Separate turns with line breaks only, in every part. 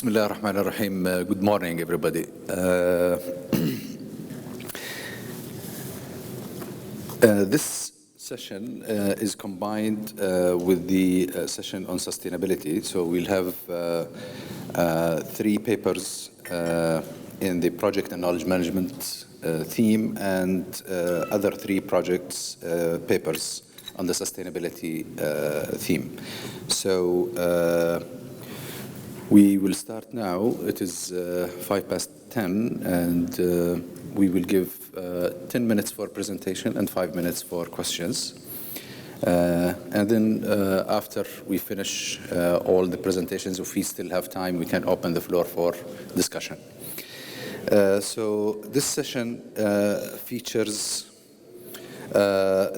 Bismillah ar-Rahman ar-Rahim. Good morning, everybody. This session is combined with the session on sustainability. So we'll have three papers in the project and knowledge management theme and other three projects papers on the sustainability theme. So we will start now. It is 10:05, and we will give 10 minutes for presentation and 5 minutes for questions. And then after we finish all the presentations, if we still have time, we can open the floor for discussion. So this session features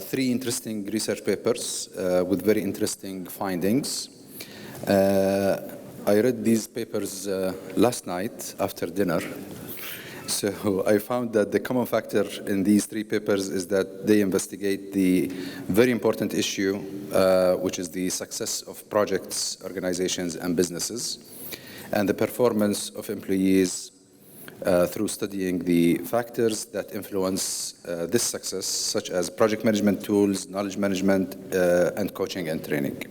three interesting research papers with very interesting findings. I read these papers last night after dinner. So I found that the common factor in these three papers is that they investigate the very important issue, which is the success of projects, organizations, and businesses, and the performance of employees through studying the factors that influence this success, such as project management tools, knowledge management, and coaching and training.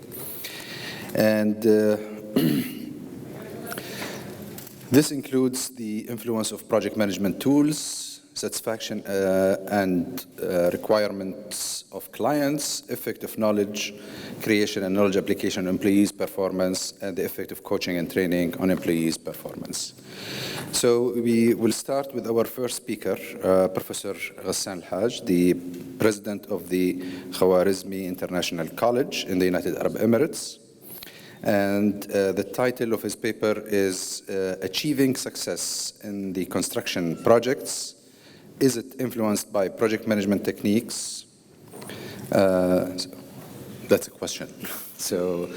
And this includes the influence of project management tools, satisfaction and requirements of clients, effect of knowledge creation and knowledge application on employees' performance, and the effect of coaching and training on employees' performance. So we will start with our first speaker, Professor Ghassan Al-Haj, the president of the Khwarizmi International College in the United Arab Emirates. And the title of his paper is Achieving Success in the Construction Projects. Is it influenced by project management techniques? That's a question. So,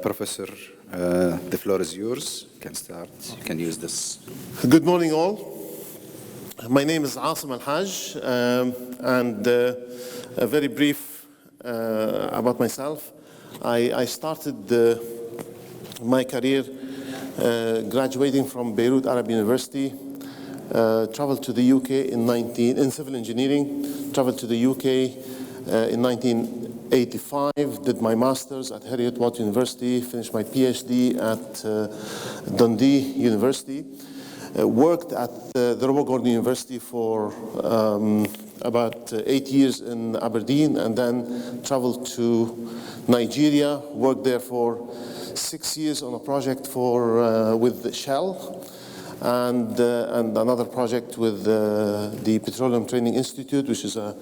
Professor, the floor is yours. You can start. You can use this.
Good morning, all. My name is Asim Al-Haj, and a very brief about myself. I started my career graduating from Beirut Arab University, traveled to the UK in civil engineering, traveled to the UK in 1985, did my master's at Heriot-Watt University, finished my PhD at Dundee University, worked at the Robert Gordon University for about 8 years in Aberdeen, and then traveled to Nigeria, worked there for 6 years on a project with Shell, and another project with the Petroleum Training Institute, which is a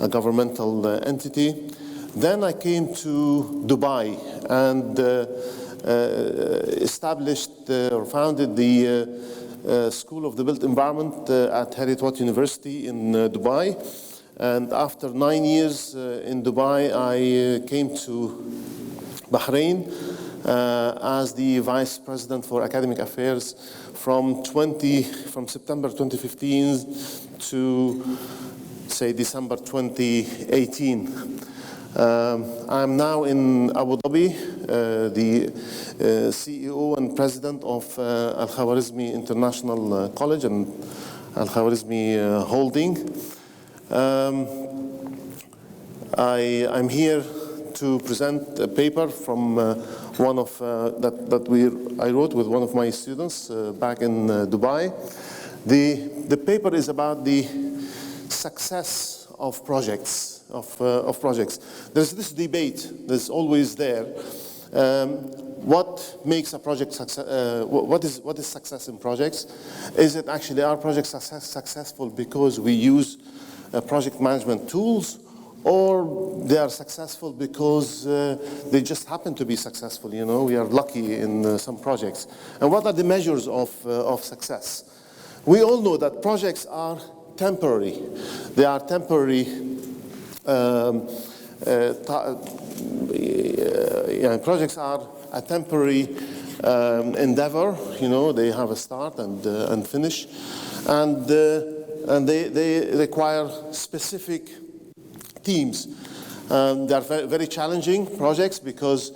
governmental entity. Then I came to Dubai and established or founded the School of the Built Environment at Heriot-Watt University in Dubai. And after 9 years in Dubai, I came to Bahrain as the Vice President for Academic Affairs from September 2015 to, say, December 2018. I'm now in Abu Dhabi, the CEO and President of Al-Khwarizmi International College and Al-Khwarizmi Holding. I'm here to present a paper from one of I wrote with one of my students back in Dubai. The paper is about the success of projects. There's this debate that's always there. What makes a project success? What is success in projects? Is it actually our projects successful because we use project management tools, or they are successful because they just happen to be successful? You know, we are lucky in some projects. And what are the measures of success? We all know that projects are temporary. They are temporary. Projects are a temporary endeavor. You know, they have a start and finish, and they require specific teams. They are very challenging projects because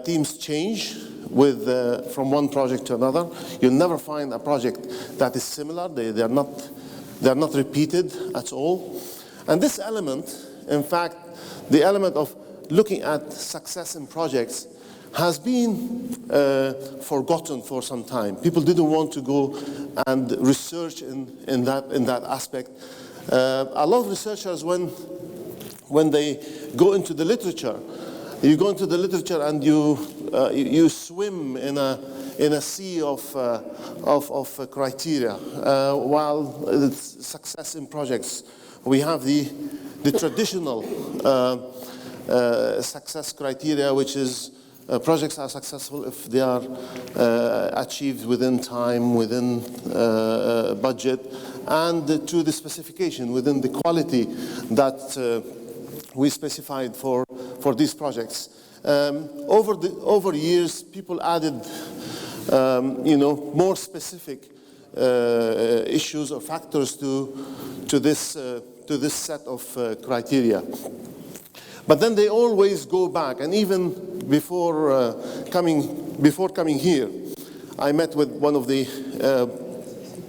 teams change from one project to another. You'll never find a project that is similar. They are not repeated at all. And this element, in fact, the element of looking at success in projects has been forgotten for some time. People didn't want to go and research in that aspect. A lot of researchers, when they go into the literature, you go into the literature and you swim in a sea of criteria. While it's success in projects, we have the traditional success criteria, which is projects are successful if they are achieved within time, within budget, and to the specification, within the quality that we specified for these projects. Over years, people added, more specific issues or factors to this set of criteria. But then they always go back, and even before coming here, I met with one of the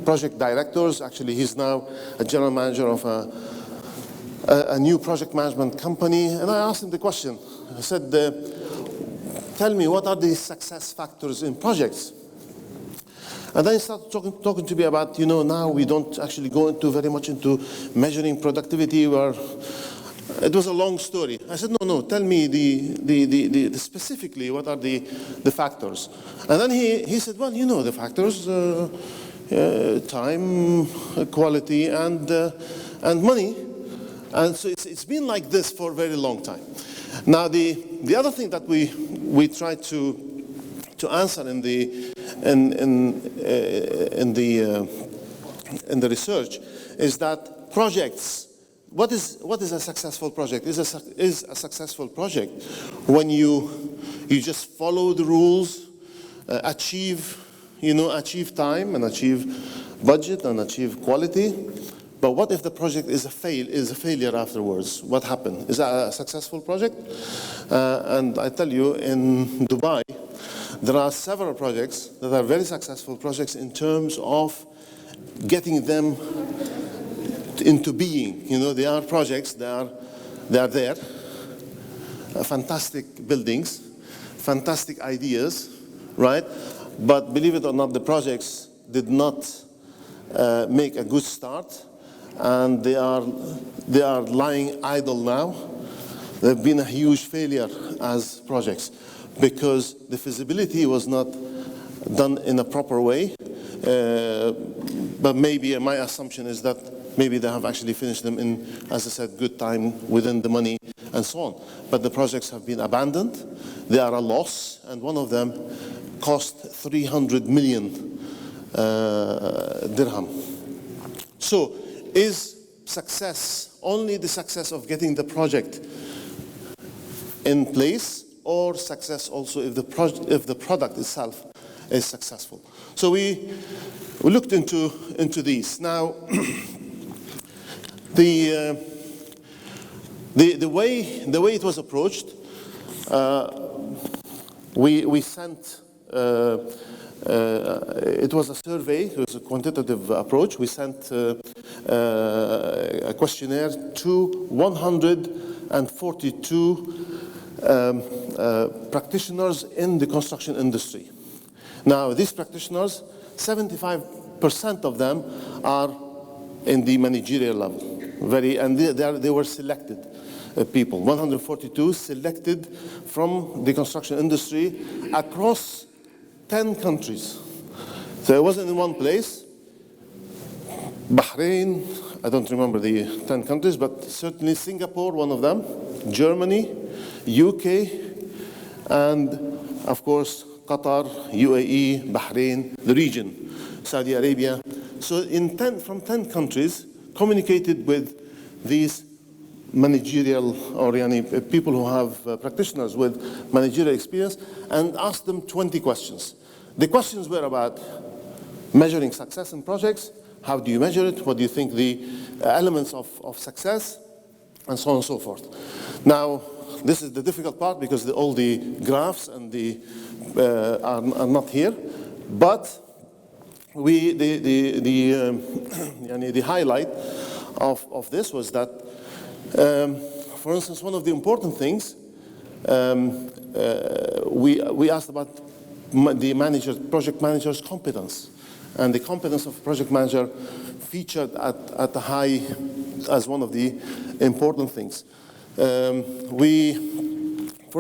project directors. Actually, he's now a general manager of a new project management company, and I asked him the question. I said, tell me, what are the success factors in projects? And then he started talking to me about, now we don't actually go very much into measuring productivity. It was a long story. I said, no, tell me the specifically what are the factors. And then he said, well, the factors, time, quality, and money. And so it's been like this for a very long time. Now the other thing that we try to answer in the research is that projects. What is a successful project? Is a successful project when you just follow the rules, achieve time and achieve budget and achieve quality. But what if the project is a failure afterwards? What happened? Is that a successful project? And I tell you, in Dubai, there are several projects that are very successful projects in terms of getting them into being. They are projects, they are there, fantastic buildings, fantastic ideas, right? But believe it or not, the projects did not make a good start, and they are lying idle now. They've been a huge failure as projects because the feasibility was not done in a proper way. But maybe my assumption is that maybe they have actually finished them in, as I said, good time, within the money, and so on. But the projects have been abandoned. They are a loss, and one of them cost 300 million dirham. So is success only the success of getting the project in place, or success also if the product itself is successful? So we looked into these. Now, the way it was approached, we sent. It was a survey. It was a quantitative approach. We sent a questionnaire to 142 practitioners in the construction industry. Now, these practitioners, 75% of them are in the managerial level. And they were selected people. 142 selected from the construction industry across 10 countries. So it wasn't in one place. Bahrain, I don't remember the 10 countries, but certainly Singapore, one of them, Germany, UK, and of course Qatar, UAE, Bahrain, the region, Saudi Arabia. So from 10 countries, communicated with these managerial or people who have practitioners with managerial experience, and asked them 20 questions. The questions were about measuring success in projects. How do you measure it? What do you think the elements of success? And so on and so forth. Now, this is the difficult part because all the graphs and the are not here, but the highlight of this was that, for instance, one of the important things, we asked about the project manager's competence, and the competence of project manager featured at the high as one of the important things. For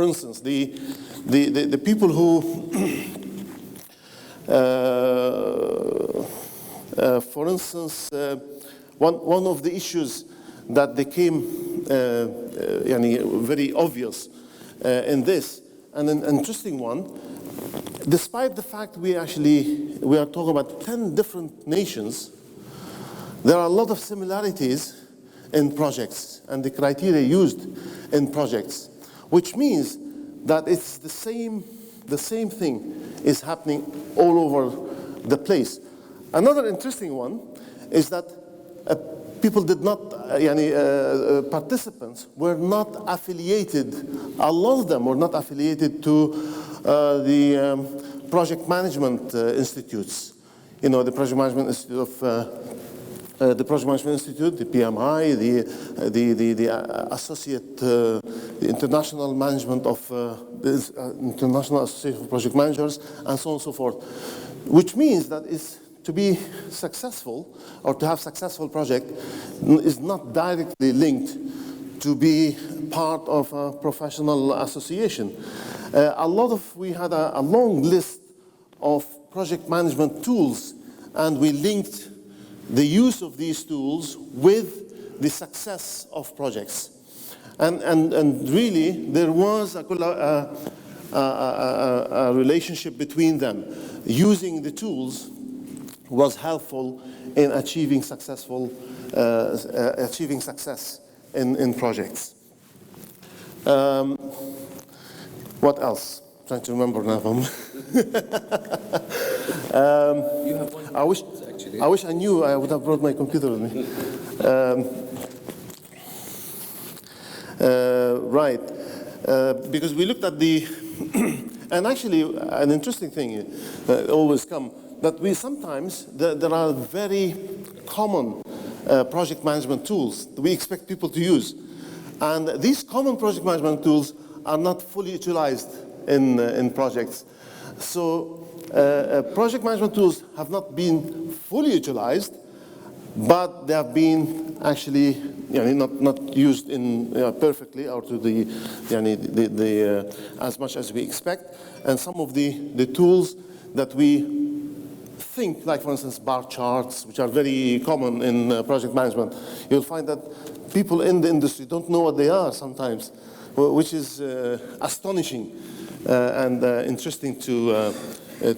instance, the people who, for instance, one of the issues that became very obvious in this, and an interesting one, despite the fact we are talking about 10 different nations, there are a lot of similarities in projects and the criteria used in projects, which means that it's the same thing is happening all over the place. Another interesting one is that people did not, participants were not affiliated, a lot of them were not affiliated to the project management institutes. You know, the Project Management Institute of the Project Management Institute, the PMI, the Associate, the International Management of the International Association of Project Managers, and so on and so forth. Which means that to be successful or to have successful project is not directly linked to be part of a professional association. We had a long list of project management tools, and we linked the use of these tools with the success of projects. And really, there was a relationship between them. Using the tools was helpful in achieving success in projects. What else? I'm trying to remember now.
You have one
I wish I knew. I would have brought my computer with me. Right, because we looked at the, and actually an interesting thing always come, that we sometimes, there are very common project management tools that we expect people to use. And these common project management tools are not fully utilized in projects. So project management tools have not been fully utilized, but they have been actually not used in perfectly or to the as much as we expect. And some of the tools that we think, like for instance bar charts, which are very common in project management, you'll find that people in the industry don't know what they are sometimes, which is astonishing and interesting to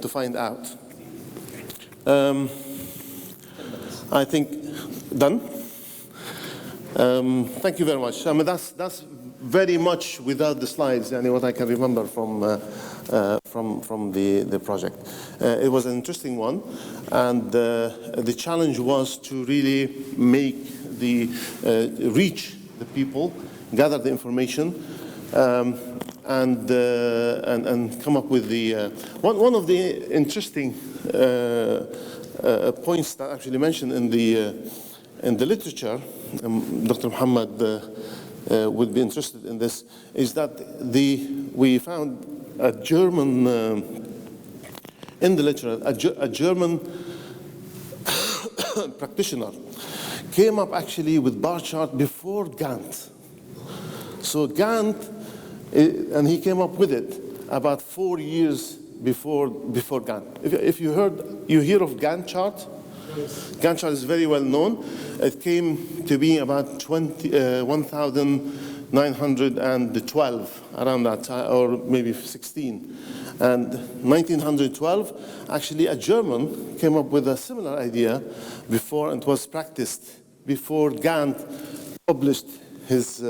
find out. I think done. Thank you very much. I mean, that's very much without the slides, what I can remember from the project. It was an interesting one, and the challenge was to really make reach the people, gather the information, and come up with the one of the interesting points that actually mentioned in the literature. Dr. Muhammad would be interested in this, is that we found a German in the literature, a German practitioner came up actually with bar chart before Gantt. So Gantt, and he came up with it about 4 years before Gantt. If you hear of Gantt chart? Yes. Gantt chart is very well known. It came to be about 1912, around that time, or maybe 16. And 1912, actually a German came up with a similar idea before, and it was practiced before Gantt published his,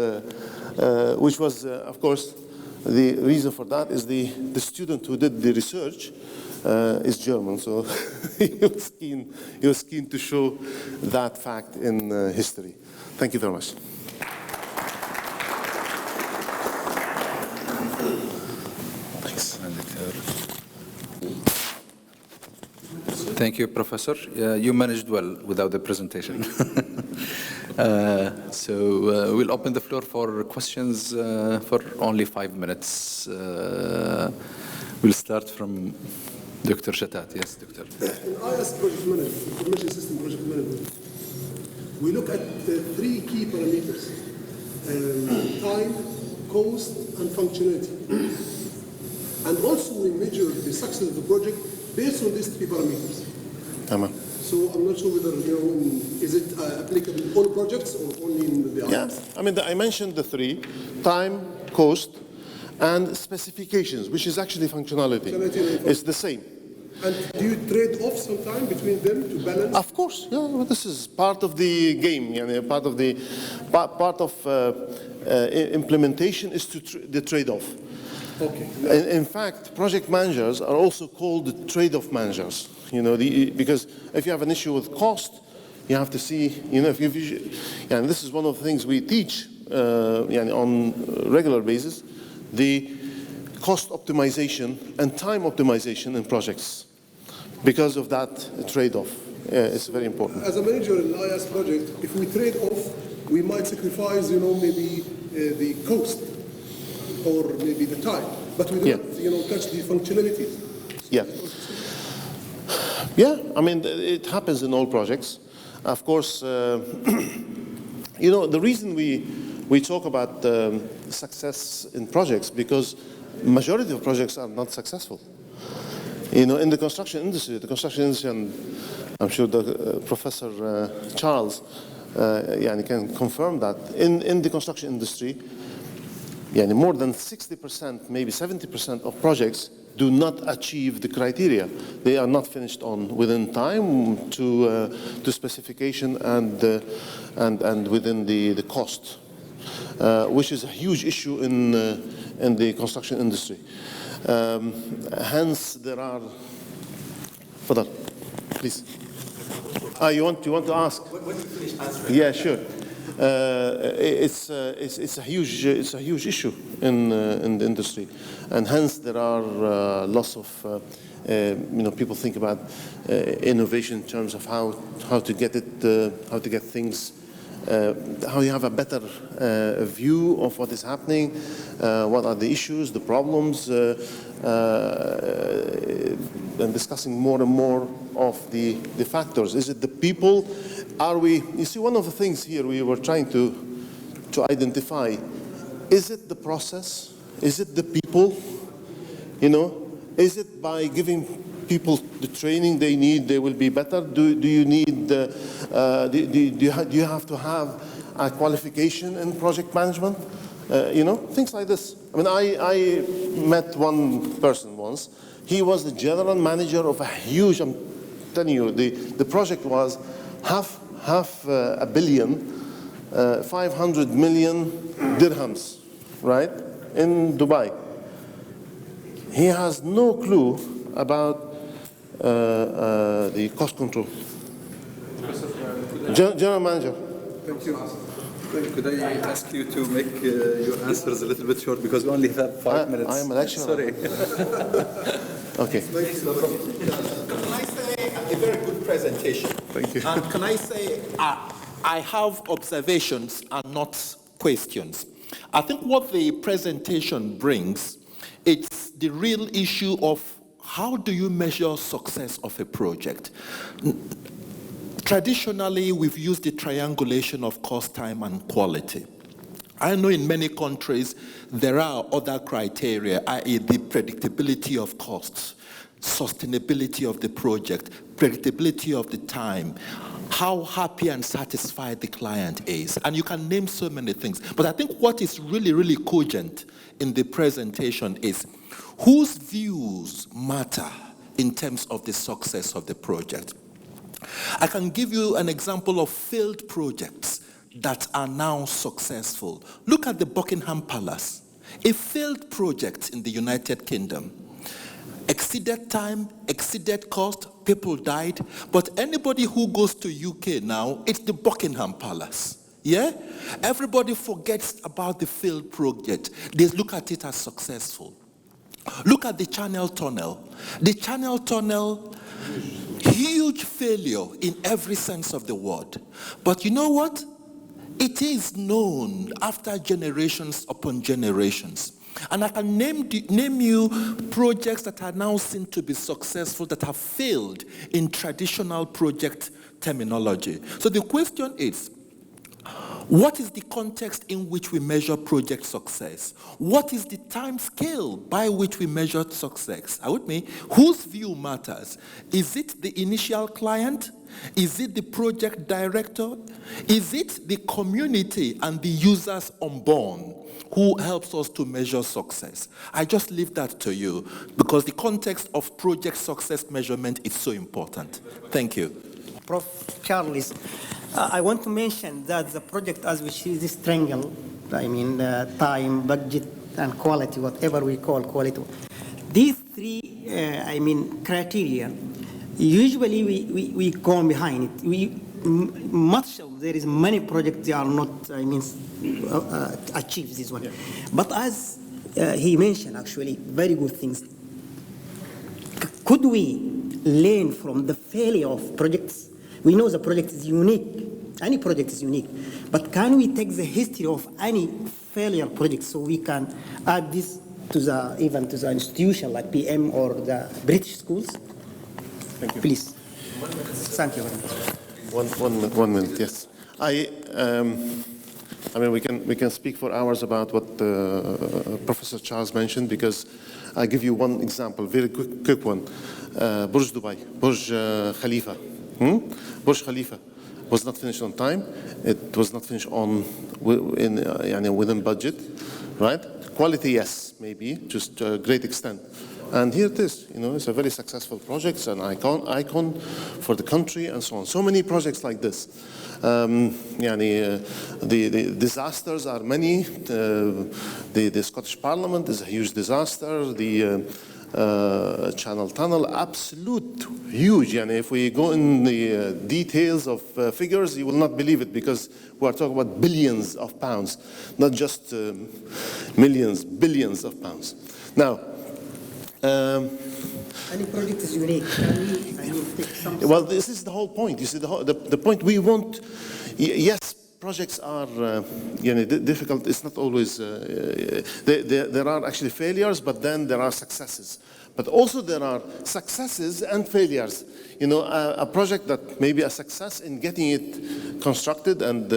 which was, of course, the reason for that is the student who did the research is German, so he was keen to show that fact in history. Thank you very much. Thanks.
Thank you, Professor. You managed well without the presentation. We'll open the floor for questions for only 5 minutes. We'll start from Dr. Shatat. Yes, Doctor.
In IS project management, information system project management, we look at the 3 key parameters: time, cost, and functionality. And also we measure the success of the project based on these 3 parameters. So I'm not sure whether, is it applicable in all projects or only in the
Yeah, I mean, I mentioned the 3: time, cost, and specifications, which is actually functionality. It's the same.
And do you trade off some time between them to balance?
Of course, yeah. Well, this is part of the game. Part of the implementation is the trade-off.
Okay.
In fact, project managers are also called the trade-off managers. Because if you have an issue with cost, you have to see. And this is one of the things we teach on a regular basis: the cost optimization and time optimization in projects. Because of that trade-off, it's very important.
As a manager in an IS project, if we trade off, we might sacrifice, maybe the cost or maybe the time, but we don't, touch the functionalities.
Yeah. Yeah, I mean, it happens in all projects. Of course, the reason we talk about success in projects, because majority of projects are not successful. In the construction industry, and I'm sure the Professor Charles can confirm that, in the construction industry, more than 60%, maybe 70% of projects do not achieve the criteria. They are not finished within time to specification and within the cost, which is a huge issue in the construction industry. Hence, there are. Fadal, please. You want to ask?
When you finish answering.
Yeah, sure. It's a huge issue in the industry, and hence there are lots of people think about innovation in terms of how to get things. How you have a better view of what is happening, what are the issues, the problems, and discussing more and more of the factors. Is it the people? You see, one of the things here we were trying to identify, is it the process? Is it the people? Is it by giving people the training they need, they will be better? Do you need? Do you have to have a qualification in project management? Things like this. I mean, I met one person once. He was the general manager of a huge. I'm telling you, the project was half a billion, 500 million dirhams, right, in Dubai. He has no clue about the cost control. General manager.
Thank you. Could I ask you to make your answers a little bit short, because we only have 5 minutes?
I am a lecturer.
Sorry.
Okay.
Can I say a very good presentation?
Thank you.
And can I say I have observations and not questions. I think what the presentation brings, it's the real issue of how do you measure success of a project. Traditionally, we've used the triangulation of cost, time, and quality. I know in many countries there are other criteria, i.e. the predictability of costs, sustainability of the project, predictability of the time, how happy and satisfied the client is. And you can name so many things. But I think what is really, really cogent in the presentation is whose views matter in terms of the success of the project. I can give you an example of failed projects that are now successful. Look at the Buckingham Palace, a failed project in the United Kingdom. Exceeded time, exceeded cost, people died. But anybody who goes to UK now, it's the Buckingham Palace. Yeah? Everybody forgets about the failed project. They look at it as successful. Look at the Channel Tunnel. The Channel Tunnel, huge huge failure in every sense of the word. But you know what? It is known after generations upon generations. And I can name you projects that are now seen to be successful that have failed in traditional project terminology. So the question is, what is the context in which we measure project success? What is the time scale by which we measure success? Are you with me? Whose view matters? Is it the initial client? Is it the project director? Is it the community and the users on board who helps us to measure success? I just leave that to you because the context of project success measurement is so important. Thank you.
Prof. Charles, I want to mention that the project as we see this triangle, time, budget, and quality, whatever we call quality, these three, criteria, usually we go behind it. There is many projects that are not, achieve this one. Yeah. But as he mentioned, actually, very good things. Could we learn from the failure of projects? We know the project is unique. Any project is unique. But can we take the history of any failure project so we can add this to even to the institution like PM or the British schools?
Thank you.
Please. Thank you very much.
One minute, yes. We can speak for hours about what Professor Charles mentioned because I give you one example, very quick one. Burj Dubai, Burj Khalifa. Burj Khalifa was not finished on time. It was not finished within budget, right? Quality, yes, maybe, just to a great extent. And here it is, it's a very successful project, it's an icon for the country and so on. So many projects like this. The disasters are many. The Scottish Parliament is a huge disaster. The Channel Tunnel, absolute huge. And if we go in the details of figures, you will not believe it because we are talking about billions of pounds, not just millions, billions of pounds. Now,
any project is unique. Take some.
Well, this is the whole point. You see, the point we want. Yes, projects are difficult. It's not always. There are actually failures, but then there are successes. But also there are successes and failures. A project that may be a success in getting it constructed and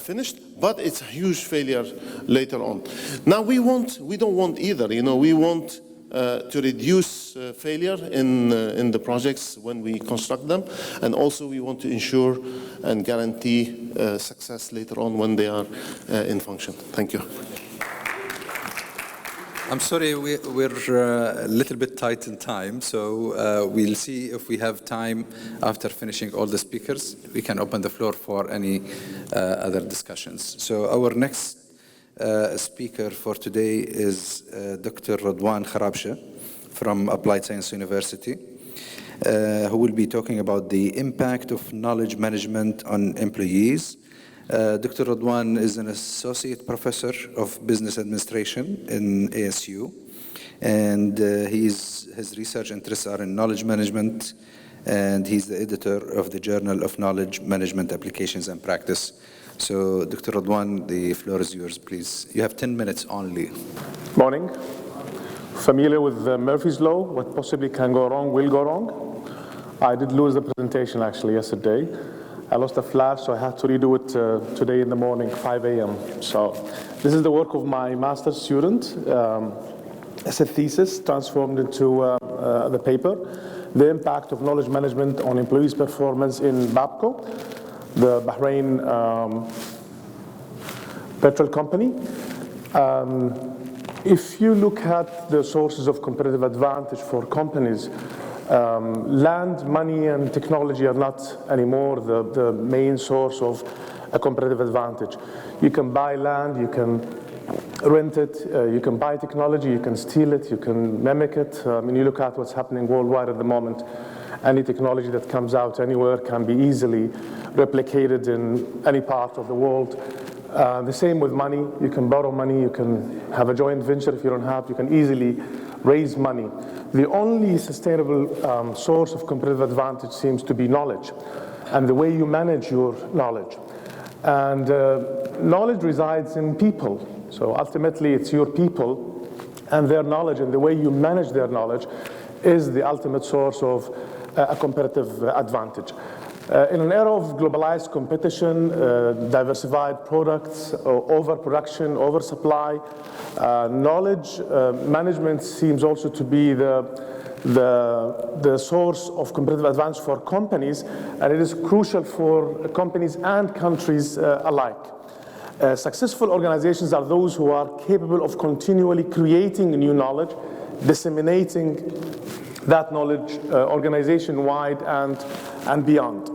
finished, but it's a huge failure later on. Now we don't want either. We want to reduce failure in the projects when we construct them, and also we want to ensure and guarantee success later on when they are in function. Thank you.
I'm sorry, we're a little bit tight in time, so we'll see if we have time after finishing all the speakers. We can open the floor for any other discussions. So our next speaker for today is Dr. Radwan Kharabshe from Applied Science University, who will be talking about the impact of knowledge management on employees. Dr. Radwan is an associate professor of business administration in ASU, and his research interests are in knowledge management, and he's the editor of the Journal of Knowledge Management Applications and Practice. So, Dr. Radwan, the floor is yours, please. You have 10 minutes only.
Morning. Familiar with Murphy's Law? What possibly can go wrong will go wrong. I did lose the presentation actually yesterday. I lost a flash, so I had to redo it today in the morning, 5 a.m. So this is the work of my master's student. It's a thesis transformed into the paper. The impact of knowledge management on employees' performance in BABCO, the Bahrain petrol company. If you look at the sources of competitive advantage for companies, land, money, and technology are not anymore the main source of a competitive advantage. You can buy land, you can rent it, you can buy technology, you can steal it, you can mimic it. You look at what's happening worldwide at the moment. Any technology that comes out anywhere can be easily replicated in any part of the world. The same with money. You can borrow money, you can have a joint venture if you don't have, you can easily raise money. The only sustainable source of competitive advantage seems to be knowledge and the way you manage your knowledge. And knowledge resides in people. So ultimately, it's your people and their knowledge, and the way you manage their knowledge is the ultimate source of a competitive advantage. In an era of globalized competition, diversified products, overproduction, oversupply, knowledge management seems also to be the source of competitive advantage for companies, and it is crucial for companies and countries alike. Successful organizations are those who are capable of continually creating new knowledge, disseminating that knowledge organization-wide and beyond.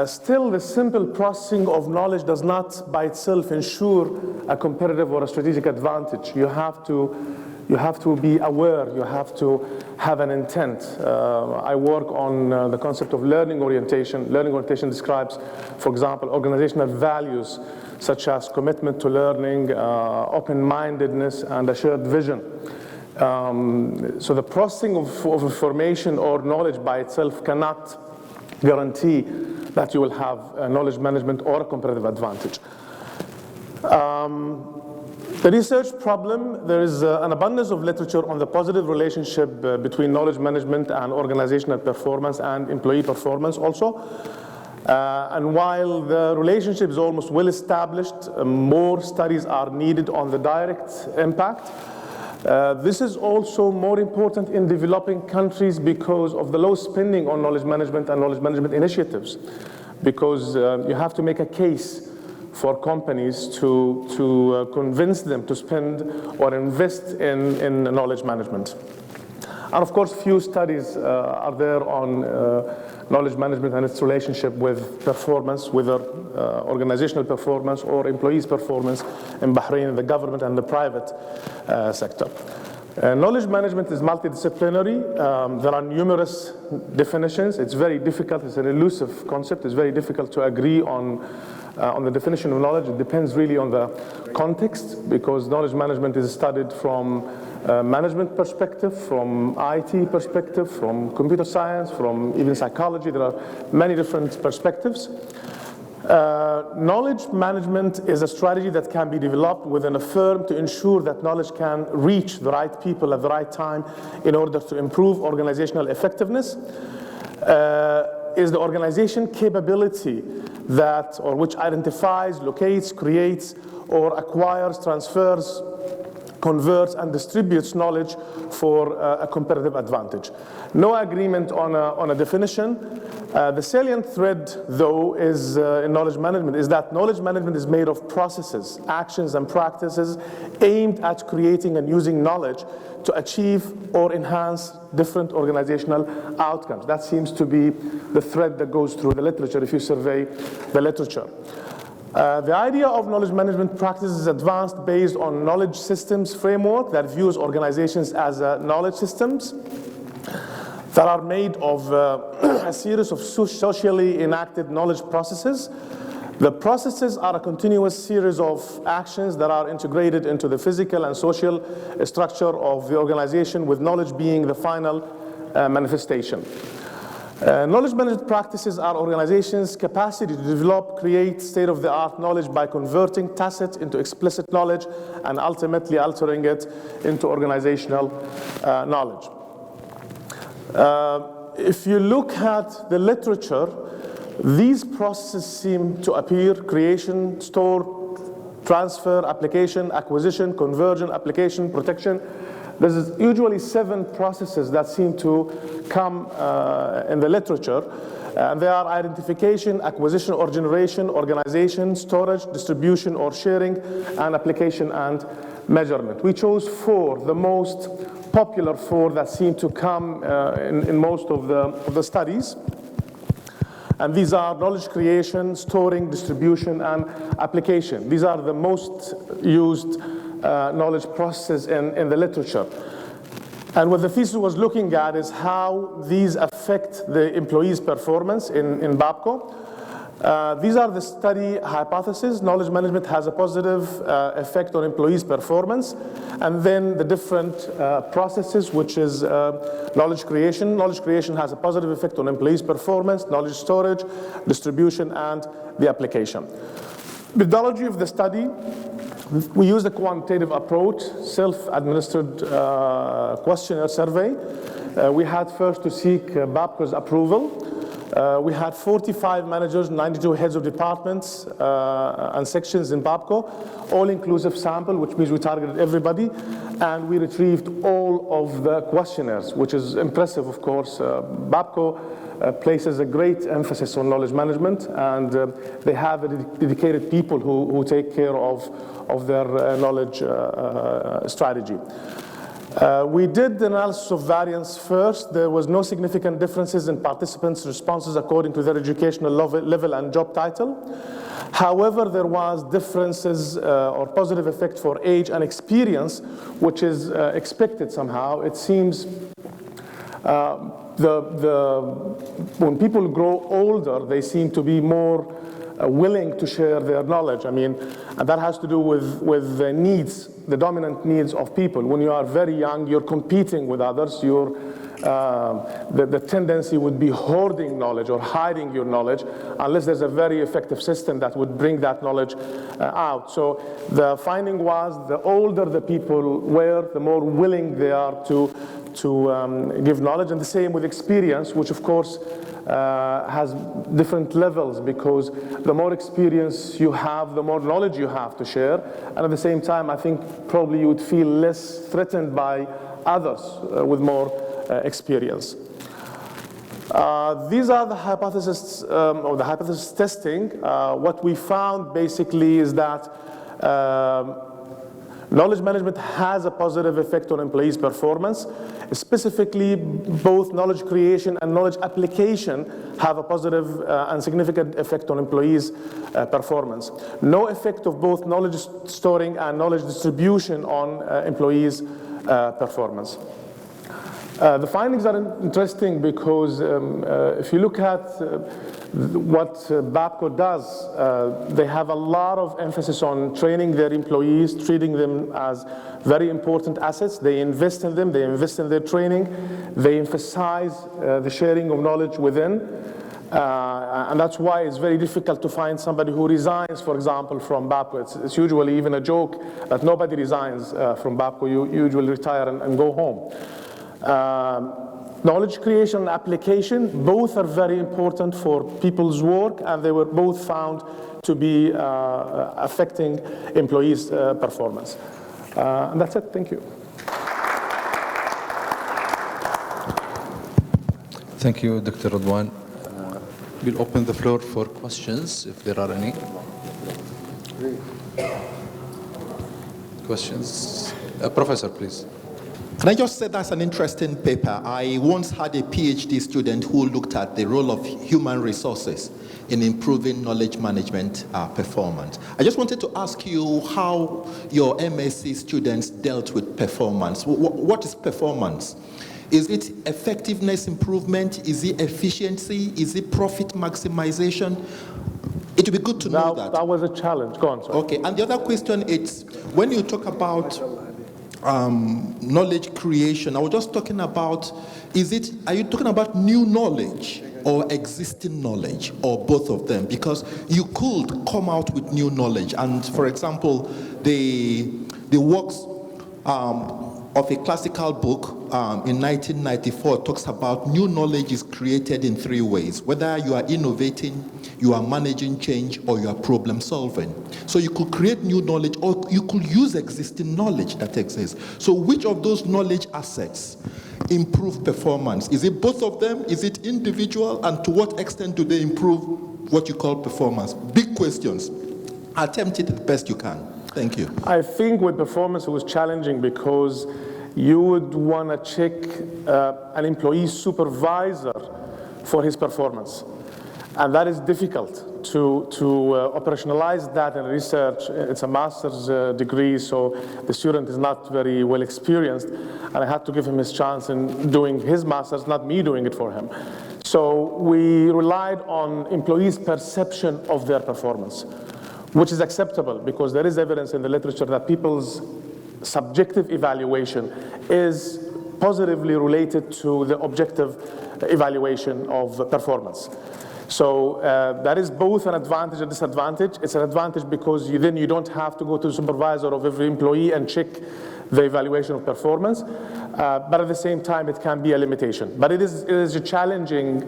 Still, the simple processing of knowledge does not by itself ensure a competitive or a strategic advantage. You have to be aware, you have to have an intent. I work on the concept of learning orientation. Learning orientation describes, for example, organizational values such as commitment to learning, open-mindedness, and a shared vision. So the processing of information or knowledge by itself cannot guarantee that you will have knowledge management or a competitive advantage. The research problem, there is an abundance of literature on the positive relationship between knowledge management and organizational performance and employee performance also. And while the relationship is almost well established, more studies are needed on the direct impact. This is also more important in developing countries because of the low spending on knowledge management and knowledge management initiatives, because you have to make a case for companies to convince them to spend or invest in knowledge management. And of course, few studies are there on knowledge management and its relationship with performance, whether organizational performance or employees' performance in Bahrain, the government and the private sector. Knowledge management is multidisciplinary. There are numerous definitions. It's very difficult. It's an elusive concept. It's very difficult to agree on the definition of knowledge. It depends really on the context, because knowledge management is studied from management perspective, from IT perspective, from computer science, from even psychology. There are many different perspectives. Knowledge management is a strategy that can be developed within a firm to ensure that knowledge can reach the right people at the right time in order to improve organizational effectiveness. Is the organization capability that, or which identifies, locates, creates, or acquires, transfers, converts, and distributes knowledge for a competitive advantage. No agreement on a definition. The salient thread, though, is in knowledge management, is that knowledge management is made of processes, actions, and practices aimed at creating and using knowledge to achieve or enhance different organizational outcomes. That seems to be the thread that goes through the literature if you survey the literature. The idea of knowledge management practices is advanced based on knowledge systems framework that views organizations as knowledge systems that are made of a series of socially enacted knowledge processes. The processes are a continuous series of actions that are integrated into the physical and social structure of the organization, with knowledge being the final manifestation. Knowledge management practices are organizations' capacity to develop, create state-of-the-art knowledge by converting tacit into explicit knowledge and ultimately altering it into organizational knowledge. If you look at the literature, these processes seem to appear: creation, store, transfer, application, acquisition, conversion, application, protection. There's usually 7 processes that seem to come in the literature. And they are identification, acquisition or generation, organization, storage, distribution or sharing, and application and measurement. We chose 4, the most popular 4 that seem to come in most of the studies. And these are knowledge creation, storing, distribution, and application. These are the most used knowledge processes in the literature. And what the thesis was looking at is how these affect the employee's performance in Babco. These are the study hypotheses. Knowledge management has a positive effect on employees' performance. And then the different processes, which is knowledge creation. Knowledge creation has a positive effect on employees' performance, knowledge storage, distribution, and the application. Methodology of the study. We used a quantitative approach, self-administered questionnaire survey. We had first to seek BAPCO's approval. We had 45 managers, 92 heads of departments and sections in BAPCO, all-inclusive sample, which means we targeted everybody, and we retrieved all of the questionnaires, which is impressive, of course. BAPCO places a great emphasis on knowledge management, and they have dedicated people who take care of their knowledge strategy. We did the analysis of variance first. There was no significant differences in participants' responses according to their educational level and job title. However, there was differences or positive effect for age and experience, which is expected somehow. It seems when people grow older, they seem to be more willing to share their knowledge. I mean, and that has to do with the needs, the dominant needs of people. When you are very young, you're competing with others. The tendency would be hoarding knowledge or hiding your knowledge, unless there's a very effective system that would bring that knowledge out. So the finding was the older the people were, the more willing they are to give knowledge, and the same with experience, which of course has different levels, because the more experience you have, the more knowledge you have to share, and at the same time, I think probably you would feel less threatened by others with more experience. These are the hypotheses, or the hypothesis testing. What we found basically is that knowledge management has a positive effect on employees' performance. Specifically, both knowledge creation and knowledge application have a positive and significant effect on employees' performance. No effect of both knowledge storing and knowledge distribution on employees' performance. The findings are interesting because if you look at what BAPCO does, they have a lot of emphasis on training their employees, treating them as very important assets. They invest in them, they invest in their training, they emphasize the sharing of knowledge within. And that's why it's very difficult to find somebody who resigns, for example, from BAPCO. It's usually even a joke that nobody resigns from BAPCO. You usually retire and go home. Knowledge creation and application, both are very important for people's work, and they were both found to be affecting employees' performance. And that's it. Thank you.
Thank you, Dr. Radwan. We'll open the floor for questions, if there are any. Questions? Professor, please.
Can I just say that's an interesting paper? I once had a PhD student who looked at the role of human resources in improving knowledge management performance. I just wanted to ask you how your MSc students dealt with performance. What is performance? Is it effectiveness improvement? Is it efficiency? Is it profit maximization? It would be good to know that.
That was a challenge. Go on, sorry.
Okay, and the other question is, when you talk about knowledge creation, I was just talking about, are you talking about new knowledge or existing knowledge, or both of them? Because you could come out with new knowledge, and for example, the works of a classical book in 1994 talks about new knowledge is created in 3 ways: whether you are innovating, you are managing change, or you are problem solving. So you could create new knowledge, or you could use existing knowledge that exists. So which of those knowledge assets improve performance? Is it both of them? Is it individual? And to what extent do they improve what you call performance? Big questions. Attempt it the best you can. Thank you.
I think with performance it was challenging because you would want to check an employee supervisor for his performance. And that is difficult to operationalize that in research. It's a master's degree, so the student is not very well experienced. And I had to give him his chance in doing his master's, not me doing it for him. So we relied on employees' perception of their performance, which is acceptable because there is evidence in the literature that people's subjective evaluation is positively related to the objective evaluation of performance. So that is both an advantage and disadvantage. It's an advantage because then you don't have to go to the supervisor of every employee and check the evaluation of performance. But at the same time, it can be a limitation. But it is a challenging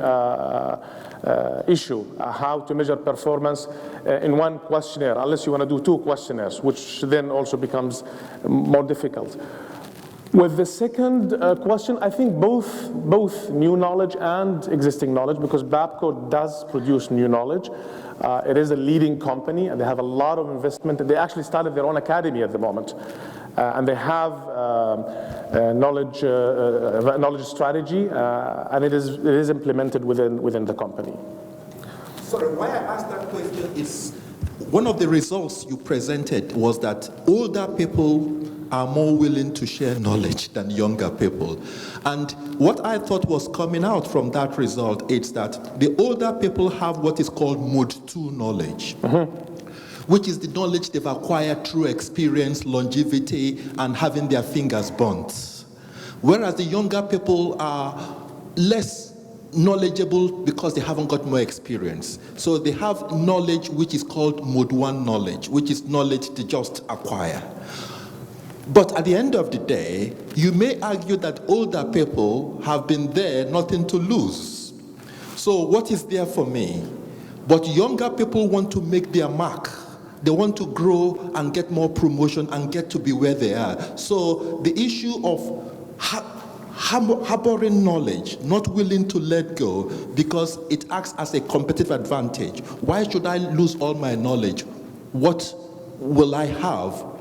issue, how to measure performance in one questionnaire, unless you want to do 2 questionnaires, which then also becomes more difficult. With the second question, I think both new knowledge and existing knowledge, because Babco does produce new knowledge. It is a leading company, and they have a lot of investment. They actually started their own academy at the moment, and they have knowledge strategy, and it is implemented within the company.
Sorry, why I asked that question is one of the results you presented was that older people are more willing to share knowledge than younger people. And what I thought was coming out from that result is that the older people have what is called mode 2 knowledge, which is the knowledge they've acquired through experience, longevity, and having their fingers burnt. Whereas the younger people are less knowledgeable because they haven't got more experience. So they have knowledge which is called mode 1 knowledge, which is knowledge they just acquire. But at the end of the day, you may argue that older people have been there, nothing to lose. So what is there for me? But younger people want to make their mark. They want to grow and get more promotion and get to be where they are. So the issue of harboring knowledge, not willing to let go because it acts as a competitive advantage. Why should I lose all my knowledge? What will I have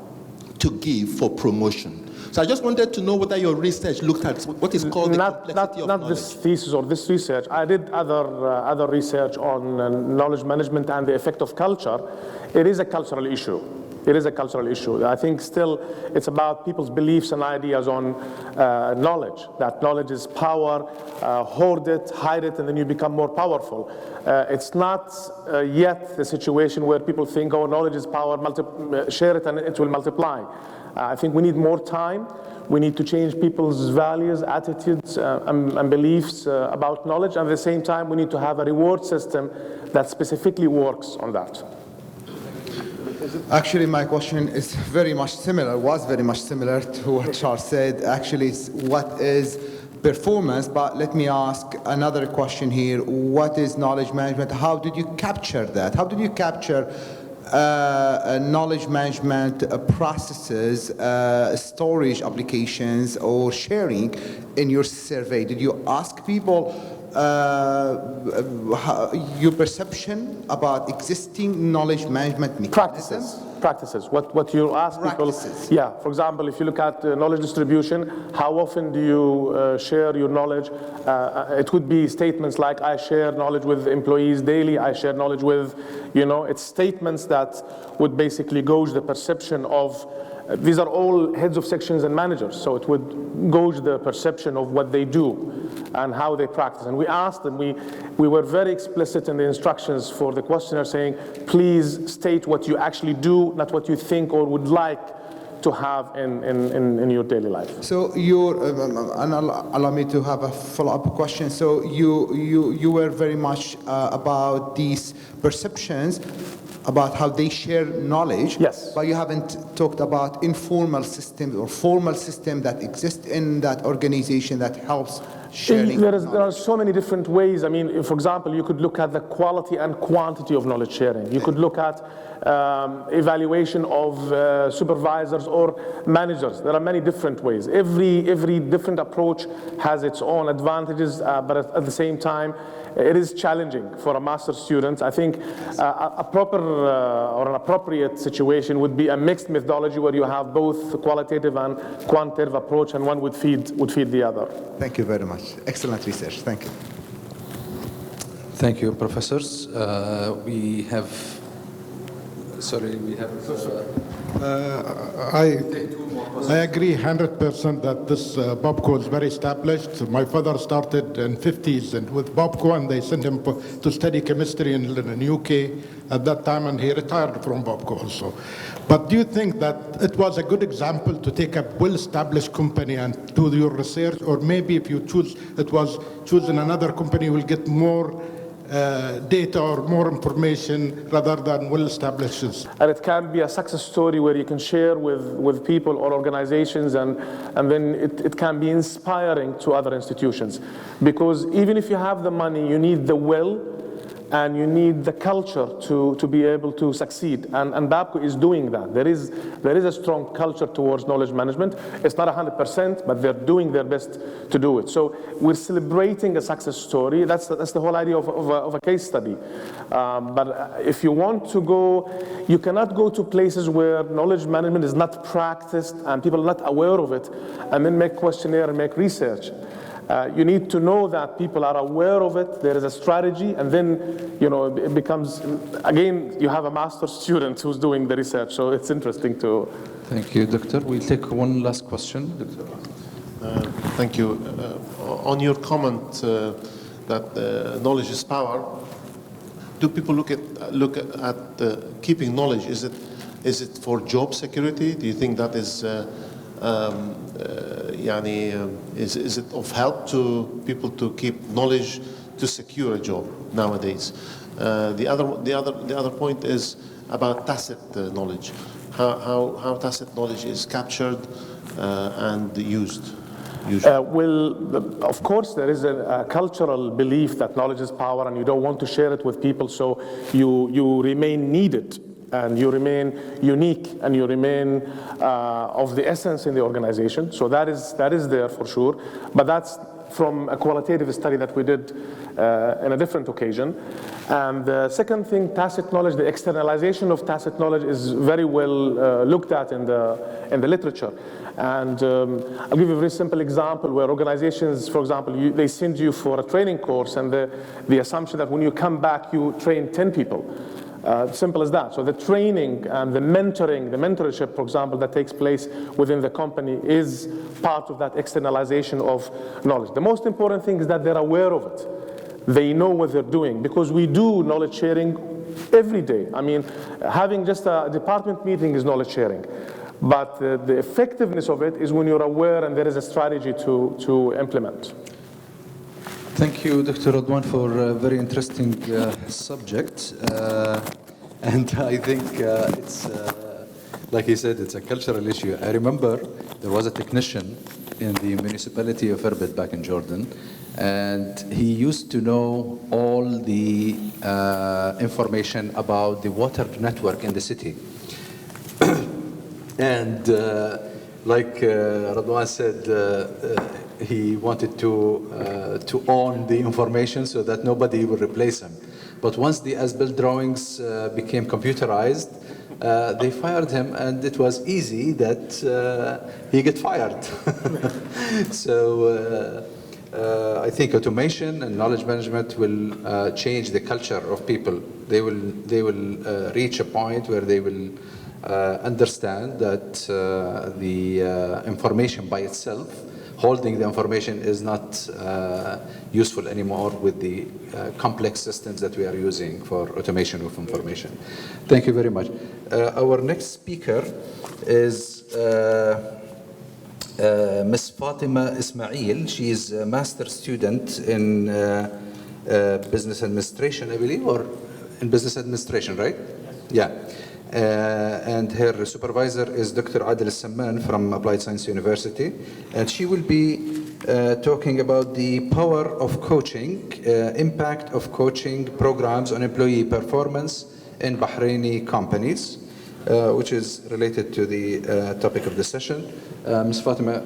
to give for promotion? So I just wanted to know whether your research looked at what is called the complexity of knowledge.
Not this thesis or this research. I did other research on knowledge management and the effect of culture. It is a cultural issue. It is a cultural issue. I think still it's about people's beliefs and ideas on knowledge, that knowledge is power, hoard it, hide it, and then you become more powerful. It's not yet the situation where people think, oh, knowledge is power, share it and it will multiply. I think we need more time. We need to change people's values, attitudes, and beliefs about knowledge. And at the same time, we need to have a reward system that specifically works on that.
Actually, my question is very much similar, was very much similar to what Charles said. Actually, it's what is performance? But let me ask another question here. What is knowledge management? How did you capture that? How did you capture knowledge management processes, storage applications, or sharing in your survey? Did you ask people your perception about existing knowledge management mechanisms?
Practices. What you ask people. Yeah. For example, if you look at knowledge distribution, how often do you share your knowledge? It could be statements like, I share knowledge with employees daily. I share knowledge with, it's statements that would basically gauge the perception of. These are all heads of sections and managers, so it would gauge the perception of what they do and how they practice. And we asked them, we were very explicit in the instructions for the questionnaire saying, please state what you actually do, not what you think or would like to have in your daily life.
So and allow me to have a follow-up question. So you were very much about these perceptions, about how they share knowledge,
yes,
but you haven't talked about informal systems or formal system that exist in that organization that helps sharing.
There are so many different ways. I mean, for example, you could look at the quality and quantity of knowledge sharing. You could look at evaluation of supervisors or managers. There are many different ways. Every different approach has its own advantages, but at the same time, it is challenging for a master's student. I think a proper or an appropriate situation would be a mixed methodology where you have both qualitative and quantitative approach, and one would feed the other.
Thank you very much. Excellent research. Thank you.
Thank you, professors. We have. Sorry, we have.
I take 2 more I agree 100% that this Bobco is very established. My father started in 50s and with Bobco, and they sent him to study chemistry in the UK at that time, and he retired from Bobco also. But do you think that it was a good example to take a well-established company and do your research, or maybe if you choosing another company, you will get more data or more information rather than well-established?
And it can be a success story where you can share with people or organizations, and then it can be inspiring to other institutions. Because even if you have the money, you need the will and you need the culture to be able to succeed. And Babco is doing that. There is a strong culture towards knowledge management. It's not 100%, but they're doing their best to do it. So we're celebrating a success story. That's the whole idea of a case study. But if you want to go, you cannot go to places where knowledge management is not practiced and people are not aware of it, and then make questionnaire and make research. You need to know that people are aware of it, there is a strategy, and then it becomes, again, you have a master student who's doing the research, so it's interesting to...
Thank you, Doctor. We'll take one last question.
Thank you. On your comment that knowledge is power, do people look at keeping knowledge? Is it for job security? Do you think that is... is it of help to people to keep knowledge to secure a job nowadays? The other point is about tacit knowledge. How tacit knowledge is captured and used.
Well, of course, there is a cultural belief that knowledge is power, and you don't want to share it with people, so you remain needed. And you remain unique, and you remain of the essence in the organization. So that is there for sure. But that's from a qualitative study that we did in a different occasion. And the second thing, tacit knowledge, the externalization of tacit knowledge is very well looked at in the literature. And I'll give you a very simple example where organizations, for example, they send you for a training course, and the assumption that when you come back, you train 10 people. Simple as that. So the training and the mentorship, for example, that takes place within the company is part of that externalization of knowledge. The most important thing is that they're aware of it. They know what they're doing, because we do knowledge sharing every day. I mean, having just a department meeting is knowledge sharing. But the effectiveness of it is when you're aware and there is a strategy to implement.
Thank you, Dr. Radwan, for a very interesting subject. And I think it's, like he said, it's a cultural issue. I remember there was a technician in the municipality of Irbid back in Jordan, and he used to know all the information about the water network in the city. And like Radwan said, he wanted to own the information so that nobody would replace him. But once the as-built drawings became computerized, they fired him, and it was easy that he get fired. So I think automation and knowledge management will change the culture of people. They will reach a point where they will understand that the information by itself, holding the information, is not useful anymore with the complex systems that we are using for automation of information. Thank you very much. Our next speaker is Ms. Fatima Ismail. She is a master's student in business administration, I believe, or in business administration, right? Yeah. And her supervisor is Dr. Adil Samman from Applied Science University, and she will be talking about the power of coaching, impact of coaching programs on employee performance in Bahraini companies, which is related to the topic of the session. Ms. Fatima,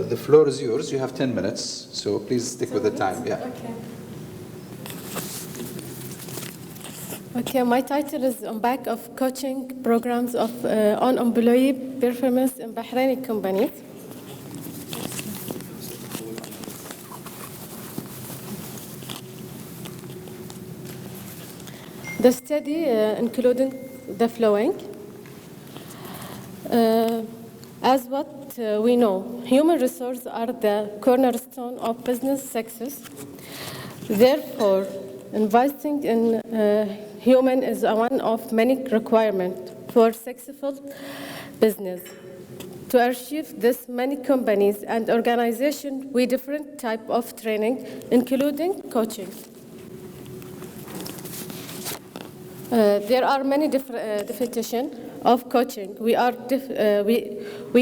the floor is yours. You have 10 minutes, so please stick with the time. Yeah.
Okay. Okay, my title is on back of coaching programs on employee performance in Bahraini companies. The study including the following. As what we know, human resources are the cornerstone of business success. Therefore, investing in human is one of many requirements for successful business. To achieve this, many companies and organizations with different type of training, including coaching. There are many different definitions of coaching. We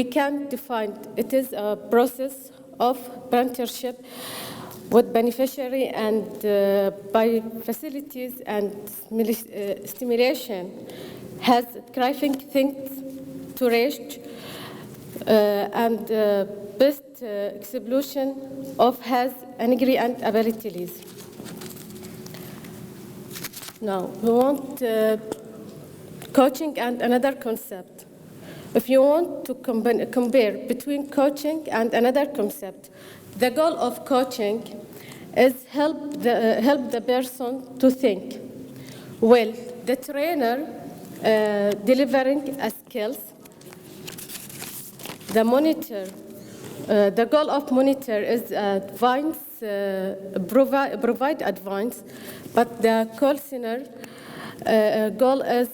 can define it is a process of mentorship with beneficiary and by facilities and stimulation has driving things to reach and best explosion of has energy and abilities. Now, we want coaching and another concept. If you want to compare between coaching and another concept, the goal of coaching is help the person to think. Well, the trainer delivering a skills, the monitor, the goal of monitor is advance, provide advice, but the call center goal is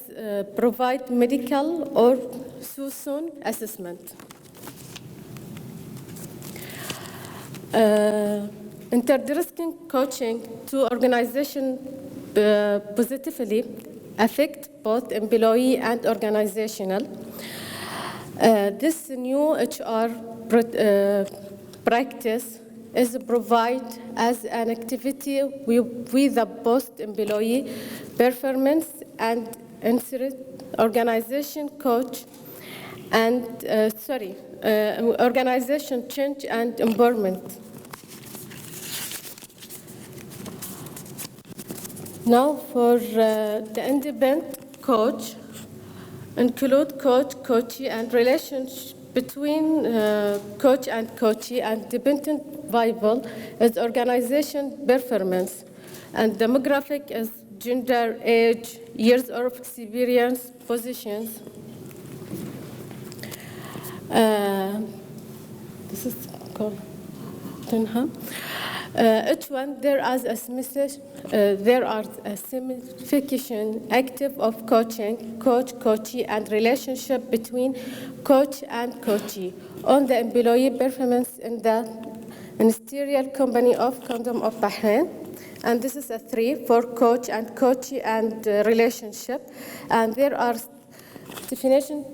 provide medical or social assessment. Introducing coaching to organization positively affect both employee and organizational. This new HR practice is provided as an activity with the post employee performance and insert organization coach and organization change and empowerment. Now for the independent coach, include coach, coachee, and relationship between coach and coachee and dependent variable is organization performance, and demographic is gender, age, years of experience, positions. This is called each one there is a message. There are a signification active of coaching, coach, coachee, and relationship between coach and coachee on the employee performance in the ministerial company of Kingdom of Bahrain. And this is a 3 for coach and coachee and relationship. And there are definitions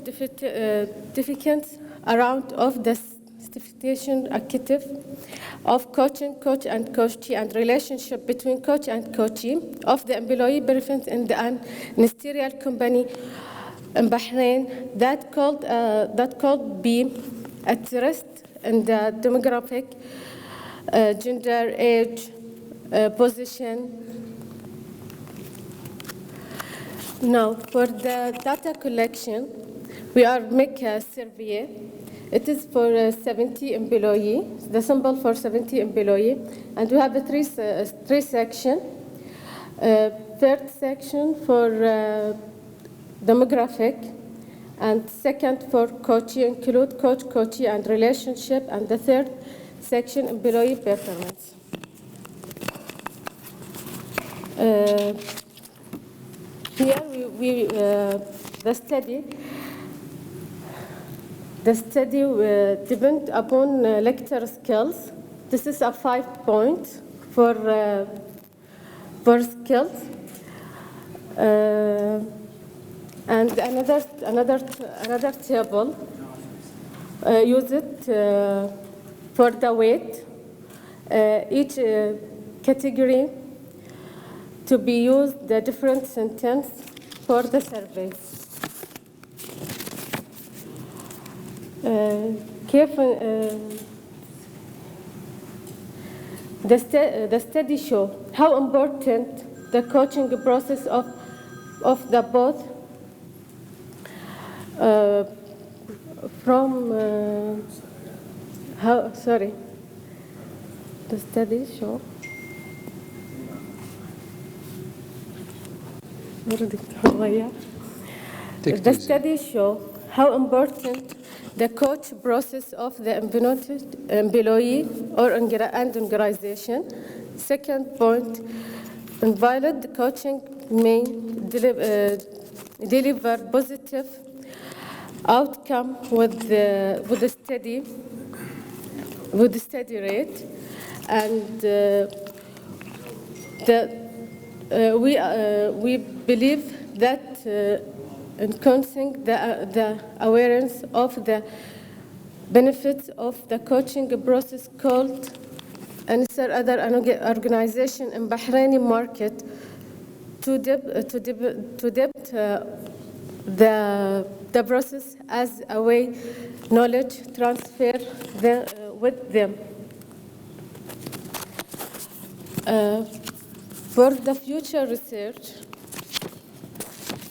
around of the certification active of coaching, coach and coachee, and relationship between coach and coachee of the employee benefits in the ministerial company in Bahrain that could be addressed in the demographic, gender, age, position. Now, for the data collection, we are making a survey. It is for 70 employees, the sample for 70 employees, and we have a three section. Third section for demographic, and second for coachee, include coach, coachee, and relationship, and the third section employee performance. Here the study depends upon lecture skills. This is a 5 points for skills, and another table use it for the weight. Each category to be used the different sentence for the survey. The study show how important the coaching process of the both the study show the study show how important the coach process of the employee and organization. Second point, invalid coaching may deliver positive outcome with the steady rate, and we believe that enhancing the awareness of the benefits of the coaching process called answer other organization in Bahraini market to depth the process as a way knowledge transfer with them. For the future research,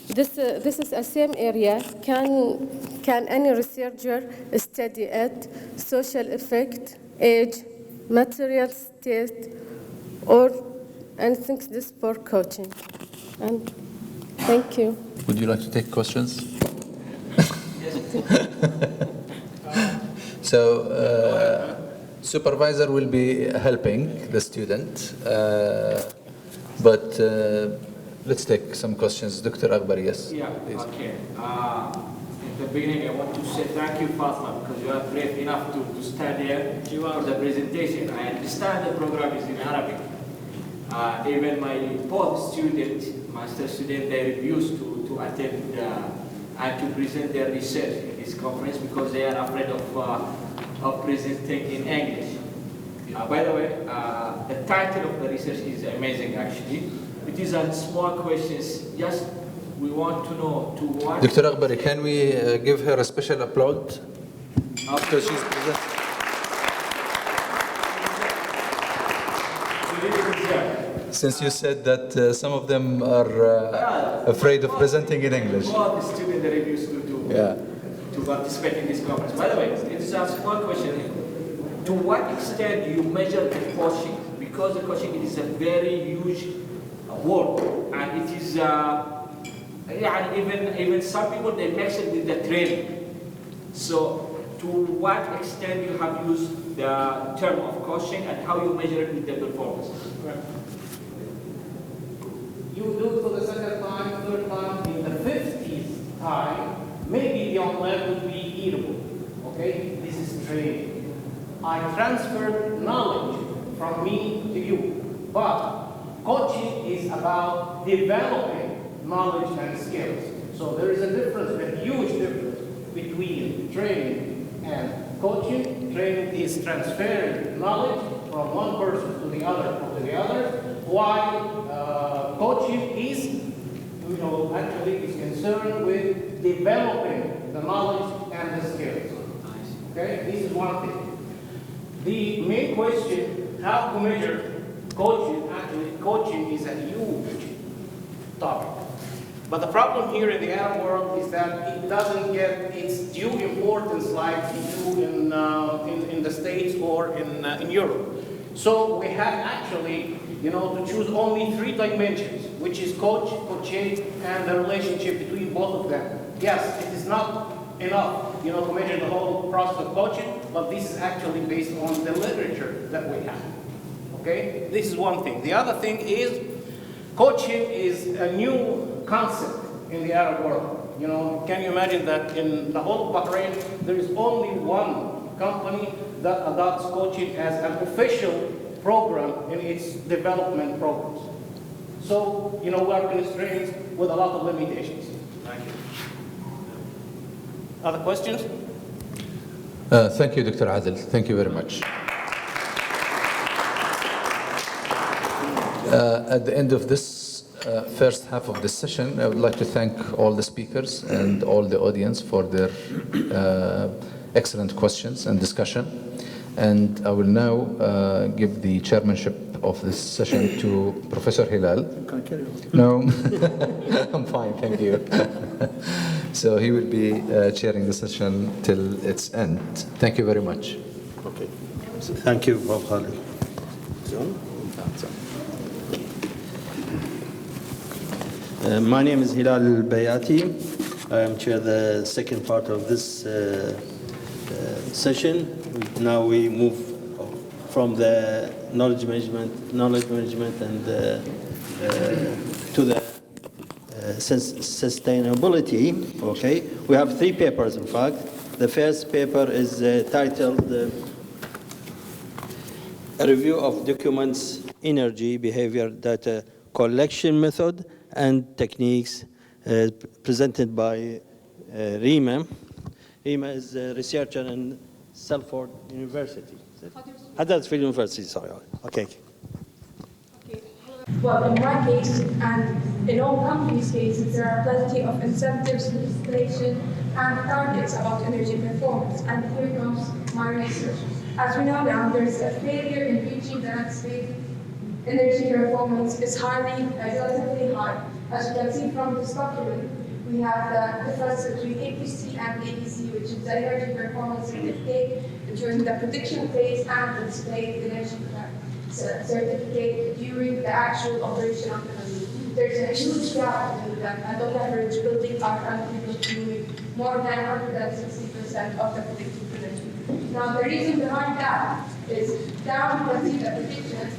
this is a same area. Can any researcher study it, social effect, age, material state, or anything this for coaching? And thank you.
Would you like to take questions? So, supervisor will be helping the student, but let's take some questions. Dr. Akbar, yes?
Yeah,
please.
okay. At the beginning, I want to say thank you, Fatma, because you are brave enough to stand here for the presentation. I understand the program is in Arabic. Even my both students, master student, they refuse to attend and to present their research in this conference because they are afraid of presenting in English. By the way, the title of the research is amazing, actually. It is a small questions. Just we want to know to what.
Dr. Akbar, can we give her a special applaud? Because she's presenting. Since you said that some of them are afraid of presenting in English.
All the students that refuse to participate in this conference. By the way, it is a small question. To what extent do you measure the coaching? Because the coaching is a very huge word, and it is even some people they mix it with the training. So, to what extent you have used the term of coaching and how you measure it with the performance?
You do it for the second time, third time, in the 50th time, maybe the omelette would be eatable. Okay? This is training. I transferred knowledge from me to you. But coaching is about developing knowledge and skills. So there is a difference, a huge difference between training and coaching. Training is transferring knowledge from one person to the other, while coaching is, actually is concerned with developing the knowledge and the skills. Okay, this is one thing. The main question, how to measure coaching, actually coaching is a huge topic. But the problem here in the Arab world is that it doesn't get its due importance like it do in the States or in Europe. So we have actually, to choose only 3 dimensions, which is coaching, and the relationship between both of them. Yes, it is not enough, to measure the whole process of coaching, but this is actually based on the literature that we have. Okay, this is one thing. The other thing is, coaching is a new concept in the Arab world. Can you imagine that in the whole of Bahrain, there is only one company that adopts coaching as an official program in its development programs. So, we are constrained with a lot of limitations. Thank you. Other questions?
Thank you, Dr. Adil. Thank you very much. At the end of this first half of the session, I would like to thank all the speakers and all the audience for their excellent questions and discussion. And I will now give the chairmanship of this session to Professor Hilal.
Can I carry on?
No, I'm fine, thank you. So he will be chairing the session till its end. Thank you very much.
Okay. Thank you, Bob Khalid. My name is Hilal Bayati. I am chair of the second part of this session. Now we move from the knowledge management and to the sustainability. Okay, we have 3 papers. In fact, the first paper is titled "A Review of Documents, Energy Behavior Data Collection Method and Techniques," presented by Rima. Rima is a researcher in Salford University. Huddersfield University, sorry. Okay.
Well, in my case, and in all companies' cases, there are plenty of incentives, legislation, and targets about energy performance. And here comes my research. As we know now, there's a failure in reaching the next state. Energy performance is relatively high. As you can see from this document, we have the difference between APC and AEC, which is the energy performance certificate during the prediction phase and the displayed energy certificate during the actual operation of the building. There's a huge gap between them, and on average, buildings are currently consuming more than 160% of the predicted energy. Now, the reason behind that is down you can see the predictions,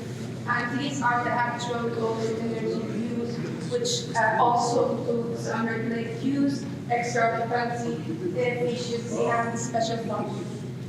and these are the actual goals energy use, which also includes unregulated use, extra occupancy, inefficiency, and special function.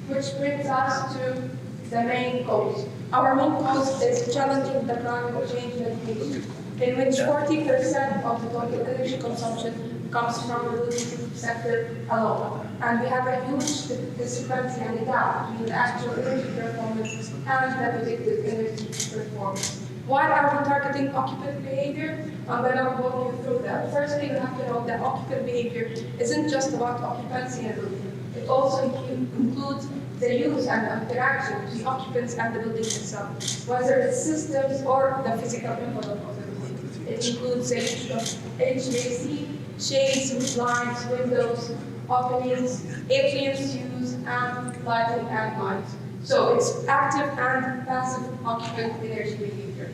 Which brings us to the main cause. Our main cause is challenging the climate change mitigation, in which 40% of the total energy consumption comes from the building sector alone. And we have a huge discrepancy and a gap between the actual energy performance and the predicted energy performance. Why are we targeting occupant behavior? I'm going to walk you through that. First thing you have to know that occupant behavior isn't just about occupancy in a building. It also includes the use and interaction between occupants and the building itself, whether it's systems or the physical envelope of the building. It includes the use of HVAC, shades, roof lines, windows, openings, atriums use, and lighting and light. So it's active and passive occupant energy behavior.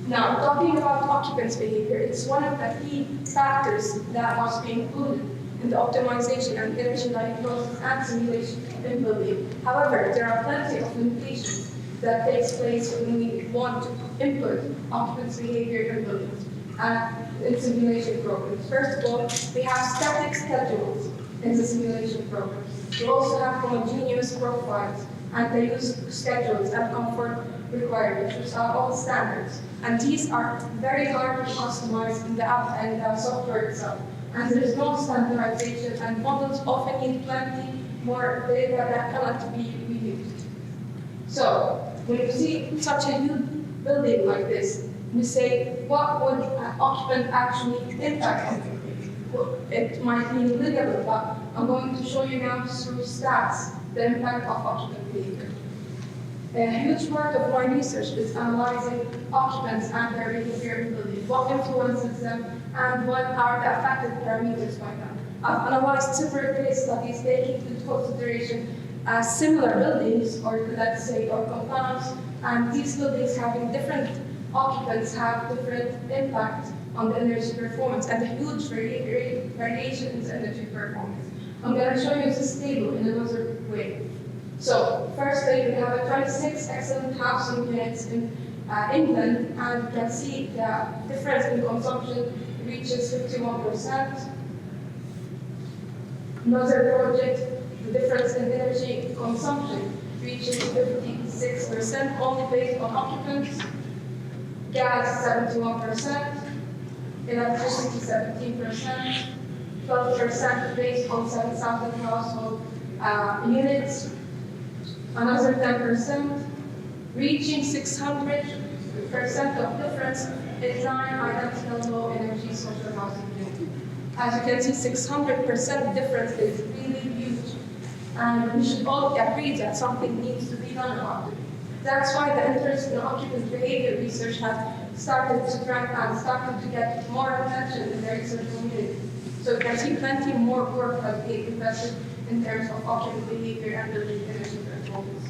Now, talking about occupants' behavior, it's one of the key factors that must be included in the optimization and energy diagnosis and simulation in building. However, there are plenty of limitations that takes place when we want to input occupants' behavior in buildings and in simulation programs. First of all, we have static schedules in the simulation program. We also have homogeneous profiles, and they use schedules and comfort requirements, which are all standards. And these are very hard to customize in the app and the software itself. And there is no standardization, and models often need plenty more data that cannot be reused. So, when you see such a huge building like this, we say, what would an occupant actually impact on? Well, it might be negligible, but I'm going to show you now through stats the impact of occupant behavior. A huge part of my research is analyzing occupants and their behavior in buildings, what influences them, and what are the affected parameters by them. I've analyzed separate case studies taking into consideration similar buildings, or let's say, or compounds, and these buildings having different occupants have different impact on the energy performance and a huge variations in energy performance. I'm going to show you this table in another way. So, firstly, we have 26 excellent housing units in England, and you can see the difference in consumption reaches 51%. Another project, the difference in energy consumption reaches 56%, only based on occupants. Gas, 71%. Electricity, 17%. 12% based on 7,000 household units. Another 10%, reaching 600% of difference in 9 identical low energy social housing units. As you can see, 600% difference is really huge. And we should all agree that something needs to be done about it. That's why the interest in occupant behavior research has started to trend and started to get more attention in the research community. So you can see plenty more work has been invested in terms of occupant behavior and building energy performance.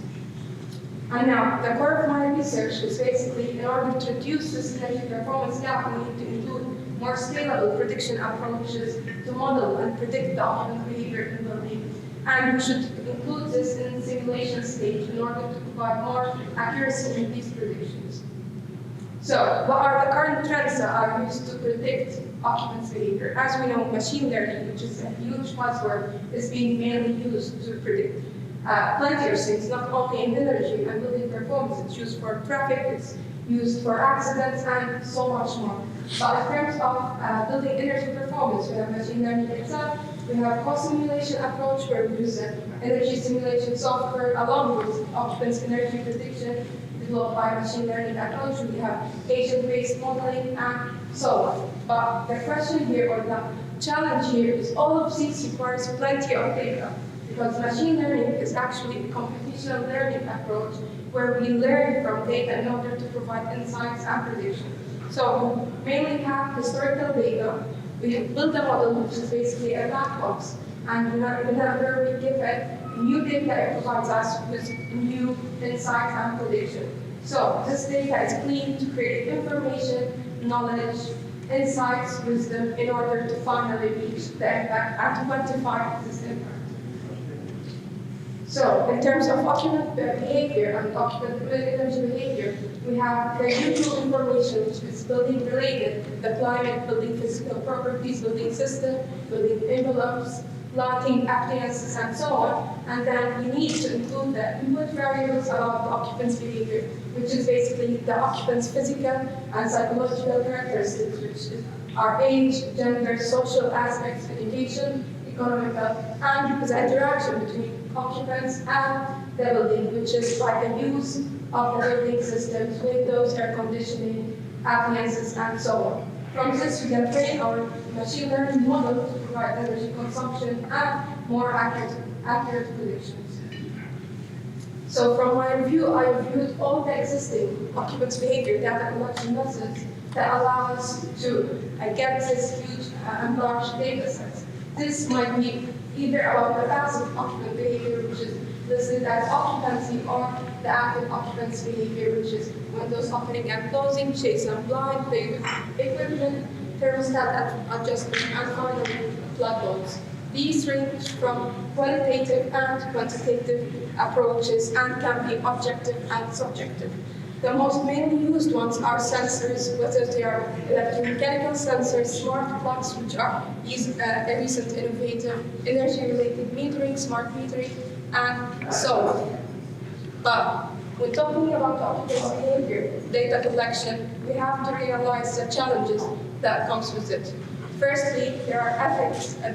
And now, the core of my research is basically, in order to reduce this energy performance gap, we need to include more scalable prediction approaches to model and predict the occupant behavior in building. And we should include this in the simulation stage in order to provide more accuracy in these predictions. So, what are the current trends that are used to predict occupants' behavior? As we know, machine learning, which is a huge buzzword, is being mainly used to predict plenty of things, not only in energy and building performance. It's used for traffic, it's used for accidents, and so much more. But in terms of building energy performance, we have machine learning itself, we have co-simulation approach where we use energy simulation software along with occupants' energy prediction developed by machine learning approach. We have agent-based modeling and so on. But the question here, or the challenge here, is all of these requires plenty of data, because machine learning is actually a computational learning approach where we learn from data in order to provide insights and predictions. So we mainly have historical data. We have built a model which is basically a black box, and whenever we give it new data, it provides us with new insights and prediction. So this data is cleaned to create information, knowledge, insights, wisdom, in order to finally reach the impact and to quantify this impact. So, in terms of occupant behavior and occupant energy behavior, we have the usual information, which is building related, the climate, building physical properties, building system, building envelopes, lighting, appliances, and so on. And then we need to include the input variables about the occupant's behavior, which is basically the occupant's physical and psychological characteristics, which are age, gender, social aspects, education, economical, and the interaction between occupants and the building, which is by the use of the building systems, windows, air conditioning, appliances, and so on. From this, we can train our machine learning model to provide energy consumption and more accurate predictions. So from my review, I reviewed all the existing occupants' behavior data collection methods that allow us to get this huge and large data sets. This might be either about the passive occupant behavior, which is listed as occupancy, or the active occupant's behavior, which is windows opening and closing, shades and blind, equipment, thermostat adjustment, and finally plug loads. These range from qualitative and quantitative approaches and can be objective and subjective. The most mainly used ones are sensors, whether they are electromechanical sensors, smart plugs, which are a recent innovative energy-related metering, smart metering, and so on. But when talking about occupants' behavior, data collection, we have to realize the challenges that comes with it. Firstly, there are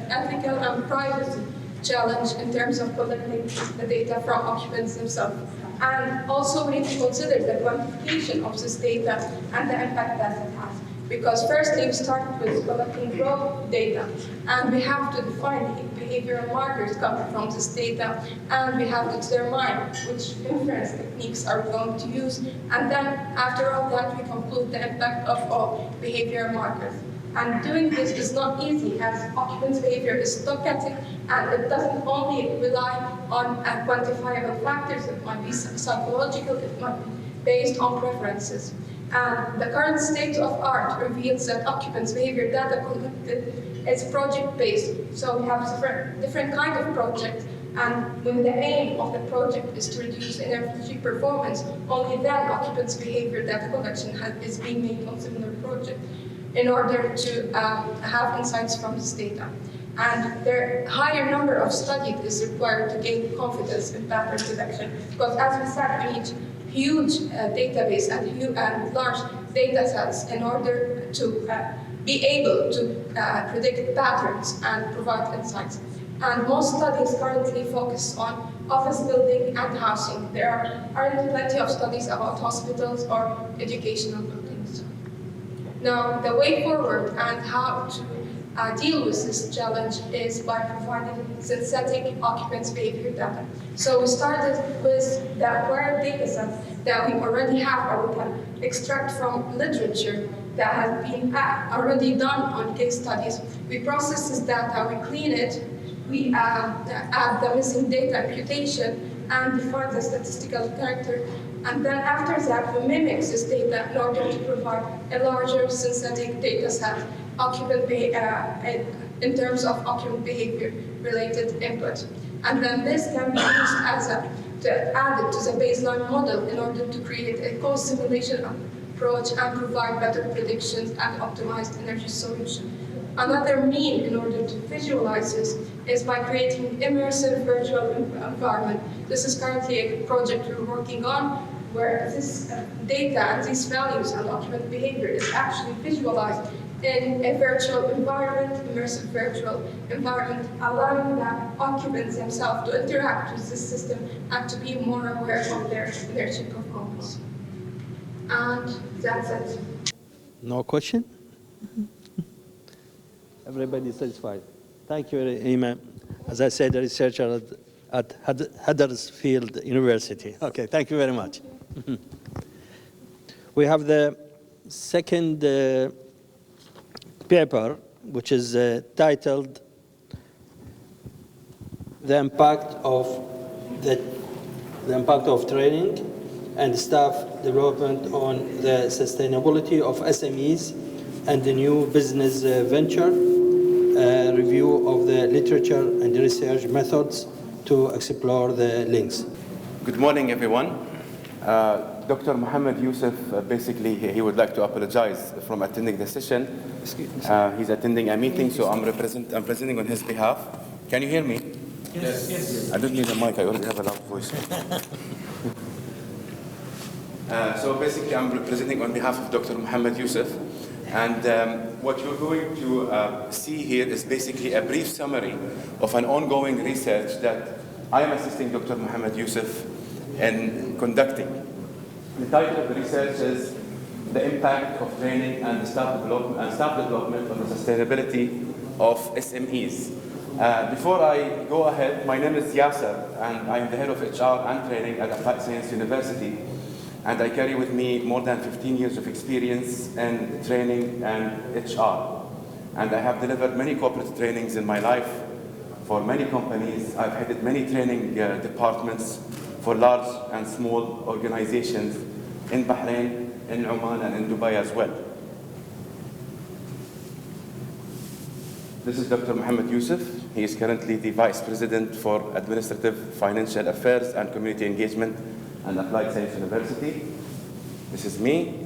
ethical and privacy challenge in terms of collecting the data from occupants themselves. And also we need to consider the quantification of this data and the impact that it has. Because firstly, we start with collecting raw data, and we have to define the behavioral markers coming from this data, and we have to determine which inference techniques are we going to use, and then after all that, we conclude the impact of all behavioral markers. And doing this is not easy, as occupants' behavior is stochastic, and it doesn't only rely on quantifiable factors. It might be psychological, it might be based on preferences. And the current state of art reveals that occupants' behavior data collected is project-based. So we have different kind of projects, and when the aim of the project is to reduce energy performance, only then occupants' behavior data collection is being made on similar projects in order to have insights from this data. And the higher number of studies is required to gain confidence in pattern detection, because as we said, we need huge database and large data sets in order to be able to predict patterns and provide insights. And most studies currently focus on office building and housing. There aren't plenty of studies about hospitals or educational buildings. Now, the way forward and how to deal with this challenge is by providing synthetic occupants' behavior data. So we started with the acquired data sets that we already have, or we can extract from literature that has been already done on case studies. We process this data, we clean it, we add the missing data imputation, and define the statistical character. And then after that, we mimic this data in order to provide a larger synthetic data set in terms of occupant behavior related input. And then this can be used as to add it to the baseline model in order to create a cost simulation approach and provide better predictions and optimized energy solution. Another mean in order to visualize this is by creating immersive virtual environment. This is currently a project we're working on where this data and these values and document behavior is actually visualized in a virtual environment, immersive virtual environment, allowing the occupants themselves to interact with this system and to be more aware of their energy performance. And that's it.
No question? Everybody satisfied. Thank you, Imam. As I said, a researcher at Huddersfield University. Okay, thank you very much. We have the second paper, which is titled "The Impact of Training and Staff Development on the Sustainability of SMEs and the New Business Venture." Review of the literature and research methods to explore the links.
Good morning, everyone. Dr. Mohammed Yusuf, basically, he would like to apologize from attending the session. He's attending a meeting, so I'm presenting on his behalf. Can you hear me?
Yes.
I don't need a mic, I already have a loud voice. So basically, I'm representing on behalf of Dr. Mohammed Yusuf. And what you're going to see here is basically a brief summary of an ongoing research that I am assisting Dr. Mohammed Yusuf in conducting. The title of the research is "The Impact of Training and Staff Development on the Sustainability of SMEs." Before I go ahead, my name is Yasser, and I am the head of HR and training at Applied Science University. And I carry with me more than 15 years of experience in training and HR. And I have delivered many corporate trainings in my life for many companies. I've headed many training departments for large and small organizations in Bahrain, in Oman, and in Dubai as well. This is Dr. Mohammed Yusuf. He is currently the Vice President for Administrative, Financial Affairs, and Community Engagement and Applied Science University. This is me.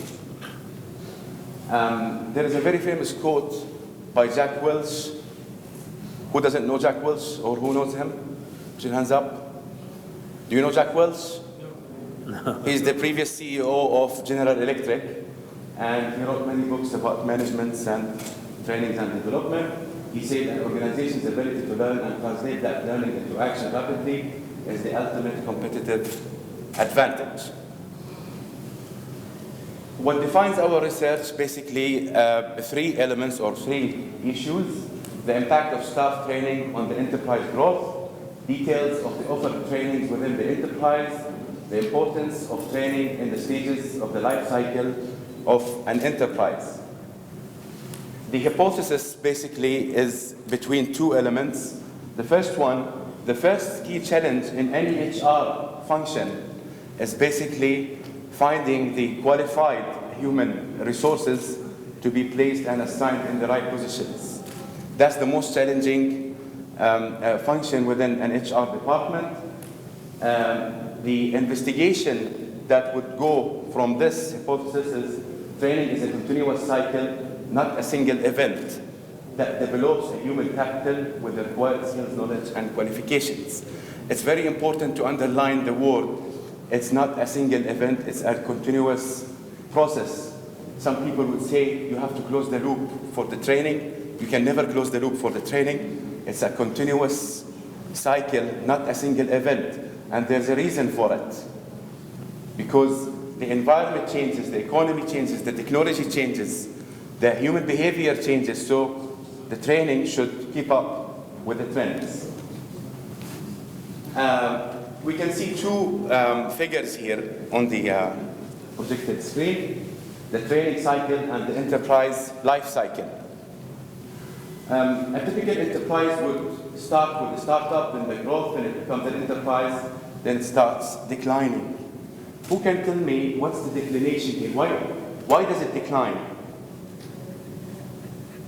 There is a very famous quote by Jack Welch. Who doesn't know Jack Welch, or who knows him? Put your hands up. Do you know Jack Welch? No. He's the previous CEO of General Electric, and he wrote many books about management and training and development. He said an organization's ability to learn and translate that learning into action rapidly is the ultimate competitive advantage. What defines our research, basically, three elements or three issues: the impact of staff training on the enterprise growth, details of the offered trainings within the enterprise, the importance of training in the stages of the life cycle of an enterprise. The hypothesis basically is between two elements. The first one, the first key challenge in any HR function is basically finding the qualified human resources to be placed and assigned in the right positions. That's the most challenging function within an HR department. The investigation that would go from this hypothesis is training is a continuous cycle, not a single event that develops a human capital with the required skills, knowledge, and qualifications. It's very important to underline the word. It's not a single event, it's a continuous process. Some people would say you have to close the loop for the training. You can never close the loop for the training. It's a continuous cycle, not a single event. And there's a reason for it. Because the environment changes, the economy changes, the technology changes, the human behavior changes, so the training should keep up with the trends. We can see two figures here on the projected screen: the training cycle and the enterprise life cycle. A typical enterprise would start with a startup, then the growth, then it becomes an enterprise, then it starts declining. Who can tell me what's the declination here? Why does it decline?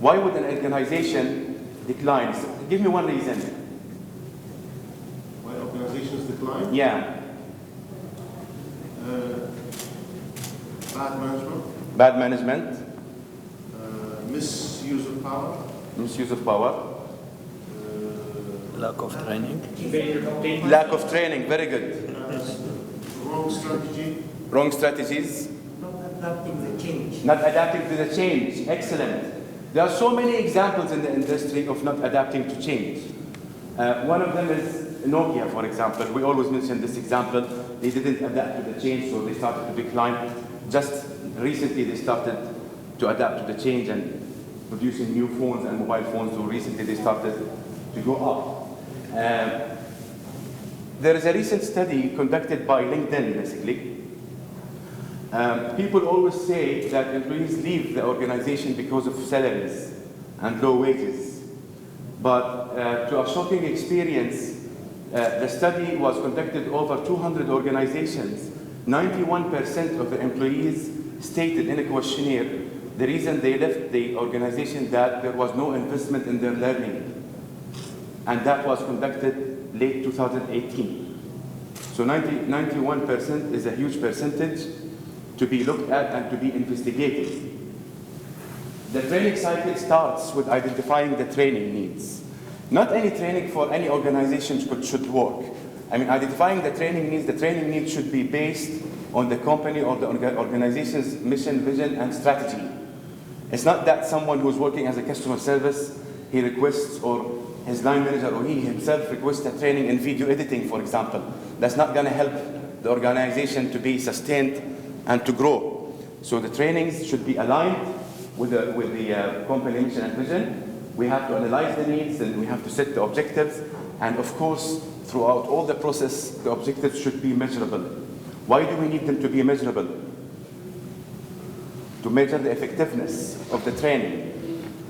Why would an organization decline? So give me one reason. Yeah.
Bad management.
Bad management.
Misuse of power.
Misuse of power.
Lack of training.
Lack of training, very good.
Wrong strategy.
Wrong strategies.
Not adapting the change.
Not adapting to the change, excellent. There are so many examples in the industry of not adapting to change. One of them is Nokia, for example. We always mention this example. They didn't adapt to the change, so they started to decline. Just recently, they started to adapt to the change and producing new phones and mobile phones. So recently, they started to go up. There is a recent study conducted by LinkedIn, basically. People always say that employees leave the organization because of salaries and low wages. But to a shocking experience, the study was conducted over 200 organizations. 91% of the employees stated in a questionnaire the reason they left the organization that there was no investment in their learning. And that was conducted late 2018. So 91% is a huge percentage to be looked at and to be investigated. The training cycle starts with identifying the training needs. Not any training for any organization should work. I mean, identifying the training needs should be based on the company or the organization's mission, vision, and strategy. It's not that someone who's working as a customer service, he requests, or his line manager or he himself requests a training in video editing, for example. That's not going to help the organization to be sustained and to grow. So the trainings should be aligned with the company mission and vision. We have to analyze the needs and we have to set the objectives. And of course, throughout all the process, the objectives should be measurable. Why do we need them to be measurable? To measure the effectiveness of the training.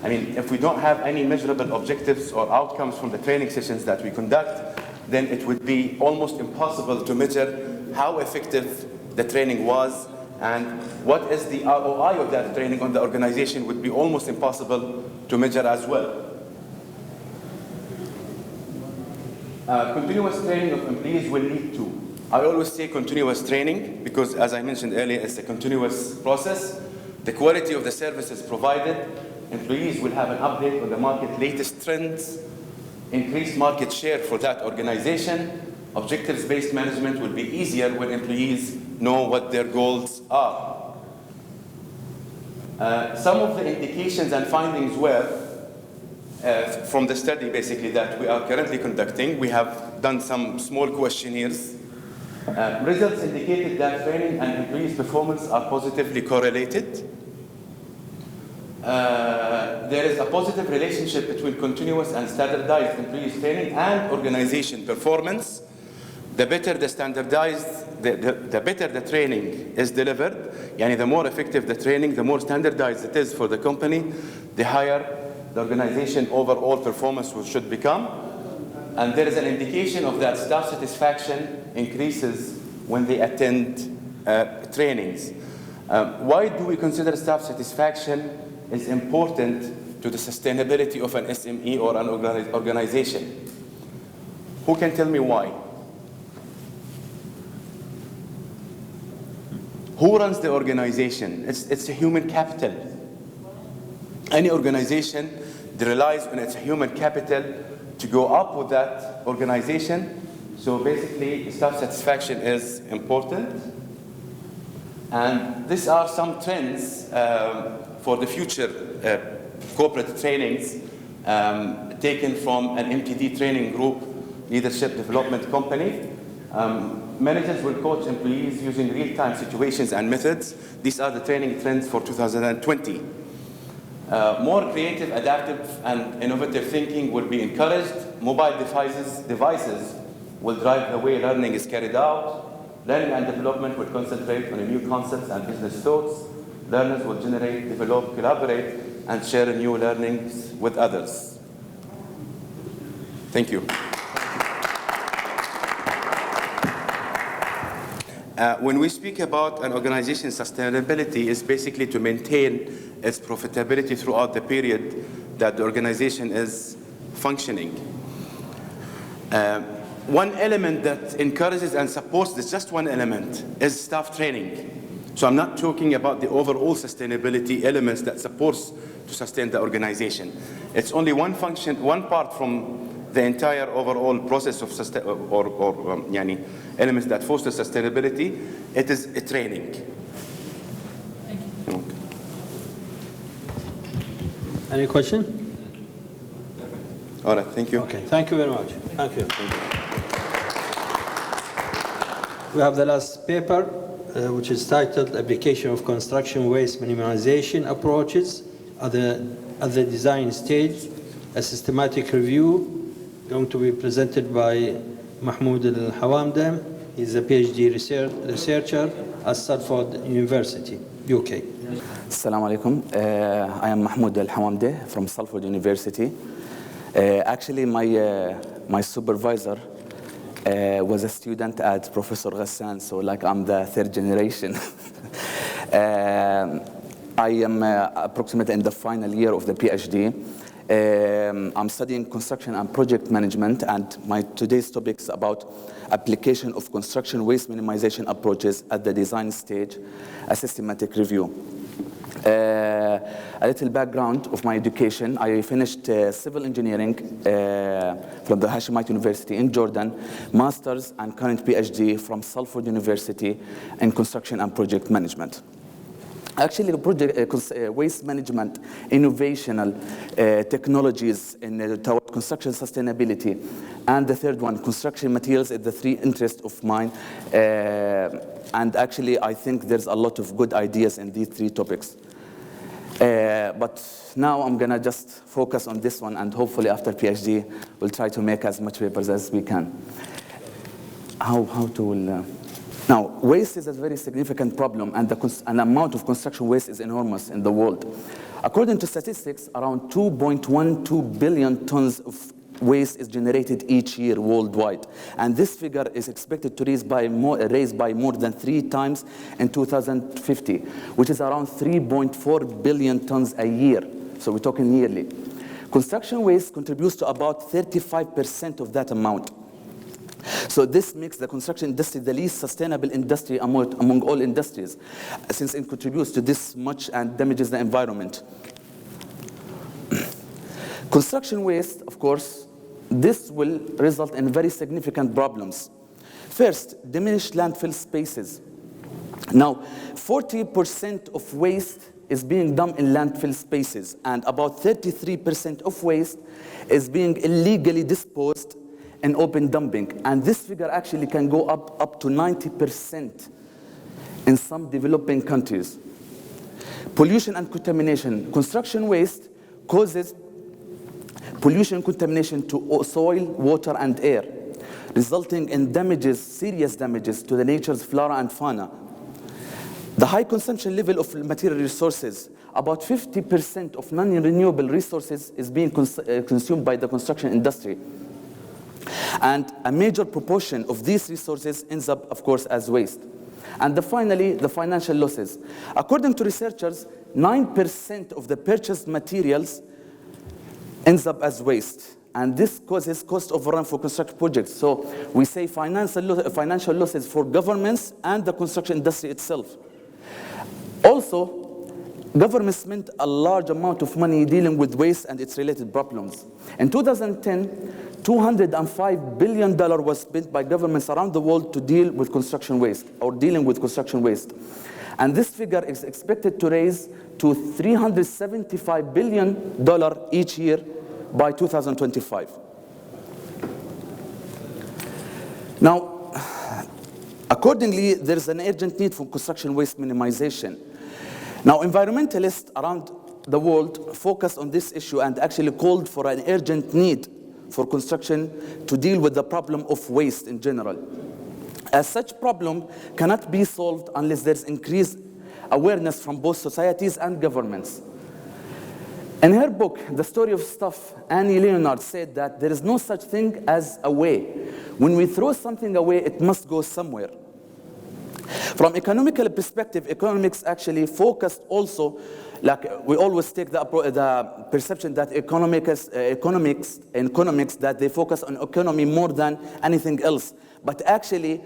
I mean, if we don't have any measurable objectives or outcomes from the training sessions that we conduct, then it would be almost impossible to measure how effective the training was, and what is the ROI of that training on the organization would be almost impossible to measure as well. Continuous training of employees will lead to, I always say continuous training, because as I mentioned earlier, it's a continuous process. The quality of the services provided, employees will have an update on the market latest trends, increased market share for that organization. Objectives-based management will be easier when employees know what their goals are. Some of the indications and findings were from the study basically that we are currently conducting. We have done some small questionnaires. Results indicated that training and employees' performance are positively correlated. There is a positive relationship between continuous and standardized employees training and organization performance. The better the standardized, the better the training is delivered, yani the more effective the training, the more standardized it is for the company, the higher the organization overall performance should become. And there is an indication of that staff satisfaction increases when they attend trainings. Why do we consider staff satisfaction is important to the sustainability of an SME or an organization? Who can tell me why? Who runs the organization? It's a human capital. Any organization that relies on its human capital to go up with that organization. So basically, staff satisfaction is important. And these are some trends for the future corporate trainings taken from an MTD training group, leadership development company. Managers will coach employees using real-time situations and methods. These are the training trends for 2020. More creative, adaptive, and innovative thinking will be encouraged. Mobile devices will drive the way learning is carried out. Learning and development will concentrate on new concepts and business thoughts. Learners will generate, develop, collaborate, and share new learnings with others. Thank you. When we speak about an organization's sustainability, it's basically to maintain its profitability throughout the period that the organization is functioning. one element that encourages and supports this, just one element, is staff training. So I'm not talking about the overall sustainability elements that supports to sustain the organization. It's only one function, one part from the entire overall process of elements that foster sustainability. It is a training.
Thank you. Okay. Any question?
All right, thank you.
Okay, thank you very much. Thank you. We have the last paper, which is titled Application of Construction Waste Minimization Approaches at the Design Stage, a Systematic Review, going to be presented by Mahmoud Al-Hawamdeh. He's a PhD researcher at Salford University, UK.
Assalamu alaikum. I am Mahmoud Al-Hawamdeh from Salford University. Actually, my supervisor was a student at Professor Ghassan, so like I'm the third generation. I am approximately in the final year of the PhD. I'm studying construction and project management, and my today's topic is about application of construction waste minimization approaches at the design stage, a systematic review. A little background of my education. I finished civil engineering from the Hashemite University in Jordan, master's and current PhD from Salford University in construction and project management. Actually, waste management, innovational technologies toward construction sustainability, and the third one, construction materials, is the three interests of mine. And actually, I think there's a lot of good ideas in these three topics. But now I'm gonna just focus on this one, and hopefully after PhD, we'll try to make as much papers as we can. Now, waste is a very significant problem, and the amount of construction waste is enormous in the world. According to statistics, around 2.12 billion tons of waste is generated each year worldwide. And this figure is expected to raise by more than 3 times in 2050, which is around 3.4 billion tons a year. So we're talking yearly. Construction waste contributes to about 35% of that amount. So this makes the construction industry the least sustainable industry among all industries, since it contributes to this much and damages the environment. Construction waste, of course, this will result in very significant problems. First, diminished landfill spaces. Now, 40% of waste is being dumped in landfill spaces, and about 33% of waste is being illegally disposed in open dumping. And this figure actually can go up to 90% in some developing countries. Pollution and contamination. Construction waste causes pollution and contamination to soil, water, and air, resulting in damages, serious damages to the nature's flora and fauna. The high consumption level of material resources, about 50% of non-renewable resources is being consumed by the construction industry. And a major proportion of these resources ends up, of course, as waste. And finally, the financial losses. According to researchers, 9% of the purchased materials ends up as waste. And this causes cost overrun for construction projects. So we say financial losses for governments and the construction industry itself. Also, governments spent a large amount of money dealing with waste and its related problems. In 2010, $205 billion was spent by governments around the world to deal with construction waste, or dealing with construction waste. And this figure is expected to raise to $375 billion each year by 2025. Now, accordingly, there is an urgent need for construction waste minimization. Now, environmentalists around the world focused on this issue and actually called for an urgent need for construction to deal with the problem of waste in general. As such problem cannot be solved unless there's increased awareness from both societies and governments. In her book, The Story of Stuff, Annie Leonard said that there is no such thing as a way. When we throw something away, it must go somewhere. From economical perspective, economics actually focused also, like we always take the perception that economics that they focus on economy more than anything else. But actually,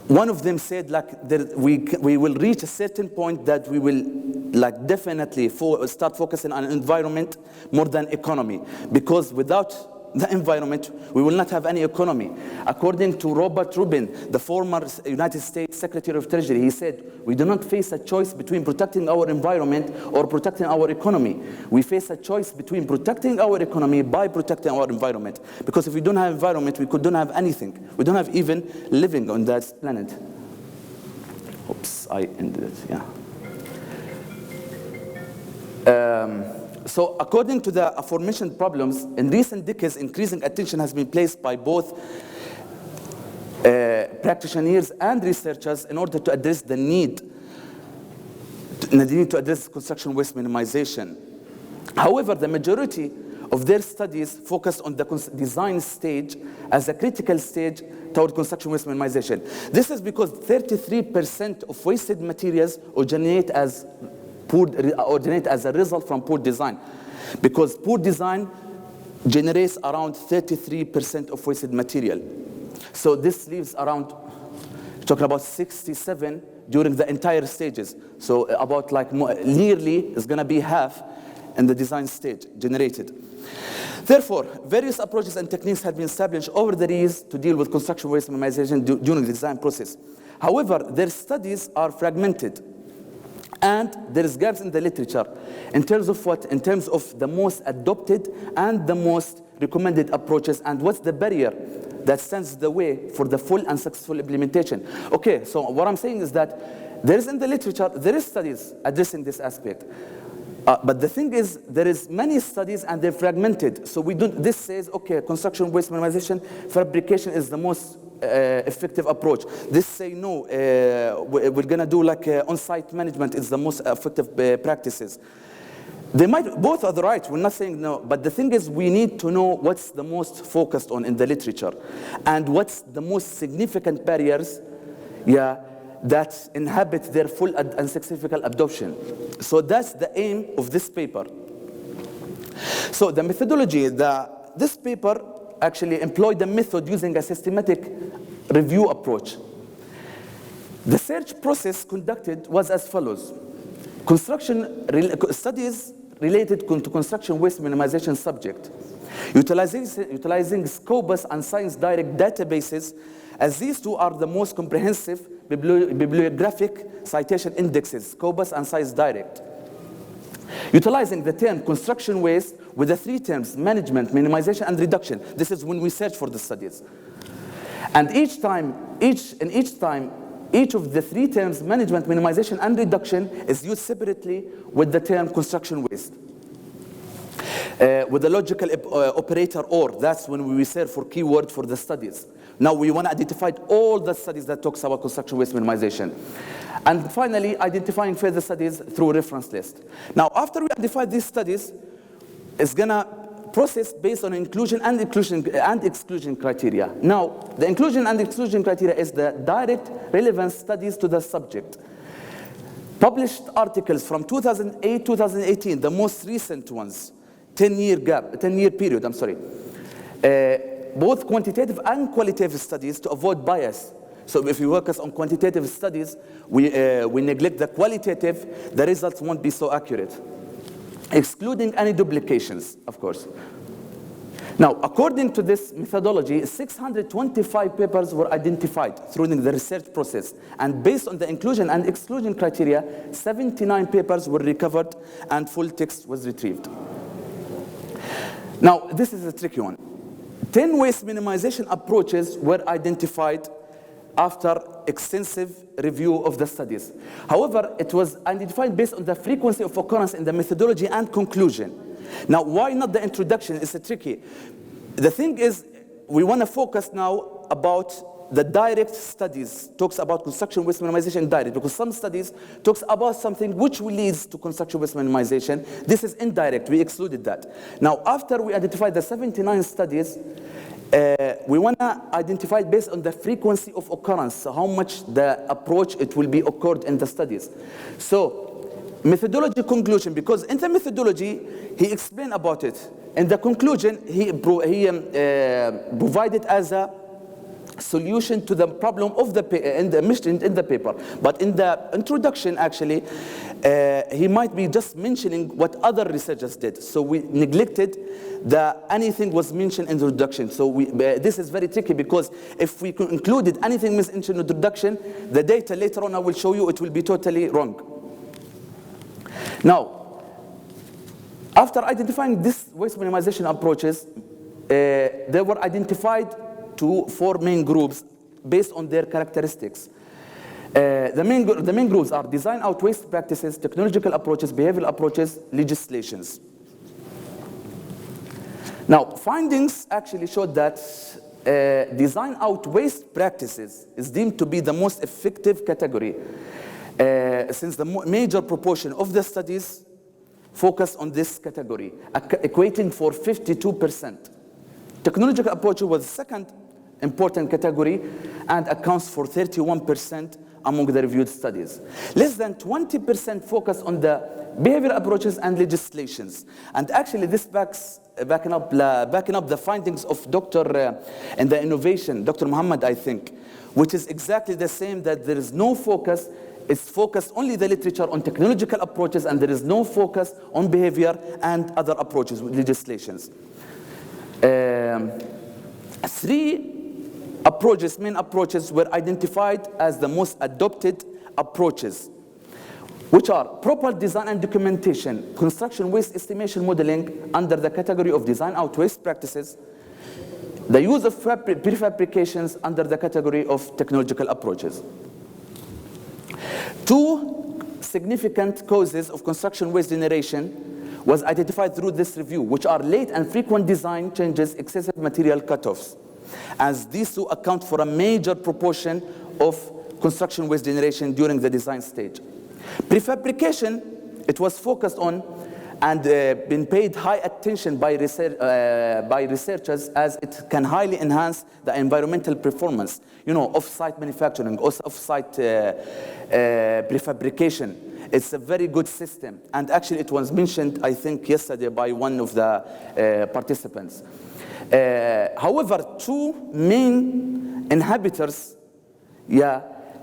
one of them said like we will reach a certain point that we will like definitely start focusing on environment more than economy, because without the environment, we will not have any economy. According to Robert Rubin, the former United States Secretary of Treasury, he said, we do not face a choice between protecting our environment or protecting our economy. We face a choice between protecting our economy by protecting our environment. Because if we don't have environment, we don't have anything. We don't have even living on that planet. Oops, I ended it, yeah. So according to the aforementioned problems, in recent decades, increasing attention has been placed by both practitioners and researchers in order to address the need to address construction waste minimization. However, the majority of their studies focused on the design stage as a critical stage toward construction waste minimization. This is because 33% of wasted materials originate as a result from poor design, because poor design generates around 33% of wasted material. So this leaves around, talking about 67 during the entire stages. So about like nearly is going to be half in the design stage generated. Therefore, various approaches and techniques have been established over the years to deal with construction waste minimization during the design process. However, their studies are fragmented, and there is gaps in the literature in terms of what? In terms of the most adopted and the most recommended approaches, and what's the barrier that stands the way for the full and successful implementation. Okay, so what I'm saying is that there is in the literature, there is studies addressing this aspect. But the thing is, there is many studies and they're fragmented. So we don't, this says, okay, construction waste minimization, fabrication is the most effective approach. This say no, we're gonna do like on-site management is the most effective practices. They might, both are the right, we're not saying no, but the thing is we need to know what's the most focused on in the literature and what's the most significant barriers, that inhabit their full and successful adoption. So that's the aim of this paper. So the methodology, this paper actually employed the method using a systematic review approach. The search process conducted was as follows. Studies related to construction waste minimization subject, utilizing Scopus and Science Direct databases, as these two are the most comprehensive bibliographic citation indexes, Scopus and Science Direct. Utilizing the term construction waste with the three terms, management, minimization, and reduction. This is when we search for the studies. And each of the three terms, management, minimization, and reduction, is used separately with the term construction waste. With the logical operator or, that's when we search for keyword for the studies. Now we want to identify all the studies that talks about construction waste minimization. And finally, identifying further studies through reference list. Now after we identify these studies, it's gonna process based on inclusion and exclusion criteria. Now, the inclusion and exclusion criteria is the direct relevance studies to the subject. Published articles from 2008, 2018, the most recent ones, 10-year period, I'm sorry. Both quantitative and qualitative studies to avoid bias. So if we focus on quantitative studies, we neglect the qualitative, the results won't be so accurate. Excluding any duplications, of course. Now, according to this methodology, 625 papers were identified through the research process. And based on the inclusion and exclusion criteria, 79 papers were recovered and full text was retrieved. Now, this is a tricky one. 10 waste minimization approaches were identified after extensive review of the studies. However, it was identified based on the frequency of occurrence in the methodology and conclusion. Now, why not the introduction? It's tricky. The thing is, we want to focus now about the direct studies, talks about construction waste minimization direct, because some studies talks about something which leads to construction waste minimization. This is indirect, we excluded that. Now, after we identified the 79 studies, we want to identify based on the frequency of occurrence, so how much the approach it will be occurred in the studies. So methodology conclusion, because in the methodology, he explained about it. In the conclusion, he provided as a solution to the problem of the in the paper. But in the introduction, actually, he might be just mentioning what other researchers did. So we neglected that anything was mentioned in the introduction. So this is very tricky, because if we included anything mentioned in the introduction, the data later on I will show you, it will be totally wrong. Now, after identifying these waste minimization approaches, they were identified to 4 main groups based on their characteristics. The main groups are design out waste practices, technological approaches, behavioral approaches, legislations. Now, findings actually showed that design out waste practices is deemed to be the most effective category, since the major proportion of the studies focus on this category, equating for 52%. Technological approach was the second important category and accounts for 31% among the reviewed studies. Less than 20% focus on the behavioral approaches and legislations. And actually this backing up the findings of Dr. and the innovation, Dr. Muhammad, I think, which is exactly the same, that there is no focus. It's focused only the literature on technological approaches, and there is no focus on behavior and other approaches with legislations. 3 approaches, main approaches, were identified as the most adopted approaches, which are proper design and documentation, construction waste estimation modeling under the category of design out waste practices, the use of prefabrications under the category of technological approaches. 2 significant causes of construction waste generation was identified through this review, which are late and frequent design changes, excessive material cutoffs, as these 2 account for a major proportion of construction waste generation during the design stage. Prefabrication, it was focused on and been paid high attention by researchers, as it can highly enhance the environmental performance, off-site manufacturing, off-site prefabrication. It's a very good system. And actually it was mentioned, I think, yesterday by one of the participants. However, 2 main inhibitors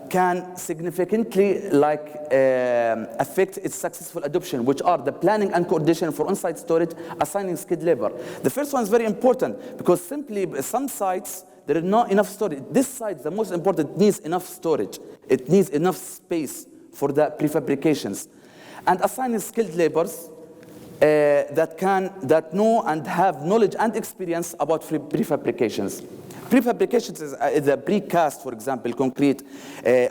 can significantly affect its successful adoption, which are the planning and coordination for on-site storage, assigning skilled labor. The first one is very important, because simply some sites, there is not enough storage. This site, the most important, needs enough storage. It needs enough space for the prefabrications. And assigning skilled laborers that know and have knowledge and experience about prefabrications. Prefabrications is a precast, for example, concrete,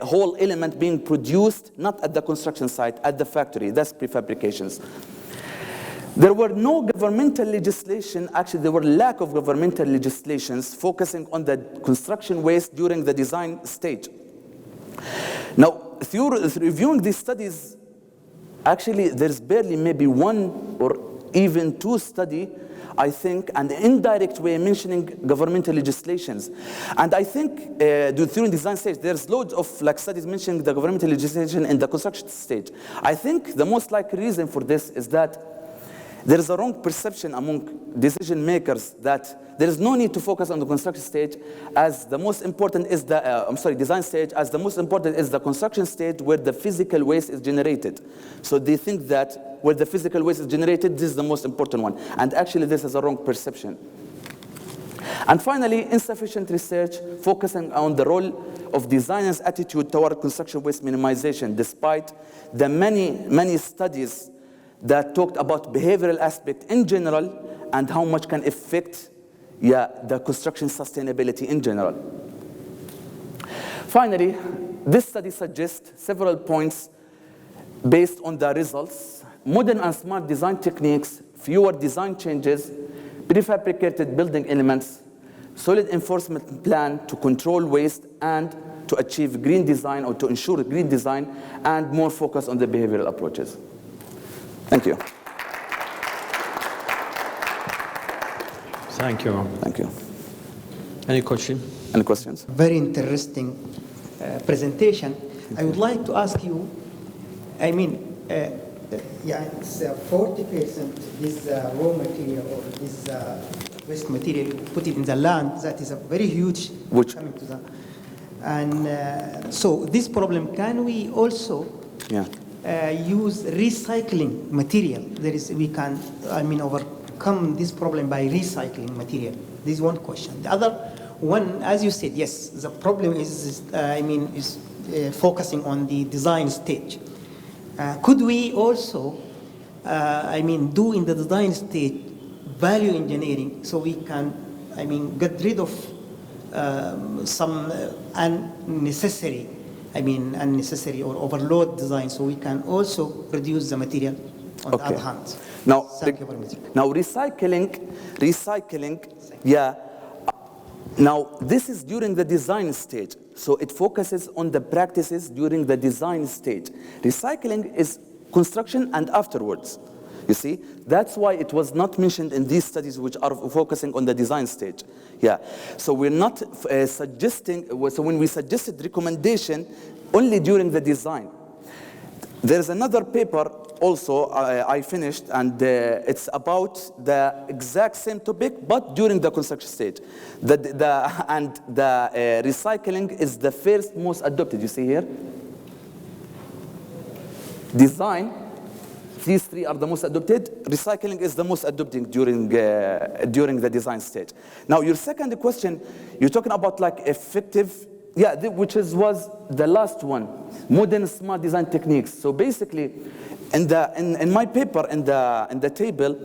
whole element being produced not at the construction site, at the factory. That's prefabrications. There were no governmental legislation, actually there were lack of governmental legislations focusing on the construction waste during the design stage. Now, through reviewing these studies, actually there's barely maybe 1 or even 2 studies, I think, an indirect way mentioning governmental legislations. And I think during design stage, there's loads of studies mentioning the governmental legislation in the construction stage. I think the most likely reason for this is that there is a wrong perception among decision makers that there is no need to focus on the construction stage, as the most important is the, design stage, as the most important is the construction stage where the physical waste is generated. So they think that where the physical waste is generated, this is the most important one. And actually this is a wrong perception. And finally, insufficient research focusing on the role of designers' attitude toward construction waste minimization, despite the many studies that talked about behavioral aspect in general and how much can affect the construction sustainability in general. Finally, this study suggests several points based on the results: modern and smart design techniques, fewer design changes, prefabricated building elements, solid enforcement plan to control waste and to achieve green design or to ensure green design, and more focus on the behavioral approaches. Thank you.
Thank you.
Thank you.
Any question?
Any questions?
Very interesting presentation. I would like to ask you, I mean, yeah, it's 40% this raw material or this waste material, put it in the land, that is a very huge coming to the, and so this problem, can we also use recycling material? There is, we can, I mean, overcome this problem by recycling material. This is one question. The other one, as you said, yes, the problem is, I mean, is focusing on the design stage. Could we also, I mean, do in the design stage value engineering so we can, I mean, get rid of some unnecessary, I mean, unnecessary or overload design, so we can also reduce the material on the other hand.
Now,
Thank you very much.
Now recycling, yeah. Now, this is during the design stage, so it focuses on the practices during the design stage. Recycling is construction and afterwards, you see? That's why it was not mentioned in these studies which are focusing on the design stage. Yeah, so we're not suggesting, so when we suggested recommendation, only during the design. There's another paper also I finished, and it's about the exact same topic, but during the construction stage. Recycling is the first most adopted. You see here? Design, these three are the most adopted. Recycling is the most adopted during the design stage. Now, your second question, you're talking about like effective, yeah, which was the last one, modern smart design techniques. So basically, in my paper, in the table,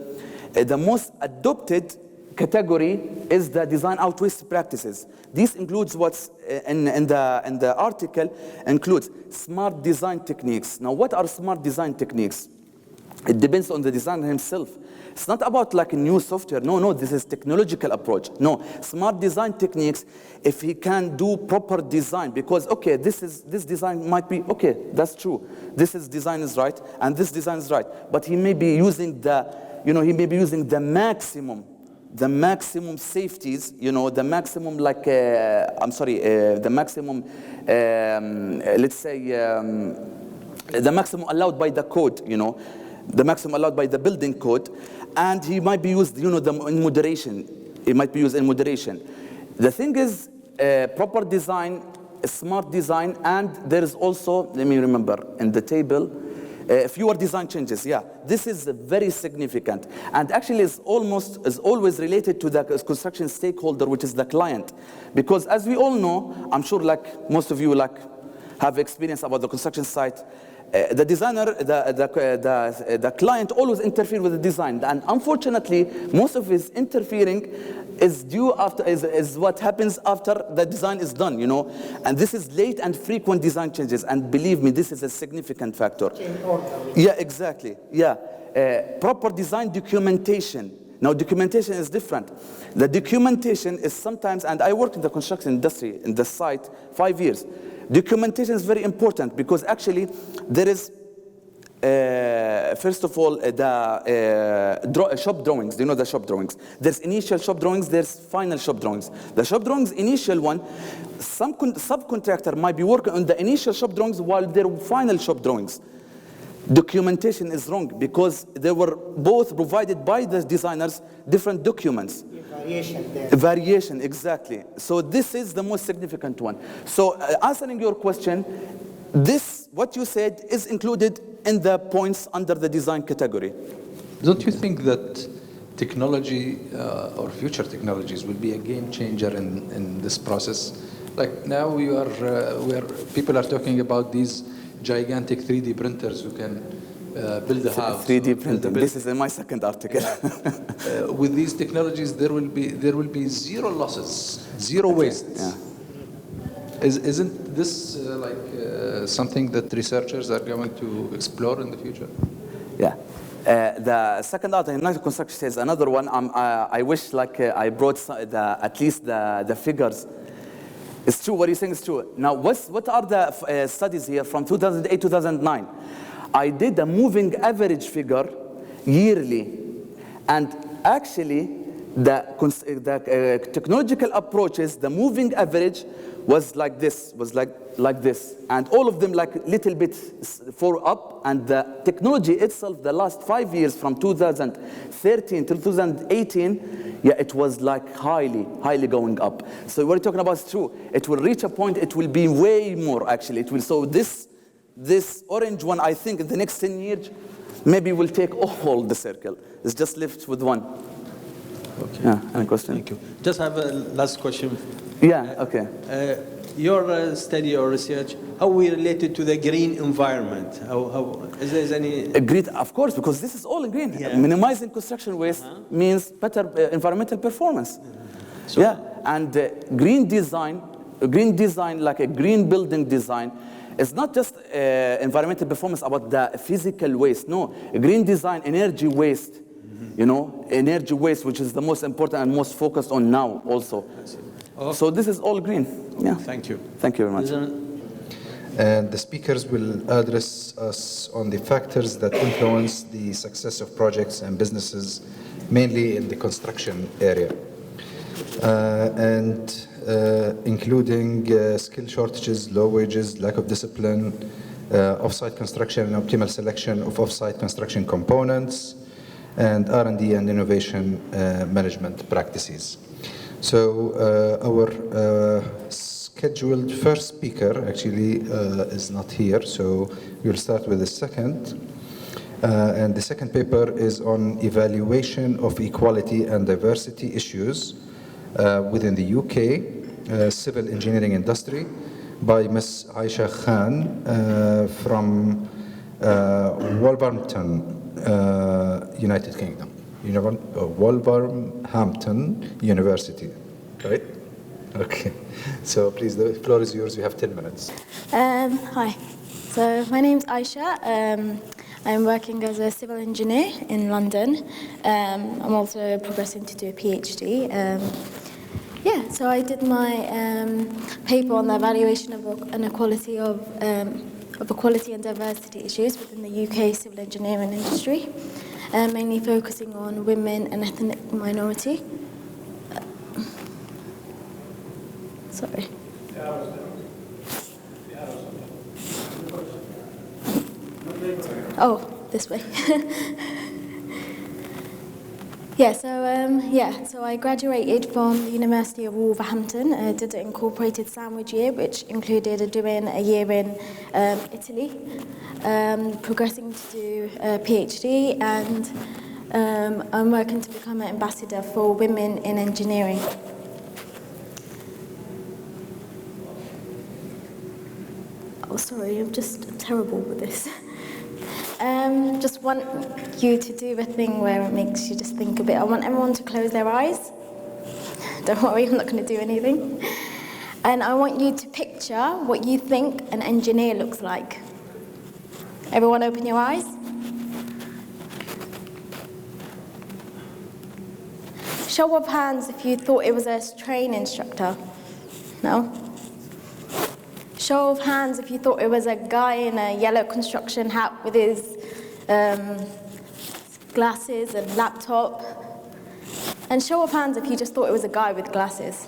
the most adopted category is the design out waste practices. This includes what's in the article, includes smart design techniques. Now, what are smart design techniques? It depends on the designer himself. It's not about like a new software. No, this is technological approach. No, smart design techniques, if he can do proper design, because, okay, this design might be, okay, that's true. This design is right, and this design is right. But he may be using the maximum safeties, the maximum, like, the maximum, let's say, the maximum allowed by the code, the maximum allowed by the building code, and he might be used, in moderation. It might be used in moderation. The thing is, proper design, smart design, and there is also, let me remember, in the table, fewer design changes. Yeah, this is very significant, and actually is always related to the construction stakeholder, which is the client, because as we all know, I'm sure, like most of you, like have experience about the construction site. The designer, the client always interfere with the design, and unfortunately, most of his interfering is is what happens after the design is done, and this is late and frequent design changes, and believe me, this is a significant factor. Yeah, exactly. Yeah, proper design documentation. Now, documentation is different. The documentation is sometimes, and I worked in the construction industry in the site 5 years. Documentation is very important because actually there is, first of all, the shop drawings. Do you know the shop drawings? There's initial shop drawings, there's final shop drawings. The shop drawings, initial one, some subcontractor might be working on the initial shop drawings while their final shop drawings. Documentation is wrong because they were both provided by the designers different documents.
Variation there.
Variation, exactly. So this is the most significant one. So answering your question, what you said is included in the points under the design category.
Don't you think that technology or future technologies will be a game changer in this process? Like now people are talking about these gigantic 3D printers who can build a house.
3D printer. This is in my second article.
Yeah. With these technologies, there will be zero losses, zero waste.
Yeah.
Isn't this something that researchers are going to explore in the future?
Yeah. The second article, United Construction, says another one. I wish I brought at least the figures. It's true, what you're saying is true. Now, what are the studies here from 2008, 2009? I did a moving average figure yearly, and actually, the technological approaches, the moving average was like this, and all of them like little bit for up, and the technology itself, the last 5 years from 2013 to 2018, yeah, it was like highly going up. So what we're talking about is true. It will reach a point, it will be way more actually. It will, so this orange one, I think in the next 10 years, maybe we'll take all the circle. It's just left with one.
Okay.
Yeah, any question?
Thank you. Just have a last question.
Yeah, okay.
Your study or research, how we related to the green environment? How is there any?
Green, of course, because this is all green.
Yeah.
Minimizing construction waste means better environmental performance.
So,
yeah, and green design, like a green building design, is not just environmental performance about the physical waste. No, green design, energy waste. You know, energy waste, which is the most important and most focused on now also. So this is all green. Yeah.
Thank you.
Thank you very much.
And the speakers will address us on the factors that influence the success of projects and businesses, mainly in the construction area, including skill shortages, low wages, lack of discipline, off-site construction and optimal selection of off-site construction components, and R&D and innovation management practices. So our scheduled first speaker actually is not here, so we'll start with the second. And the second paper is on evaluation of equality and diversity issues within the UK civil engineering industry by Ms. Aisha Khan from Wolverhampton, United Kingdom. Wolverhampton University, right? Okay. So please, the floor is yours. You have 10 minutes.
Hi. So my name's Aisha. I'm working as a civil engineer in London. I'm also progressing to do a PhD. Yeah, so I did my paper on the evaluation of inequality of equality and diversity issues within the UK civil engineering industry, mainly focusing on women and ethnic minority. Sorry. Oh, this way. So I graduated from the University of Wolverhampton. Did an incorporated sandwich year, which included doing a year in Italy, progressing to do a PhD, and I'm working to become an ambassador for women in engineering. Oh, sorry, I'm just terrible with this. Just want you to do a thing where it makes you just think a bit. I want everyone to close their eyes. Don't worry, I'm not going to do anything. And I want you to picture what you think an engineer looks like. Everyone open your eyes. Show of hands if you thought it was a train instructor. No? Show of hands if you thought it was a guy in a yellow construction hat with his glasses and laptop. And show of hands if you just thought it was a guy with glasses.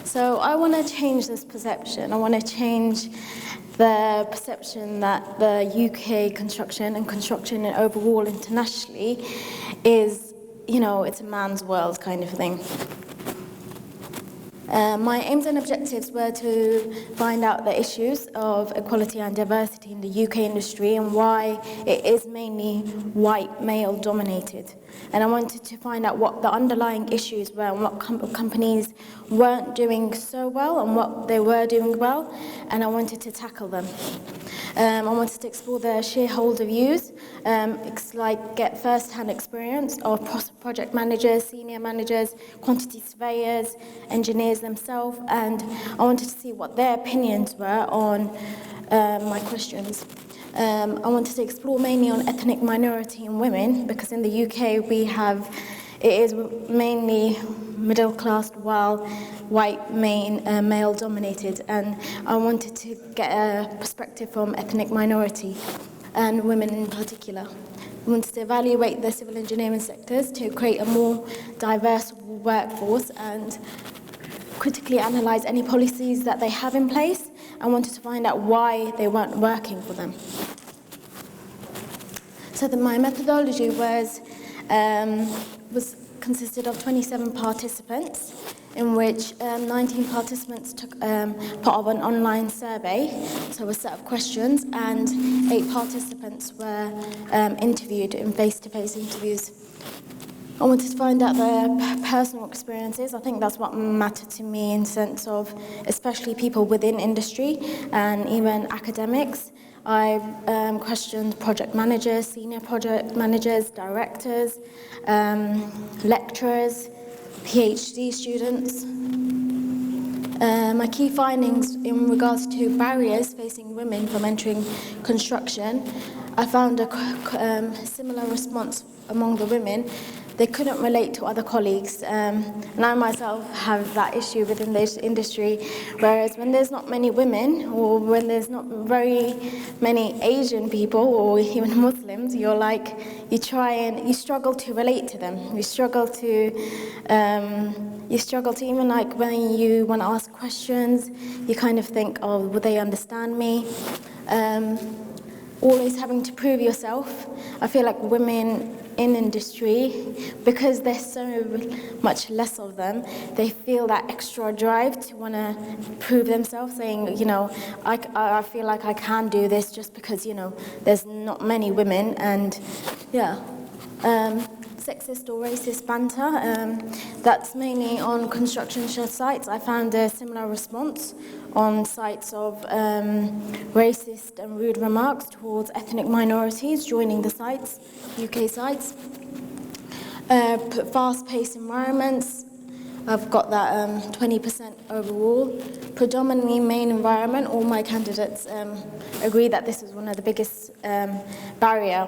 So I want to change this perception. I want to change the perception that the UK construction and construction overall internationally is, you know, it's a man's world kind of thing. My aims and objectives were to find out the issues of equality and diversity in the UK industry and why it is mainly white, male-dominated. And I wanted to find out what the underlying issues were and what companies weren't doing so well and what they were doing well, and I wanted to tackle them. I wanted to explore the shareholder views, like get first-hand experience of project managers, senior managers, quantity surveyors, engineers themselves, and I wanted to see what their opinions were on my questions. I wanted to explore mainly on ethnic minority and women, because in the UK it is mainly middle class, while white, male dominated, and I wanted to get a perspective from ethnic minority and women in particular. We wanted to evaluate the civil engineering sectors to create a more diverse workforce and critically analyse any policies that they have in place, and wanted to find out why they weren't working for them. So my methodology consisted of 27 participants, in which 19 participants took part of an online survey, so a set of questions, and 8 participants were interviewed in face-to-face interviews. I wanted to find out their personal experiences. I think that's what mattered to me in the sense of, especially people within industry and even academics. I questioned project managers, senior project managers, directors, lecturers, PhD students. My key findings in regards to barriers facing women from entering construction, I found a similar response among the women. They couldn't relate to other colleagues. And I myself have that issue within this industry, whereas when there's not many women, or when there's not very many Asian people, or even Muslims, you struggle to relate to them. You struggle to even like when you want to ask questions, you kind of think, oh, would they understand me? Always having to prove yourself. I feel like women in industry, because there's so much less of them, they feel that extra drive to want to prove themselves, saying, I feel like I can do this just because, there's not many women, and sexist or racist banter, that's mainly on construction sites. I found a similar response on sites of racist and rude remarks towards ethnic minorities joining the sites, UK sites. Fast-paced environments, I've got that 20% overall. Predominantly main environment, all my candidates agree that this is one of the biggest barrier,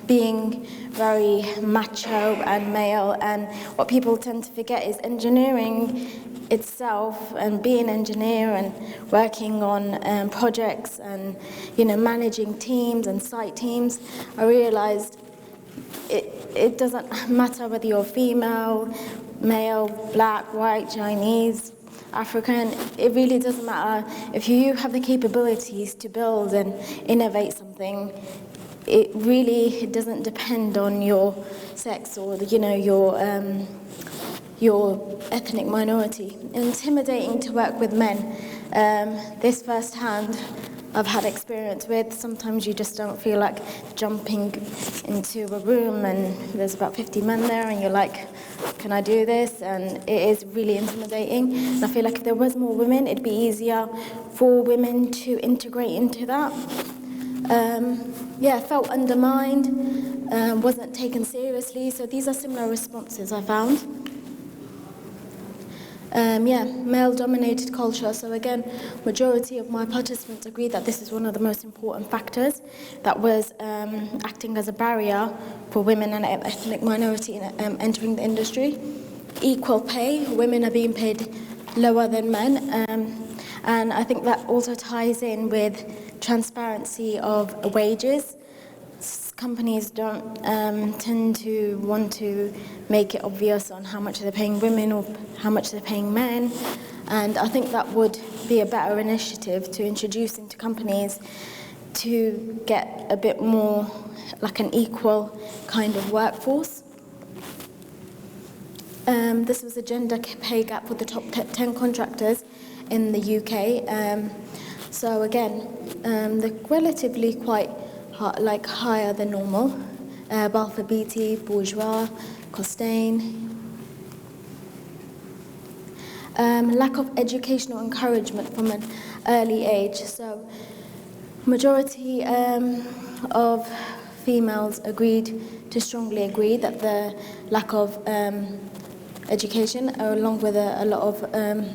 being very macho and male, and what people tend to forget is engineering itself, and being an engineer and working on projects and managing teams and site teams. I realized it doesn't matter whether you're female, male, black, white, Chinese, African. It really doesn't matter. If you have the capabilities to build and innovate something, it really doesn't depend on your sex or your ethnic minority. Intimidating to work with men. This firsthand I've had experience with. Sometimes you just don't feel like jumping into a room and there's about 50 men there and you're like, can I do this? And it is really intimidating. And I feel like if there was more women, it'd be easier for women to integrate into that. Felt undermined, wasn't taken seriously. So these are similar responses I found. Male-dominated culture. So again, majority of my participants agree that this is one of the most important factors that was acting as a barrier for women and ethnic minority entering the industry. Equal pay, women are being paid lower than men, and I think that also ties in with transparency of wages. Companies don't tend to want to make it obvious on how much they're paying women or how much they're paying men. And I think that would be a better initiative to introduce into companies to get a bit more like an equal kind of workforce. This was a gender pay gap for the top 10 contractors in the UK. So again, they're relatively quite higher than normal. Balfour Beatty, Bourgeois, Costain. Lack of educational encouragement from an early age. So majority of females strongly agreed that the lack of education, along with a lot of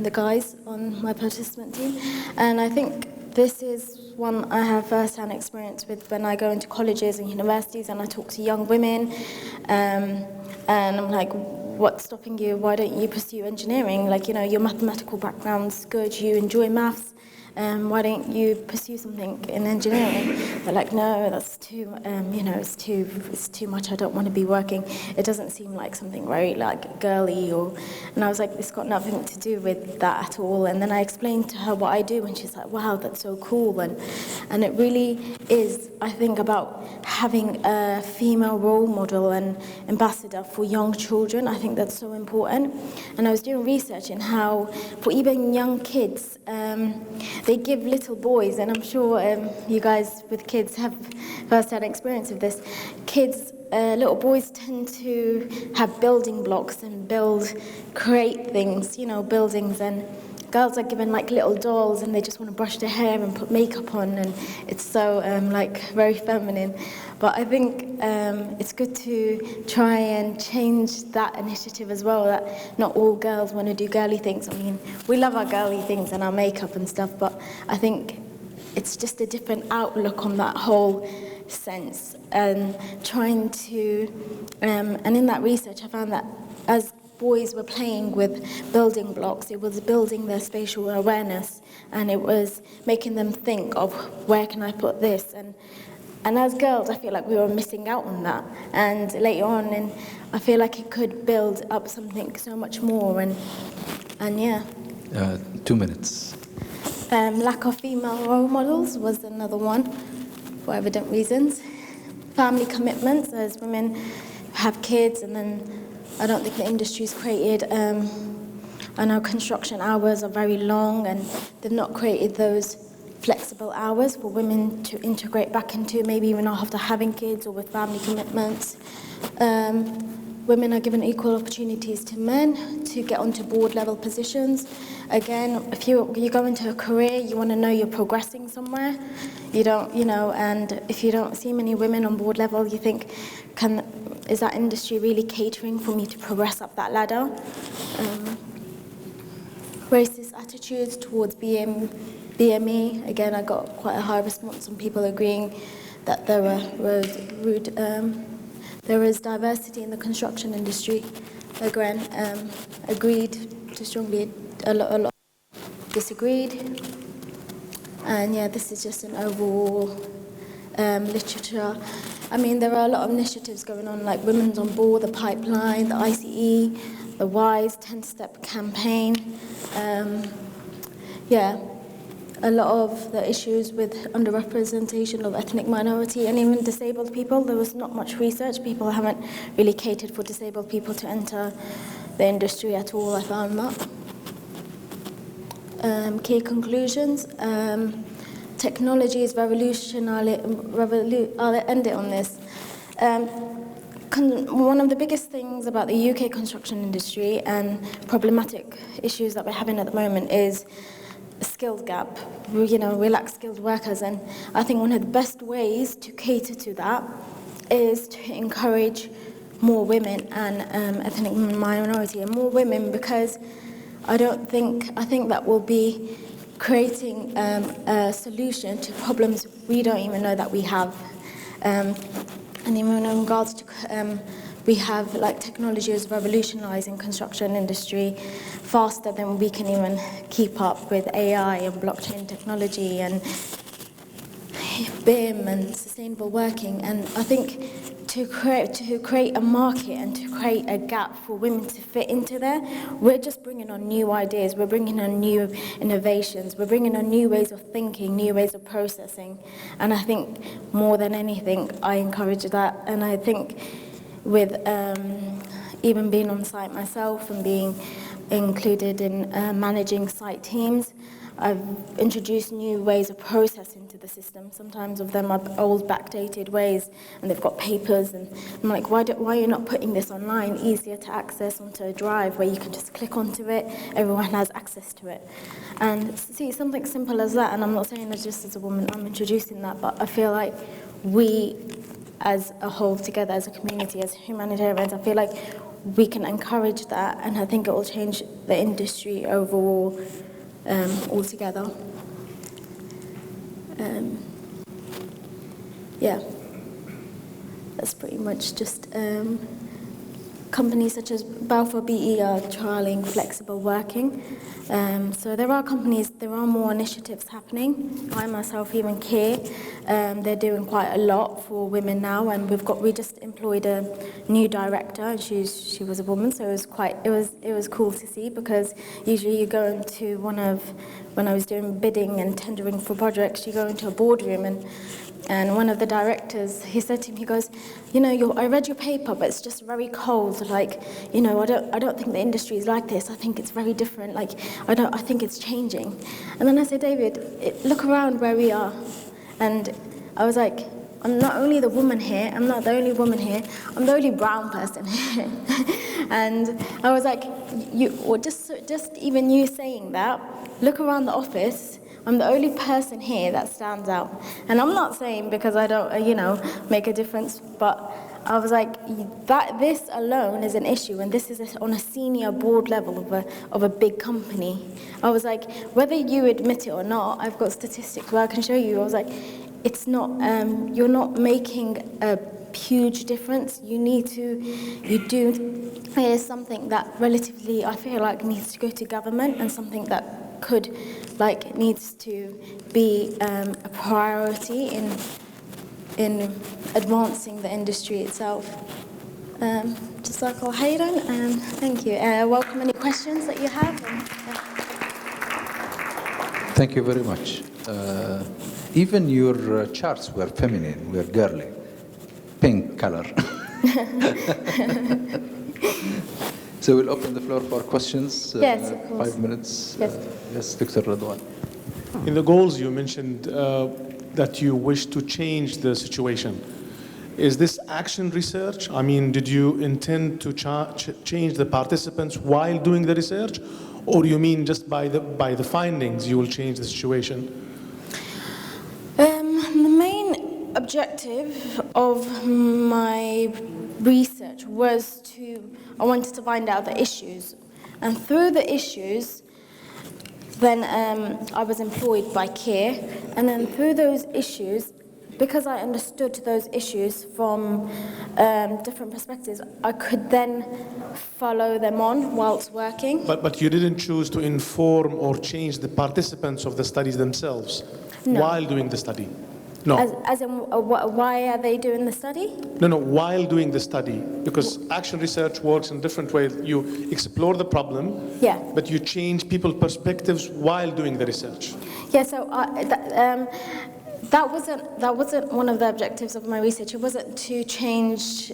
the guys on my participant team. And I think this is one I have first-hand experience with when I go into colleges and universities and I talk to young women, and I'm like, what's stopping you? Why don't you pursue engineering? Like, your mathematical background's good, you enjoy maths, why don't you pursue something in engineering? They're like, no, that's too, it's too much. I don't want to be working. It doesn't seem like something very like girly and I was like, it's got nothing to do with that at all. And then I explained to her what I do, and she's like, wow, that's so cool. And it really is, I think, about having a female role model and ambassador for young children. I think that's so important. And I was doing research in how, for even young kids, they give little boys, and I'm sure you guys with kids have first-hand experience of this, little boys tend to have building blocks and create things, buildings, and girls are given like little dolls and they just want to brush their hair and put makeup on, and it's so very feminine. But I think it's good to try and change that initiative as well, that not all girls want to do girly things. I mean, we love our girly things and our makeup and stuff, but I think it's just a different outlook on that whole sense, and trying to, and in that research I found that as boys were playing with building blocks, it was building their spatial awareness, and it was making them think of, where can I put this? And as girls, I feel like we were missing out on that. And later on, and I feel like it could build up something so much more, and yeah.
2 minutes.
Lack of female role models was another one, for evident reasons. Family commitments, as women have kids, and then I don't think the industry's created, I know construction hours are very long, and they've not created those flexible hours for women to integrate back into, maybe even after having kids or with family commitments. Women are given equal opportunities to men to get onto board level positions. Again, if you go into a career, you want to know you're progressing somewhere. You don't, and if you don't see many women on board level, you think, is that industry really catering for me to progress up that ladder? Racist attitudes towards BME. Again, I got quite a high response from people agreeing that there was rude. There is diversity in the construction industry. Again, agreed to strongly, a lot disagreed. And yeah, this is just an overall literature. I mean, there are a lot of initiatives going on, like Women's on Board, the Pipeline, the ICE, the WISE 10-step campaign. A lot of the issues with underrepresentation of ethnic minority and even disabled people. There was not much research. People haven't really catered for disabled people to enter the industry at all, I found that. Key conclusions. Technology is revolutionary. I'll end it on this. One of the biggest things about the UK construction industry and problematic issues that we're having at the moment is a skilled gap. We lack skilled workers, and I think one of the best ways to cater to that is to encourage more women and ethnic minority and more women, because I think that will be creating a solution to problems we don't even know that we have. And even in regards to, we have, technology is revolutionizing construction industry faster than we can even keep up with AI and blockchain technology and BIM and sustainable working. And I think to create a market and to create a gap for women to fit into there, we're just bringing on new ideas, we're bringing on new innovations, we're bringing on new ways of thinking, new ways of processing. And I think more than anything, I encourage that. And I think with even being on site myself and being included in managing site teams, I've introduced new ways of processing to the system. Sometimes of them are old, backdated ways, and they've got papers, and I'm like, why are you not putting this online, easier to access onto a drive where you can just click onto it, everyone has access to it. And see, something simple as that, and I'm not saying that just as a woman, I'm introducing that, but I feel like we, as a whole, together as a community, as humanitarians, I feel like we can encourage that, and I think it will change the industry overall, altogether. Yeah, that's pretty much just companies such as Balfour BE are trialing flexible working. So there are more initiatives happening. I myself even care. They're doing quite a lot for women now, and we just employed a new director, and she was a woman, so it was cool to see, because usually you go into when I was doing bidding and tendering for projects, you go into a boardroom and one of the directors, he said to me, he goes, I read your paper, but it's just very cold. Like, I don't think the industry is like this. I think it's very different. Like, I think it's changing. And then I said, David, look around where we are. And I was like, I'm not only the woman here, I'm not the only woman here, I'm the only brown person here. And I was like, just even you saying that, look around the office, I'm the only person here that stands out. And I'm not saying because I don't, make a difference, but I was like, this alone is an issue, and this is on a senior board level of a big company. I was like, whether you admit it or not, I've got statistics where I can show you. I was like, it's not, you're not making a huge difference. It is something that relatively, I feel like, needs to go to government, and something that needs to be a priority in advancing the industry itself. Jazakallah khairan, and thank you. Welcome any questions that you have.
Thank you very much. Even your charts were feminine, were girly, pink color. So we'll open the floor for questions.
Yes, of course.
5 minutes.
Yes.
Yes, Dr. Radwan.
In the goals you mentioned that you wish to change the situation. Is this action research? I mean, did you intend to change the participants while doing the research? Or you mean just by the findings you will change the situation?
The main objective of my research was I wanted to find out the issues. And through the issues, then I was employed by CARE. And then through those issues, because I understood those issues from different perspectives, I could then follow them on whilst working.
But you didn't choose to inform or change the participants of the studies themselves while doing the study? No.
As in, why are they doing the study?
No, while doing the study. Because action research works in different ways. You explore the problem, but you change people's perspectives while doing the research.
Yeah, so that wasn't one of the objectives of my research. It wasn't to change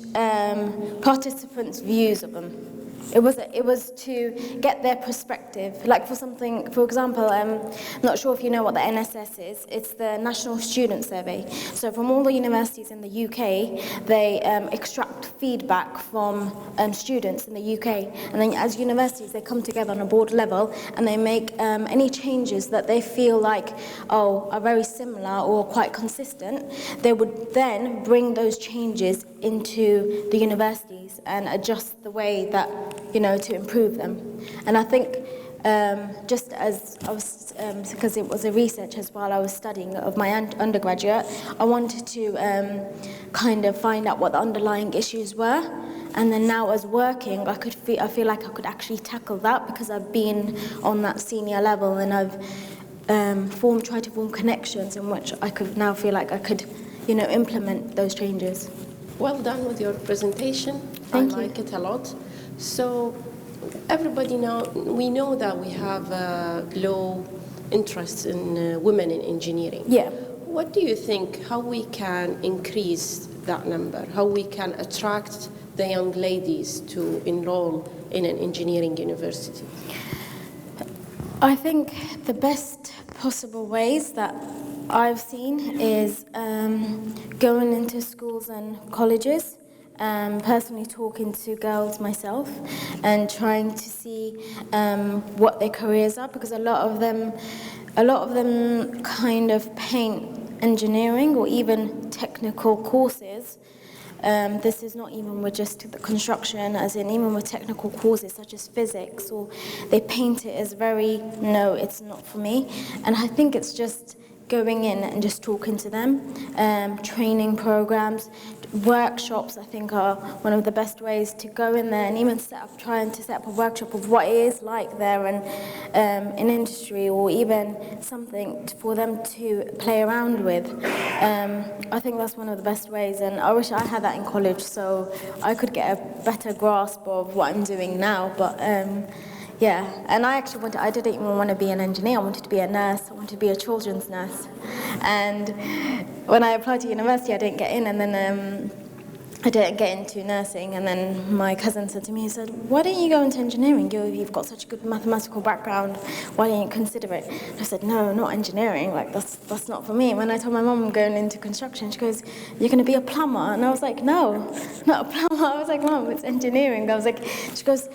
participants' views of them. It was to get their perspective. Like for example, I'm not sure if you know what the NSS is. It's the National Student Survey. So from all the universities in the UK, they extract feedback from students in the UK. And then as universities, they come together on a board level and they make any changes that they feel like, are very similar or quite consistent. They would then bring those changes into the universities and adjust the way that, to improve them. And I think just as I was, because it was a research as while I was studying of my undergraduate, I wanted to kind of find out what the underlying issues were. And then now as working, I feel like I could actually tackle that because I've been on that senior level and I've tried to form connections in which I could now feel like I could, implement those changes.
Well done with your presentation.
Thank you.
I like it a lot. So everybody now, we know that we have low interest in women in engineering.
Yeah.
What do you think, how we can increase that number? How we can attract the young ladies to enroll in an engineering university?
I think the best possible ways that I've seen is going into schools and colleges, personally talking to girls myself and trying to see what their careers are, because a lot of them kind of paint engineering or even technical courses. This is not even with just the construction, as in even with technical courses such as physics, or they paint it as no, it's not for me. And I think it's just going in and just talking to them, training programs, workshops, I think, are one of the best ways to go in there and even trying to set up a workshop of what it is like there and in industry, or even something for them to play around with. I think that's one of the best ways, and I wish I had that in college so I could get a better grasp of what I'm doing now. But yeah, and I didn't even want to be an engineer. I wanted to be a nurse. I wanted to be a children's nurse. And when I applied to university, I didn't get in, and then I didn't get into nursing. And then my cousin said to me, he said, "Why don't you go into engineering? You've got such a good mathematical background. Why don't you consider it?" And I said, "No, not engineering. Like that's not for me." And when I told my mum I'm going into construction, she goes, "You're going to be a plumber?" And I was like, "No, not a plumber." I was like, "Mum, it's engineering." I was like, she goes,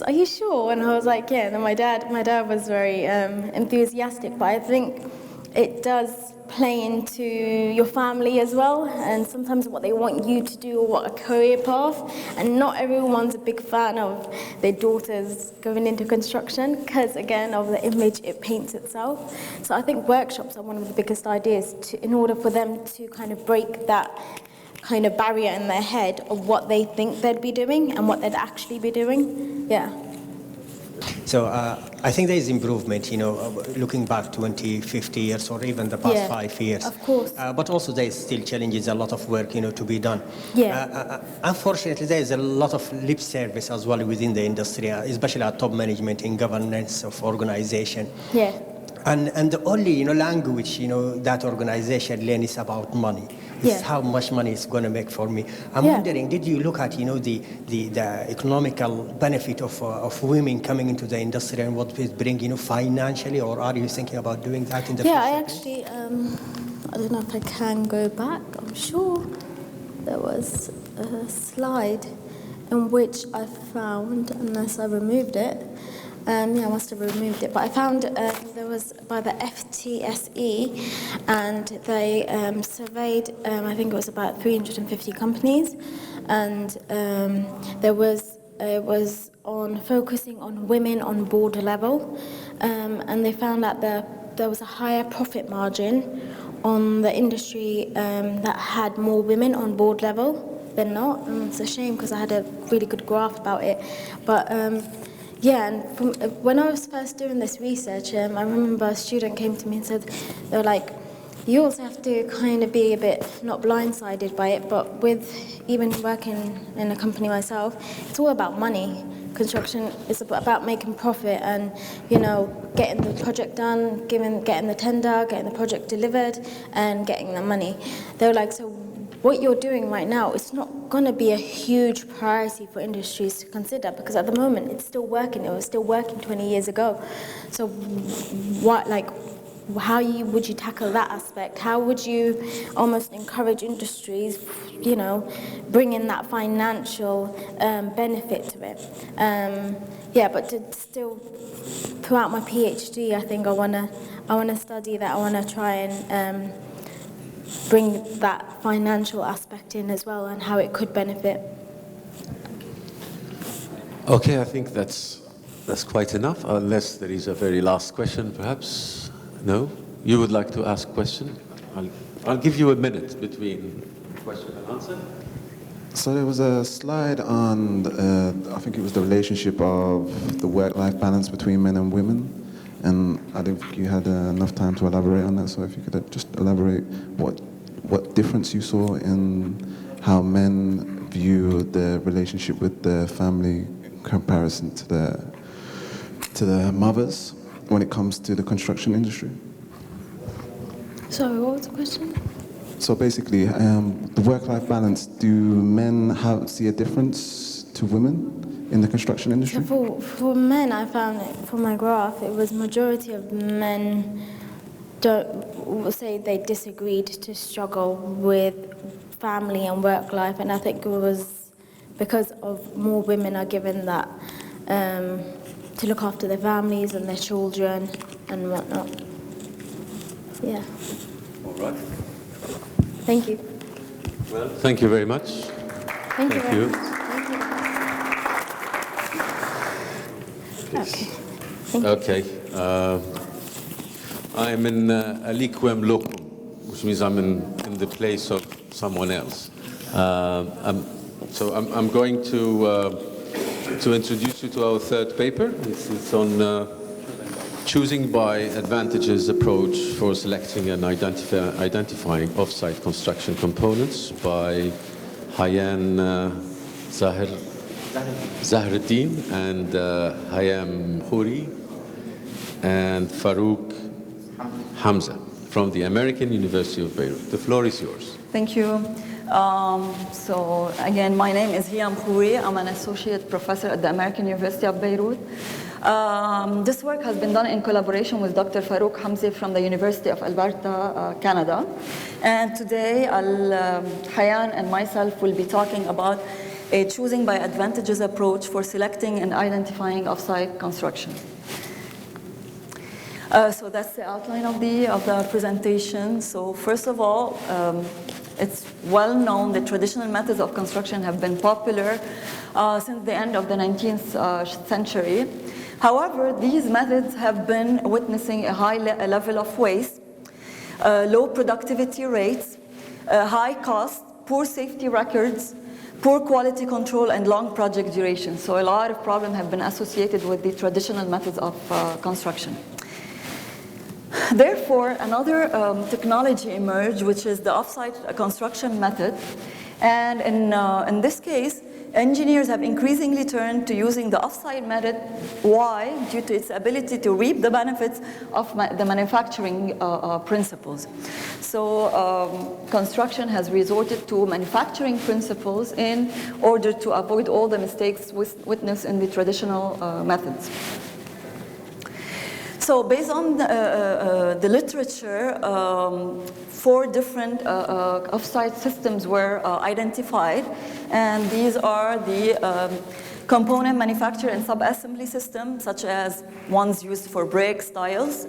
"Are you sure?" And I was like, "Yeah." And then my dad was very enthusiastic, but I think it does play into your family as well, and sometimes what they want you to do or what a career path, and not everyone's a big fan of their daughters going into construction because, again, of the image it paints itself. So I think workshops are one of the biggest ideas in order for them to kind of break that kind of barrier in their head of what they think they'd be doing and what they'd actually be doing. Yeah.
So I think there is improvement, looking back 20, 50 years or even the past 5 years.
Of course.
But also there is still challenges, a lot of work, to be done.
Yeah.
Unfortunately, there is a lot of lip service as well within the industry, especially at top management in governance of organization.
Yeah.
And the only language that organization learn is about money. It's how much money it's going to make for me. I'm wondering, did you look at the economical benefit of women coming into the industry and what it bring financially, or are you thinking about doing that in the future?
Yeah, I actually I don't know if I can go back. I'm sure there was a slide in which I found, unless I removed it. I must have removed it, but I found there was by the FTSE, and they surveyed, I think it was about 350 companies, and it was on focusing on women on board level, and they found that there was a higher profit margin on the industry that had more women on board level than not, and it's a shame because I had a really good graph about it, but yeah, and when I was first doing this research, I remember a student came to me and said, they were like, you also have to kind of be a bit not blindsided by it, but with even working in a company myself, it's all about money. Construction is about making profit and, getting the project done, getting the tender, getting the project delivered, and getting the money. They were like, so what you're doing right now, it's not going to be a huge priority for industries to consider, because at the moment it's still working. It was still working 20 years ago. So how would you tackle that aspect? How would you almost encourage industries, bring in that financial benefit to it? But to still, throughout my PhD, I think I want to study that. I want to try and bring that financial aspect in as well, and how it could benefit.
Okay, I think that's quite enough, unless there is a very last question, perhaps. No? You would like to ask a question? I'll give you a minute between question and answer.
So there was a slide on, I think it was the relationship of the work-life balance between men and women. And I don't think you had enough time to elaborate on that, so if you could just elaborate what difference you saw in how men view the relationship with their family in comparison to the mothers when it comes to the construction industry.
Sorry, what was the question?
So basically, the work-life balance, do men see a difference to women in the construction industry?
So for men, I found it, from my graph, it was majority of men say they disagreed to struggle with family and work life, and I think it was because of more women are given that to look after their families and their children and whatnot. Yeah.
All right.
Thank you.
Well, thank you very much.
Thank you.
you.
Okay. Thank you.
Okay. I'm in aliquem locum, which means I'm in the place of someone else. So I'm going to introduce you to our third paper. It's on choosing by advantages approach for selecting and identifying off-site construction components by Hayan Zahreddin and Hayam Khouri and Farouk Hamza from the American University of Beirut. The floor is yours.
Thank you. So again, my name is Hayam Khouri. I'm an associate professor at the American University of Beirut. This work has been done in collaboration with Dr. Farouk Hamza from the University of Alberta, Canada. And today, Hayan and myself will be talking about a choosing by advantages approach for selecting and identifying off-site construction. So that's the outline of the presentation. So first of all, it's well known that traditional methods of construction have been popular since the end of the 19th century. However, these methods have been witnessing a high level of waste, low productivity rates, high cost, poor safety records, poor quality control, and long project duration. So a lot of problems have been associated with the traditional methods of construction. Therefore, another technology emerged, which is the off-site construction method. And in this case, engineers have increasingly turned to using the off-site method. Why? Due to its ability to reap the benefits of the manufacturing principles. So construction has resorted to manufacturing principles in order to avoid all the mistakes witnessed in the traditional methods. So based on the literature, 4 different off-site systems were identified, and these are the component manufacture and sub-assembly systems, such as ones used for bricks, tiles,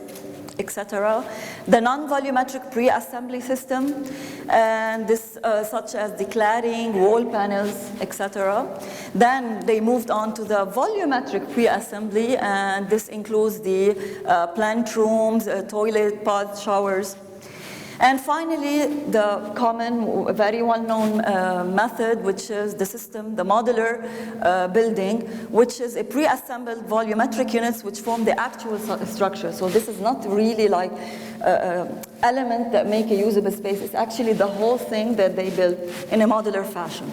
etc. The non-volumetric pre-assembly system, and this such as the cladding, wall panels, etc. Then they moved on to the volumetric pre-assembly, and this includes the plant rooms, toilet, pods, showers. And finally, the common, very well-known method, which is the system, the modular building, which is a pre-assembled volumetric units which form the actual structure. So this is not really like elements that make a usable space. It's actually the whole thing that they build in a modular fashion.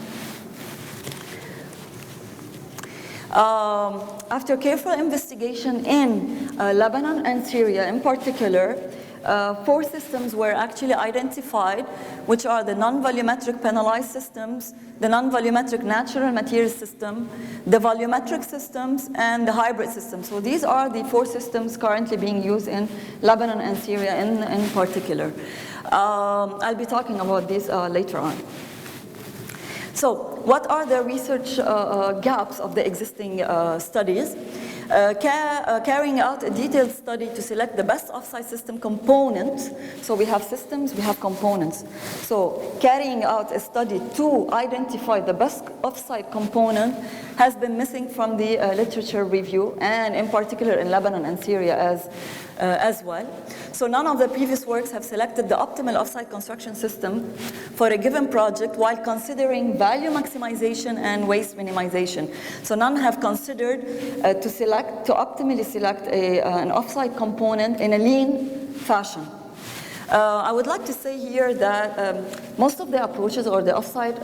After careful investigation in Lebanon and Syria in particular, 4 systems were actually identified, which are the non-volumetric penalized systems, the non-volumetric natural materials system, the volumetric systems, and the hybrid systems. So these are the 4 systems currently being used in Lebanon and Syria in particular. I'll be talking about these later on. So what are the research gaps of the existing studies? Carrying out a detailed study to select the best off-site system components. So we have systems, we have components. So carrying out a study to identify the best off-site component has been missing from the literature review, and in particular in Lebanon and Syria as well. So none of the previous works have selected the optimal off-site construction system for a given project while considering value maximization and waste minimization. So none have considered to optimally select an off-site component in a lean fashion. I would like to say here that most of the approaches or the off-site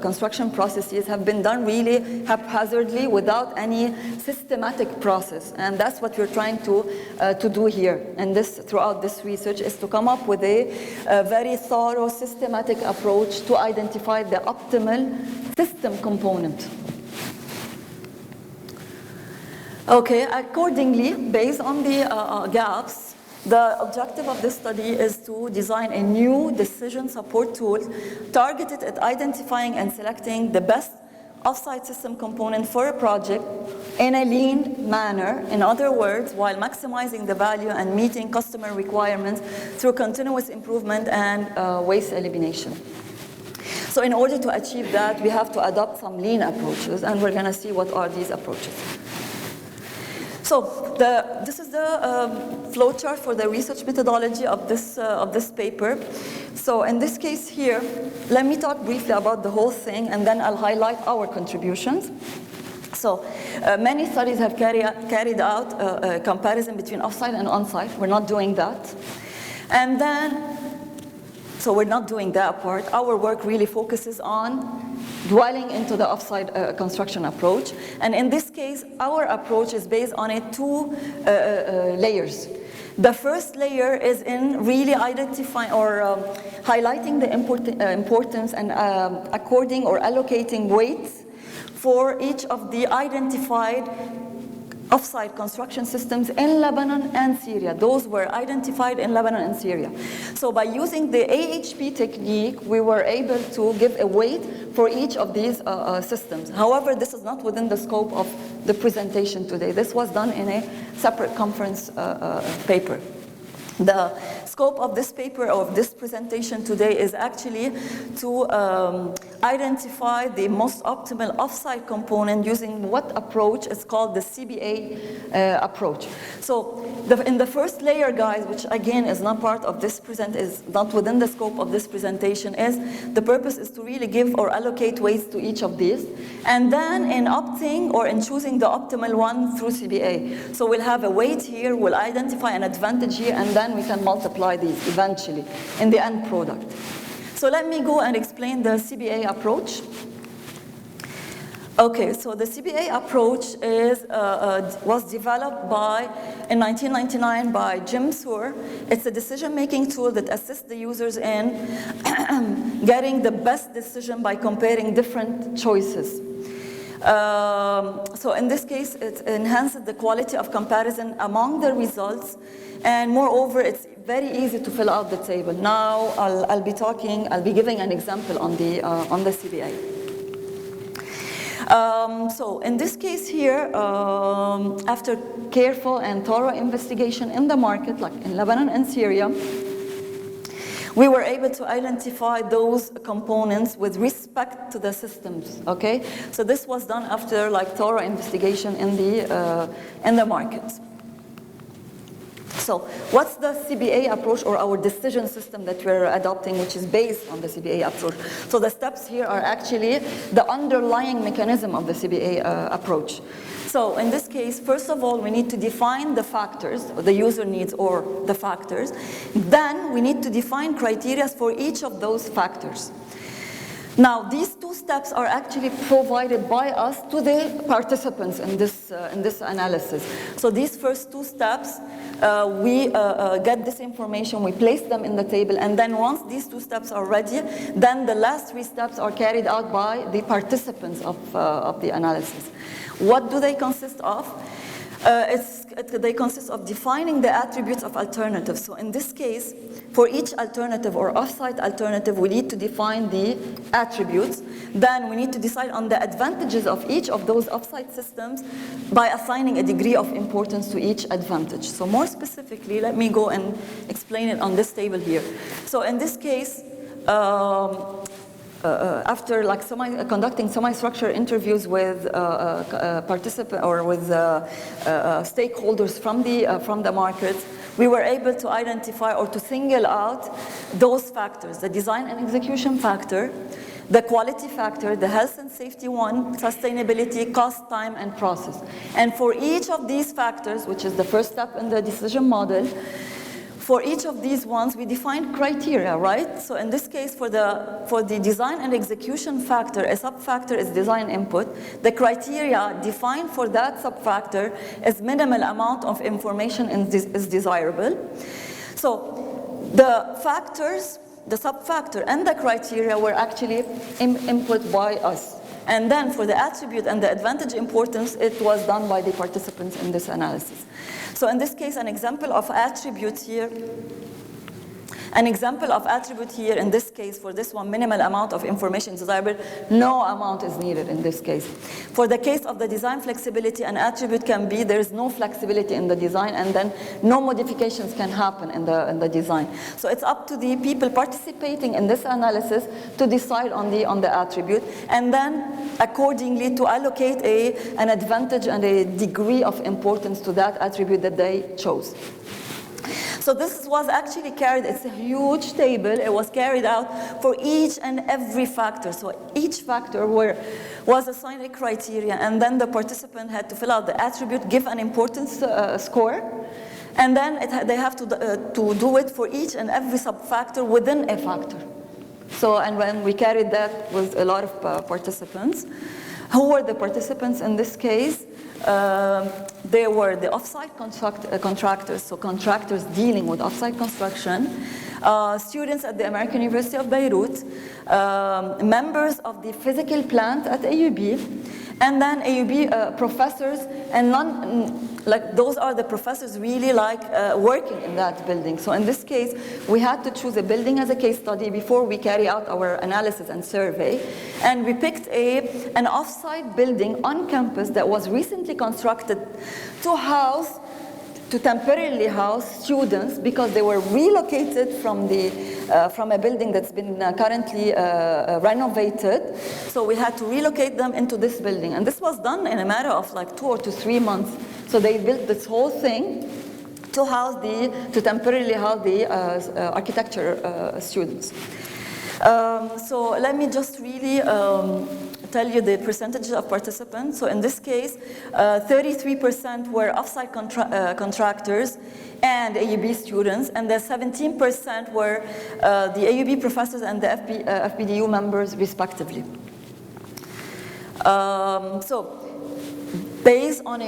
construction processes have been done really haphazardly without any systematic process, and that's what we're trying to do here. And throughout this research is to come up with a very thorough, systematic approach to identify the optimal system component. Okay, accordingly, based on the gaps, the objective of this study is to design a new decision support tool targeted at identifying and selecting the best off-site system component for a project in a lean manner. In other words, while maximizing the value and meeting customer requirements through continuous improvement and waste elimination. So in order to achieve that, we have to adopt some lean approaches, and we're going to see what are these approaches. So this is the flowchart for the research methodology of this paper. So in this case here, let me talk briefly about the whole thing, and then I'll highlight our contributions. So many studies have carried out a comparison between off-site and on-site. We're not doing that. And then, so we're not doing that part. Our work really focuses on dwelling into the off-site construction approach. And in this case, our approach is based on two layers. The first layer is in really identifying or highlighting the importance and according or allocating weights for each of the identified off-site construction systems in Lebanon and Syria. Those were identified in Lebanon and Syria. So by using the AHP technique, we were able to give a weight for each of these systems. However, this is not within the scope of the presentation today. This was done in a separate conference paper. The scope of this paper, of this presentation today, is actually to identify the most optimal off-site component using what approach is called the CBA approach. So in the first layer, guys, which again is not part of this is not within the scope of this presentation, is the purpose is to really give or allocate weights to each of these, and then in opting or in choosing the optimal one through CBA. So we'll have a weight here, we'll identify an advantage here, and then we can multiply these eventually in the end product. So let me go and explain the CBA approach. Okay, so the CBA approach was developed in 1999 by Jim Soor. It's a decision-making tool that assists the users in getting the best decision by comparing different choices. So in this case, it enhances the quality of comparison among the results, and moreover, it's very easy to fill out the table. Now, I'll be giving an example on the CBA. So in this case here, after careful and thorough investigation in the market, like in Lebanon and Syria, we were able to identify those components with respect to the systems, okay? So this was done after thorough investigation in the markets. So what's the CBA approach, or our decision system that we're adopting, which is based on the CBA approach? So the steps here are actually the underlying mechanism of the CBA approach. So in this case, first of all, we need to define the factors, the user needs or the factors. Then we need to define criteria for each of those factors. Now, these two steps are actually provided by us to the participants in this analysis. So these first two steps, we get this information, we place them in the table, and then once these two steps are ready, then the last three steps are carried out by the participants of the analysis. What do they consist of? They consist of defining the attributes of alternatives. So in this case, for each alternative or off-site alternative, we need to define the attributes. Then we need to decide on the advantages of each of those off-site systems by assigning a degree of importance to each advantage. So more specifically, let me go and explain it on this table here. So in this case, after conducting semi-structured interviews with participants or with stakeholders from the markets, we were able to identify or to single out those factors: the design and execution factor, the quality factor, the health and safety one, sustainability, cost, time, and process. And for each of these factors, which is the first step in the decision model, for each of these ones, we define criteria, right? So in this case, for the design and execution factor, a sub-factor is design input. The criteria defined for that sub-factor is minimal amount of information is desirable. So the factors, the sub-factor and the criteria were actually input by us. And then for the attribute and the advantage importance, it was done by the participants in this analysis. So in this case, an example of attribute here, in this case, for this one, minimal amount of information is desirable, no amount is needed in this case. For the case of the design flexibility, an attribute can be there is no flexibility in the design, and then no modifications can happen in the design. So it's up to the people participating in this analysis to decide on the attribute, and then accordingly to allocate an advantage and a degree of importance to that attribute that they chose. So this was actually carried, it's a huge table, it was carried out for each and every factor. So each factor was assigned a criteria, and then the participant had to fill out the attribute, give an importance score, and then they have to do it for each and every sub-factor within a factor. So, and when we carried that with a lot of participants. Who were the participants in this case? They were the off-site contractors, so contractors dealing with off-site construction, students at the American University of Beirut, members of the physical plant at AUB, and then AUB professors, and those are the professors really working in that building. So in this case, we had to choose a building as a case study before we carry out our analysis and survey. And we picked an off-site building on campus that was recently constructed to temporarily house students because they were relocated from a building that's been currently renovated. So we had to relocate them into this building. And this was done in a matter of 2 to 3 months. So they built this whole thing to temporarily house the architecture students. So let me just really tell you the percentage of participants. So in this case, 33% were off-site contractors and AUB students, and the 17% were the AUB professors and the FPDU members respectively. So based on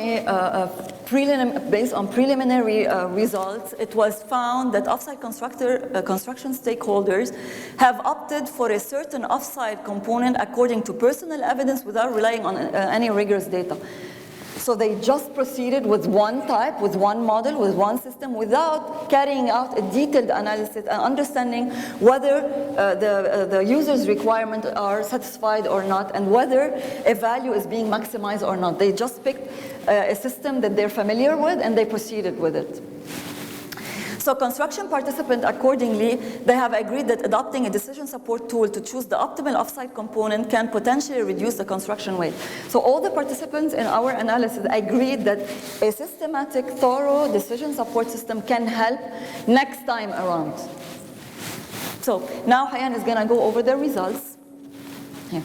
preliminary results, it was found that off-site construction stakeholders have opted for a certain off-site component according to personal evidence without relying on any rigorous data. So they just proceeded with one type, with one model, with one system, without carrying out a detailed analysis and understanding whether the user's requirements are satisfied or not, and whether a value is being maximized or not. They just picked a system that they're familiar with, and they proceeded with it. So construction participants, accordingly, they have agreed that adopting a decision support tool to choose the optimal off-site component can potentially reduce the construction weight. So all the participants in our analysis agreed that a systematic, thorough decision support system can help next time around. So now Hayan is going to go over the results. Yeah.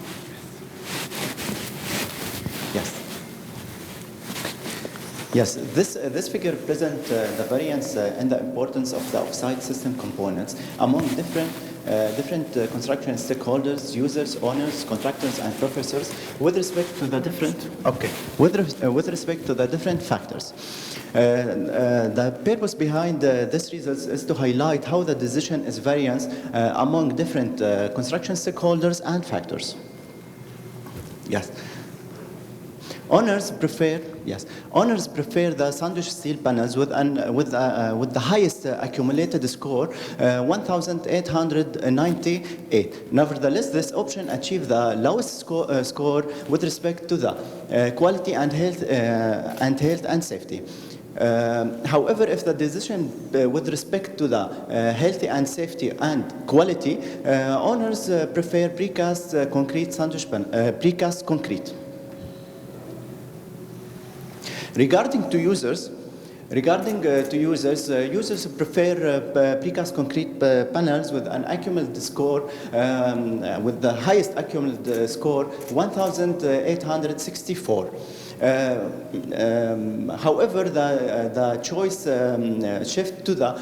Yes, this figure presents the variance and the importance of the off-site system components among different construction stakeholders, users, owners, contractors, and professors with respect to the different factors. The purpose behind this results is to highlight how the decision is variance among different construction stakeholders and factors. Yes. Owners prefer the sandwich steel panels with the highest accumulated score, 1,898. Nevertheless, this option achieved the lowest score with respect to the quality and health and safety. However, if the decision with respect to the healthy and safety and quality, owners prefer precast concrete sandwich precast concrete. Regarding users prefer precast concrete panels with an accumulated score, with the highest accumulated score, 1,864. However, the choice shift to the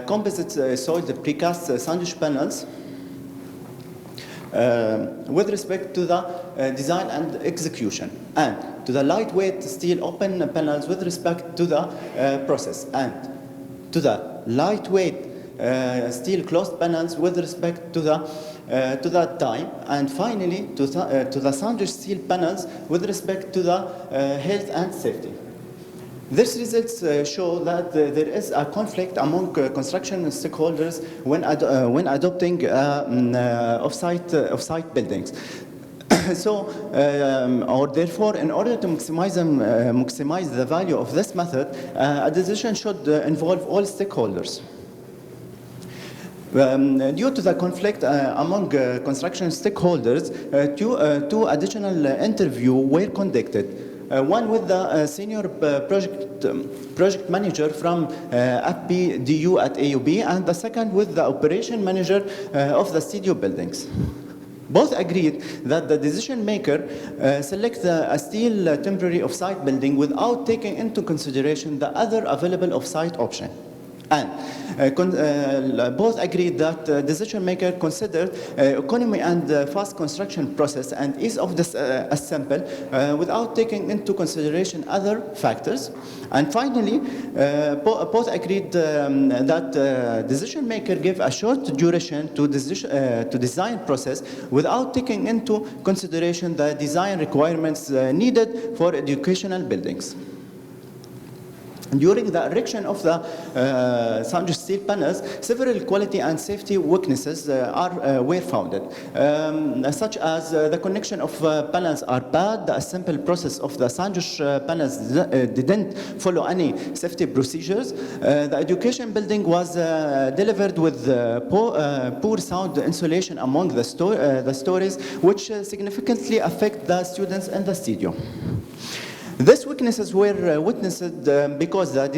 composite soiled precast sandwich panels with respect to the design and execution, and to the lightweight steel open panels with respect to the process, and to the lightweight steel closed panels with respect to the time, and finally to the sandwich steel panels with respect to the health and safety. These results show that there is a conflict among construction stakeholders when adopting off-site buildings. So, therefore, in order to maximize the value of this method, a decision should involve all stakeholders. Due to the conflict among construction stakeholders, two additional interviews were conducted. one with the senior project manager from FPDU at AUB, and the second with the operation manager of the studio buildings. Both agreed that the decision maker select a steel temporary off-site building without taking into consideration the other available off-site option. And both agreed that the decision maker considered economy and fast construction process and ease of this assembly without taking into consideration other factors. And finally, both agreed that decision maker gave a short duration to design process without taking into consideration the design requirements needed for educational buildings. During the erection of the Sanju steel panels, several quality and safety weaknesses were found, such as the connection of panels are bad, the assembly process of the Sanju panels didn't follow any safety procedures, the education building was delivered with poor sound insulation among the stories, which significantly affect the students in the studio. These weaknesses were witnessed because the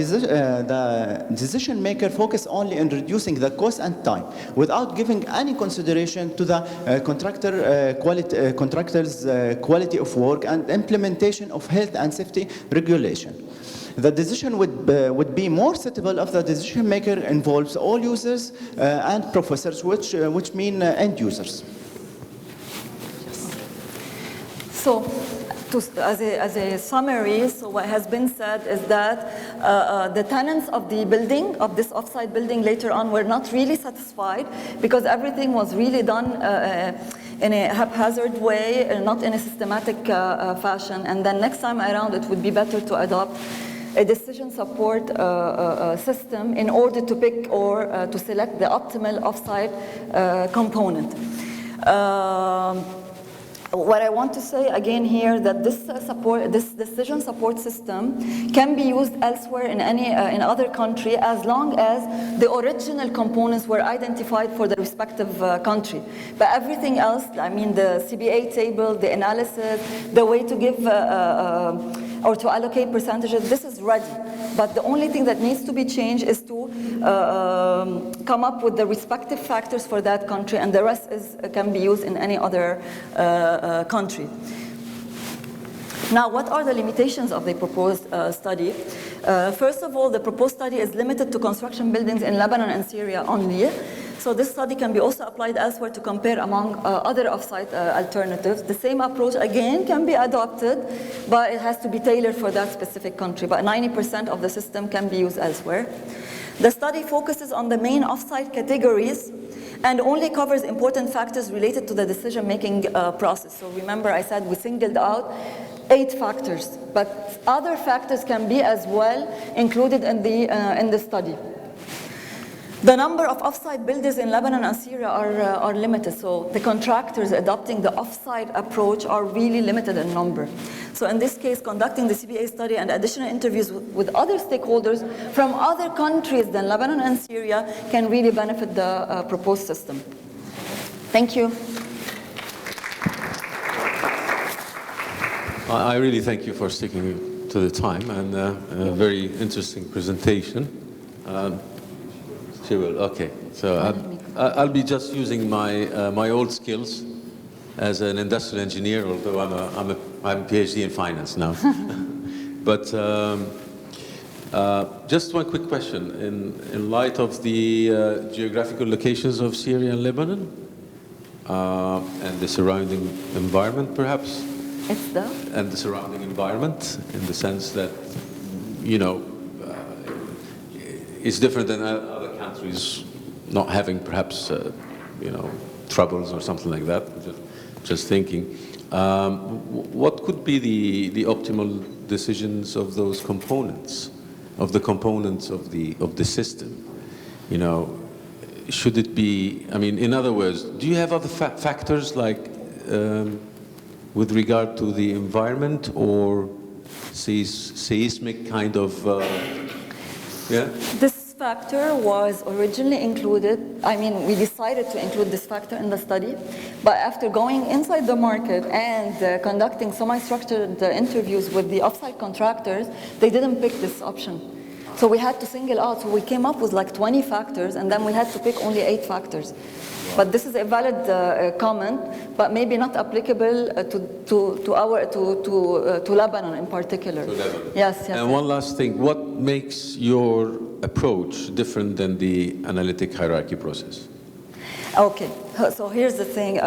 decision maker focused only on reducing the cost and time without giving any consideration to the contractor's quality of work and implementation of health and safety regulation. The decision would be more suitable if the decision maker involves all users and professors, which mean end users.
So, as a summary, so what has been said is that the tenants of the building, of this offsite building later on, were not really satisfied because everything was really done in a haphazard way, not in a systematic fashion. And then next time around, it would be better to adopt a decision support system in order to pick or to select the optimal offsite component. What I want to say again here that this decision support system can be used elsewhere in in other country as long as the original components were identified for the respective country. But everything else, I mean the CBA table, the analysis, the way to give or to allocate percentages, this is ready. But the only thing that needs to be changed is to come up with the respective factors for that country, and the rest can be used in any other country. Now, what are the limitations of the proposed study? First of all, the proposed study is limited to construction buildings in Lebanon and Syria only. So this study can be also applied elsewhere to compare among other offsite alternatives. The same approach, again, can be adopted, but it has to be tailored for that specific country. But 90% of the system can be used elsewhere. The study focuses on the main offsite categories and only covers important factors related to the decision-making process. So remember, I said we singled out 8 factors, but other factors can be as well included in the study. The number of offsite builders in Lebanon and Syria are limited, so the contractors adopting the offsite approach are really limited in number. So in this case, conducting the CBA study and additional interviews with other stakeholders from other countries than Lebanon and Syria can really benefit the proposed system. Thank you.
I really thank you for sticking to the time and a very interesting presentation. She will, okay. So I'll be just using my old skills as an industrial engineer, although I'm a PhD in finance now. But just one quick question. In light of the geographical locations of Syria and Lebanon and the surrounding environment, perhaps? And the surrounding environment, in the sense that, you know, it's different than other countries not having perhaps, you know, troubles or something like that. Just thinking, what could be the optimal decisions of those components, of the components of the system? You know, should it be? I mean, in other words, do you have other factors like with regard to the environment or seismic kind of? Yeah.
This factor was originally included, I mean, we decided to include this factor in the study, but after going inside the market and conducting semi-structured interviews with the offsite contractors, they didn't pick this option. So we had to single out. So we came up with like 20 factors, and then we had to pick only 8 factors. But this is a valid comment, but maybe not applicable to Lebanon in particular.
To Lebanon.
Yes, yes.
And one last thing, what makes your approach different than the analytic hierarchy process?
Okay, so here's the thing,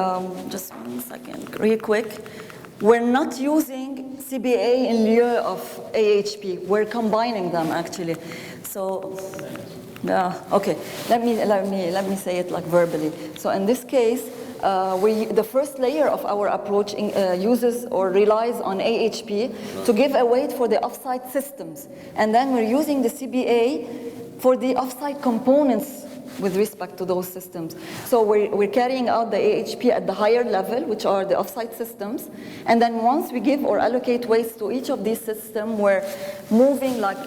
just 1 second, real quick. We're not using CBA in lieu of AHP. We're combining them actually. So, okay. Let me say it like verbally. So in this case, the first layer of our approach uses or relies on AHP to give a weight for the offsite systems, and then we're using the CBA for the offsite components with respect to those systems. So we're carrying out the AHP at the higher level, which are the offsite systems, and then once we give or allocate weights to each of these systems, we're moving like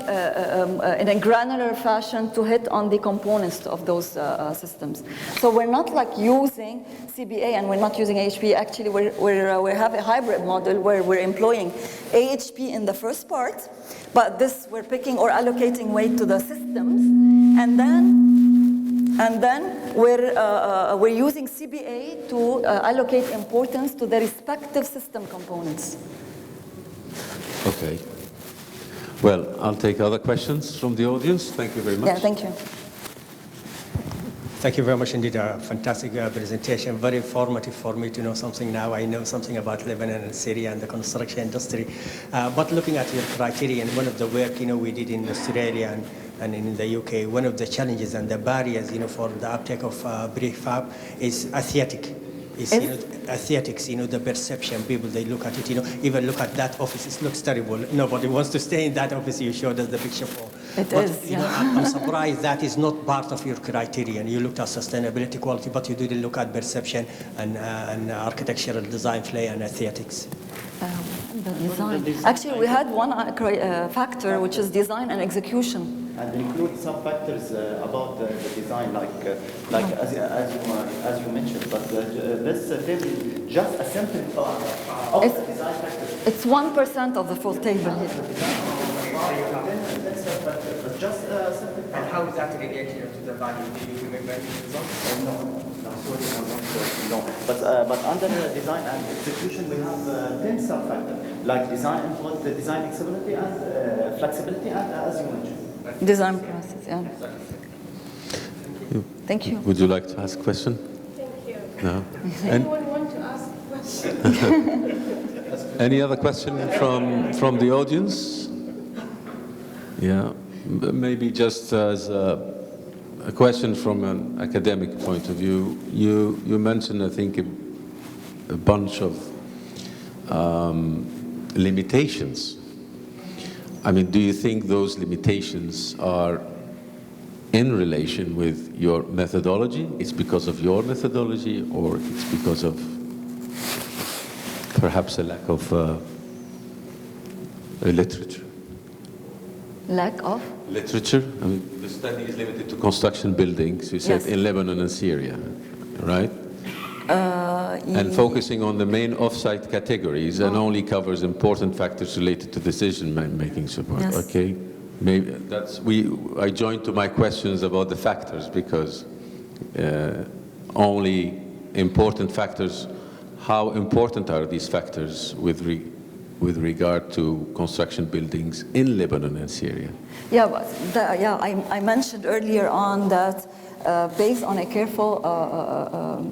in a granular fashion to hit on the components of those systems. So we're not like using CBA and we're not using AHP. Actually, we have a hybrid model where we're employing AHP in the first part, but this we're picking or allocating weight to the systems, and then we're using CBA to allocate importance to the respective system components.
Okay. Well, I'll take other questions from the audience. Thank you very much.
Yeah, thank you.
Thank you very much indeed. A fantastic presentation, very informative for me to know something now. I know something about Lebanon and Syria and the construction industry. But looking at your criteria and one of the work we did in Australia and in the UK, one of the challenges and the barriers for the uptake of prefab is aesthetic. Aesthetics, the perception, people, they look at it, even look at that office, it looks terrible. Nobody wants to stay in that office you showed us the picture for.
It is, yeah.
I'm surprised that is not part of your criterion. You looked at sustainability, quality, but you didn't look at perception and architectural design, play, and aesthetics.
The design. Actually, we had one factor, which is design and execution.
And include some factors about the design, as you mentioned. But this table is just a simple part of the design factors.
It's 1% of the full table here.
Just simple.
And how is that related to the value? Do you remember the results?
No. But under the design and execution, we have 10 sub-factors, like design input, the design accessibility and flexibility, and as you mentioned.
Design process, yeah. Thank you.
Would you like to ask a question?
Thank you.
No?
Anyone want to ask a question?
Any other question from the audience? Yeah, maybe just as a question from an academic point of view. You mentioned, I think, a bunch of limitations. I mean, do you think those limitations are in relation with your methodology? It's because of your methodology, or it's because of perhaps a lack of literature?
Lack of?
Literature? I mean, the study is limited to construction buildings, you said,
Yes.
in Lebanon and Syria, right? And focusing on the main off-site categories and only covers important factors related to decision-making support.
Yes.
Okay, maybe that's I joined to my questions about the factors, because only important factors. How important are these factors with regard to construction buildings in Lebanon and Syria?
Yeah, but I mentioned earlier on that. Based on a careful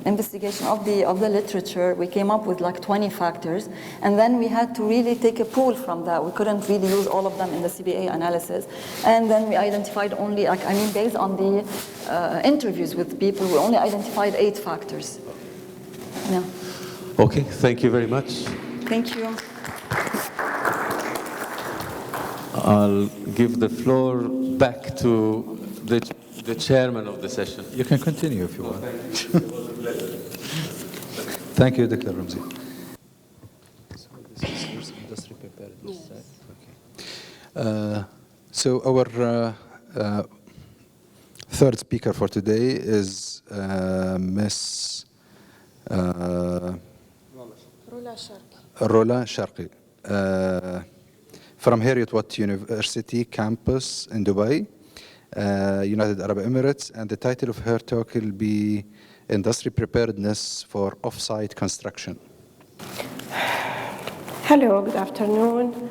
investigation of the literature, we came up with like 20 factors, and then we had to really take a pool from that. We couldn't really use all of them in the CBA analysis, and then we identified only, based on the interviews with people, we only identified 8 factors. Yeah.
Okay, thank you very much.
Thank you.
I'll give the floor back to the chairman of the session.
You can continue if you want. Thank you, Dr. Ramzi. So this is industry preparedness, right? Okay. So our third speaker for today is Miss Rola Sharqi from Heriot-Watt University campus in Dubai, United Arab Emirates, and the title of her talk will be Industry Preparedness for Off-Site Construction.
Hello, good afternoon.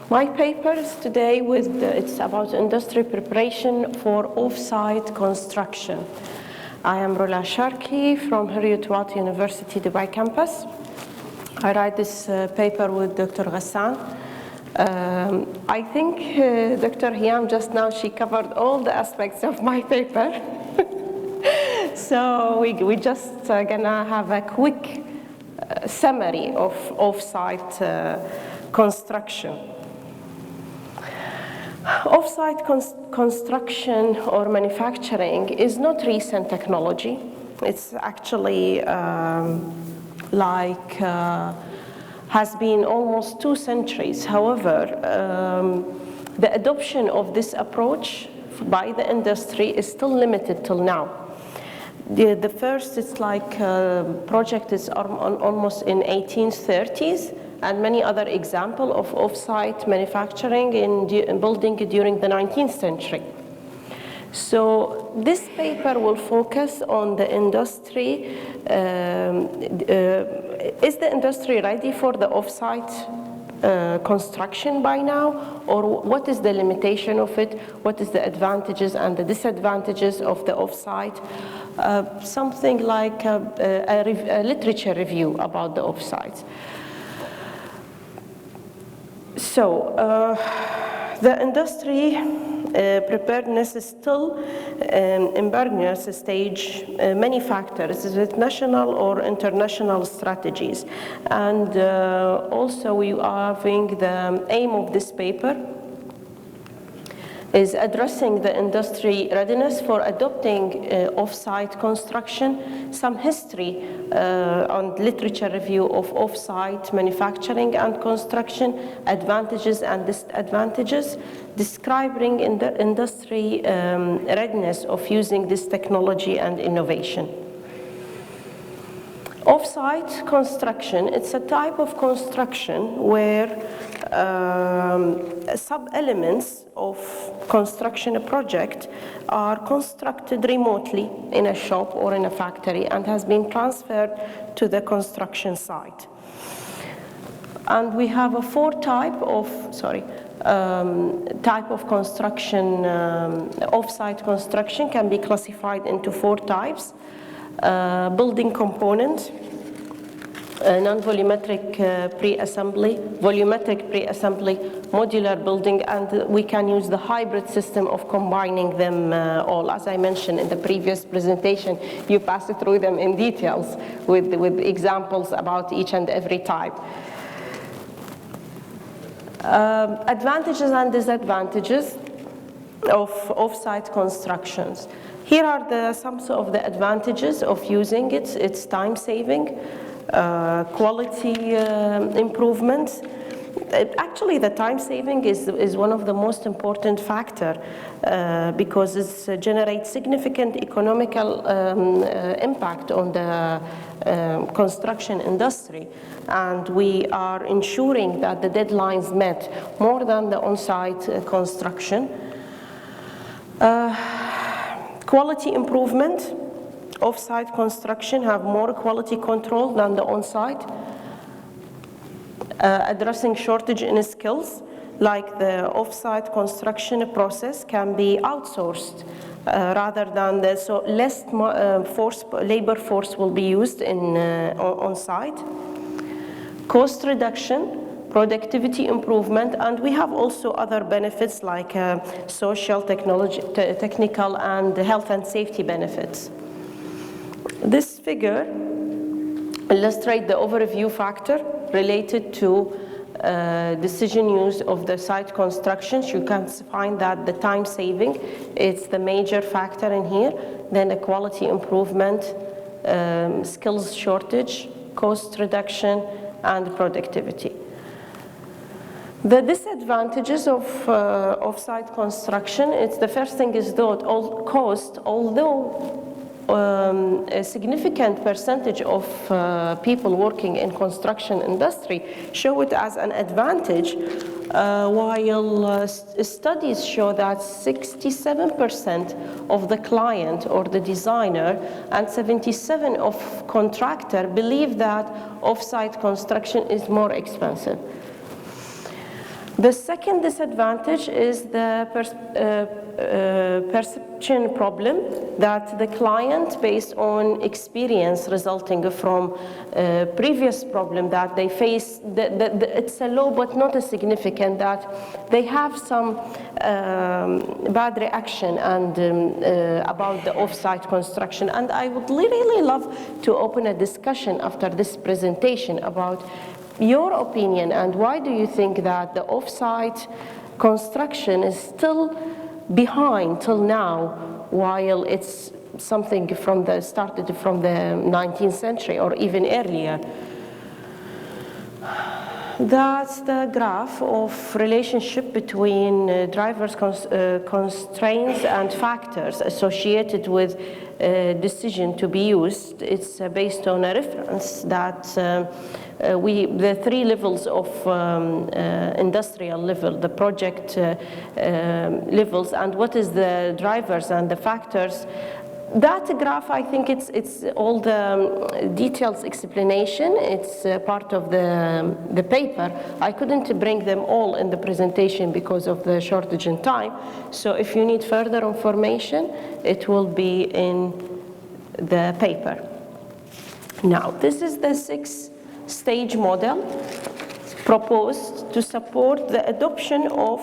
My paper is today it's about industry preparation for off-site construction. I am Rola Sharqi from Heriot-Watt University Dubai campus. I write this paper with Dr. Ghassan. I think Dr. Hiam just now, she covered all the aspects of my paper. So we just gonna have a quick summary of off-site construction. Off-site construction or manufacturing is not recent technology. It's actually has been almost 2 centuries. However, the adoption of this approach by the industry is still limited till now. The first, it's like project is almost in 1830s, and many other examples of off-site manufacturing in building during the 19th century. So this paper will focus on the industry. Is the industry ready for the off-site construction by now, or what is the limitation of it? What is the advantages and the disadvantages of the off-site? Something like a literature review about the off-site. So the industry preparedness is still in beginner's stage, many factors with national or international strategies. And also we are having the aim of this paper is addressing the industry readiness for adopting off-site construction, some history on literature review of off-site manufacturing and construction, advantages and disadvantages, describing in the industry readiness of using this technology and innovation. Off-site construction, it's a type of construction where sub-elements of construction project are constructed remotely in a shop or in a factory and has been transferred to the construction site. And we have a type of construction, off-site construction can be classified into 4 types. Building component, non-volumetric pre-assembly, volumetric pre-assembly, modular building, and we can use the hybrid system of combining them all. As I mentioned in the previous presentation, you passed through them in details with examples about each and every type. Advantages and disadvantages of off-site constructions. Here are some of the advantages of using it. It's time saving, quality improvements. Actually, the time saving is one of the most important factors because it generates significant economical impact on the construction industry. And we are ensuring that the deadlines met more than the on-site construction. Quality improvement. Off-site construction have more quality control than the on-site. Addressing shortage in skills, like the off-site construction process can be outsourced rather than so less labor force will be used on-site. Cost reduction, productivity improvement, and we have also other benefits like social, technical, and health and safety benefits. This figure illustrates the overview factor related to decision use of the site constructions. You can find that the time saving is the major factor in here, then the quality improvement, skills shortage, cost reduction, and productivity. The disadvantages of off-site construction, it's the first thing is that although a significant percentage of people working in construction industry show it as an advantage, while studies show that 67% of the client or the designer and 77% of contractor believe that off-site construction is more expensive. The second disadvantage is the perception problem that the client, based on experience resulting from previous problem that they face, it's a low but not as significant, that they have some bad reaction and about the off-site construction. And I would really love to open a discussion after this presentation about your opinion, and why do you think that the off-site construction is still behind till now, while it's something started from the 19th century or even earlier? That's the graph of relationship between drivers' constraints and factors associated with decision to be used. It's based on a reference that the three levels of industrial level, the project levels, and what is the drivers and the factors. That graph, I think it's all the details explanation. It's part of the paper. I couldn't bring them all in the presentation because of the shortage in time. So if you need further information, it will be in the paper. Now, this is the 6-stage model proposed to support the adoption of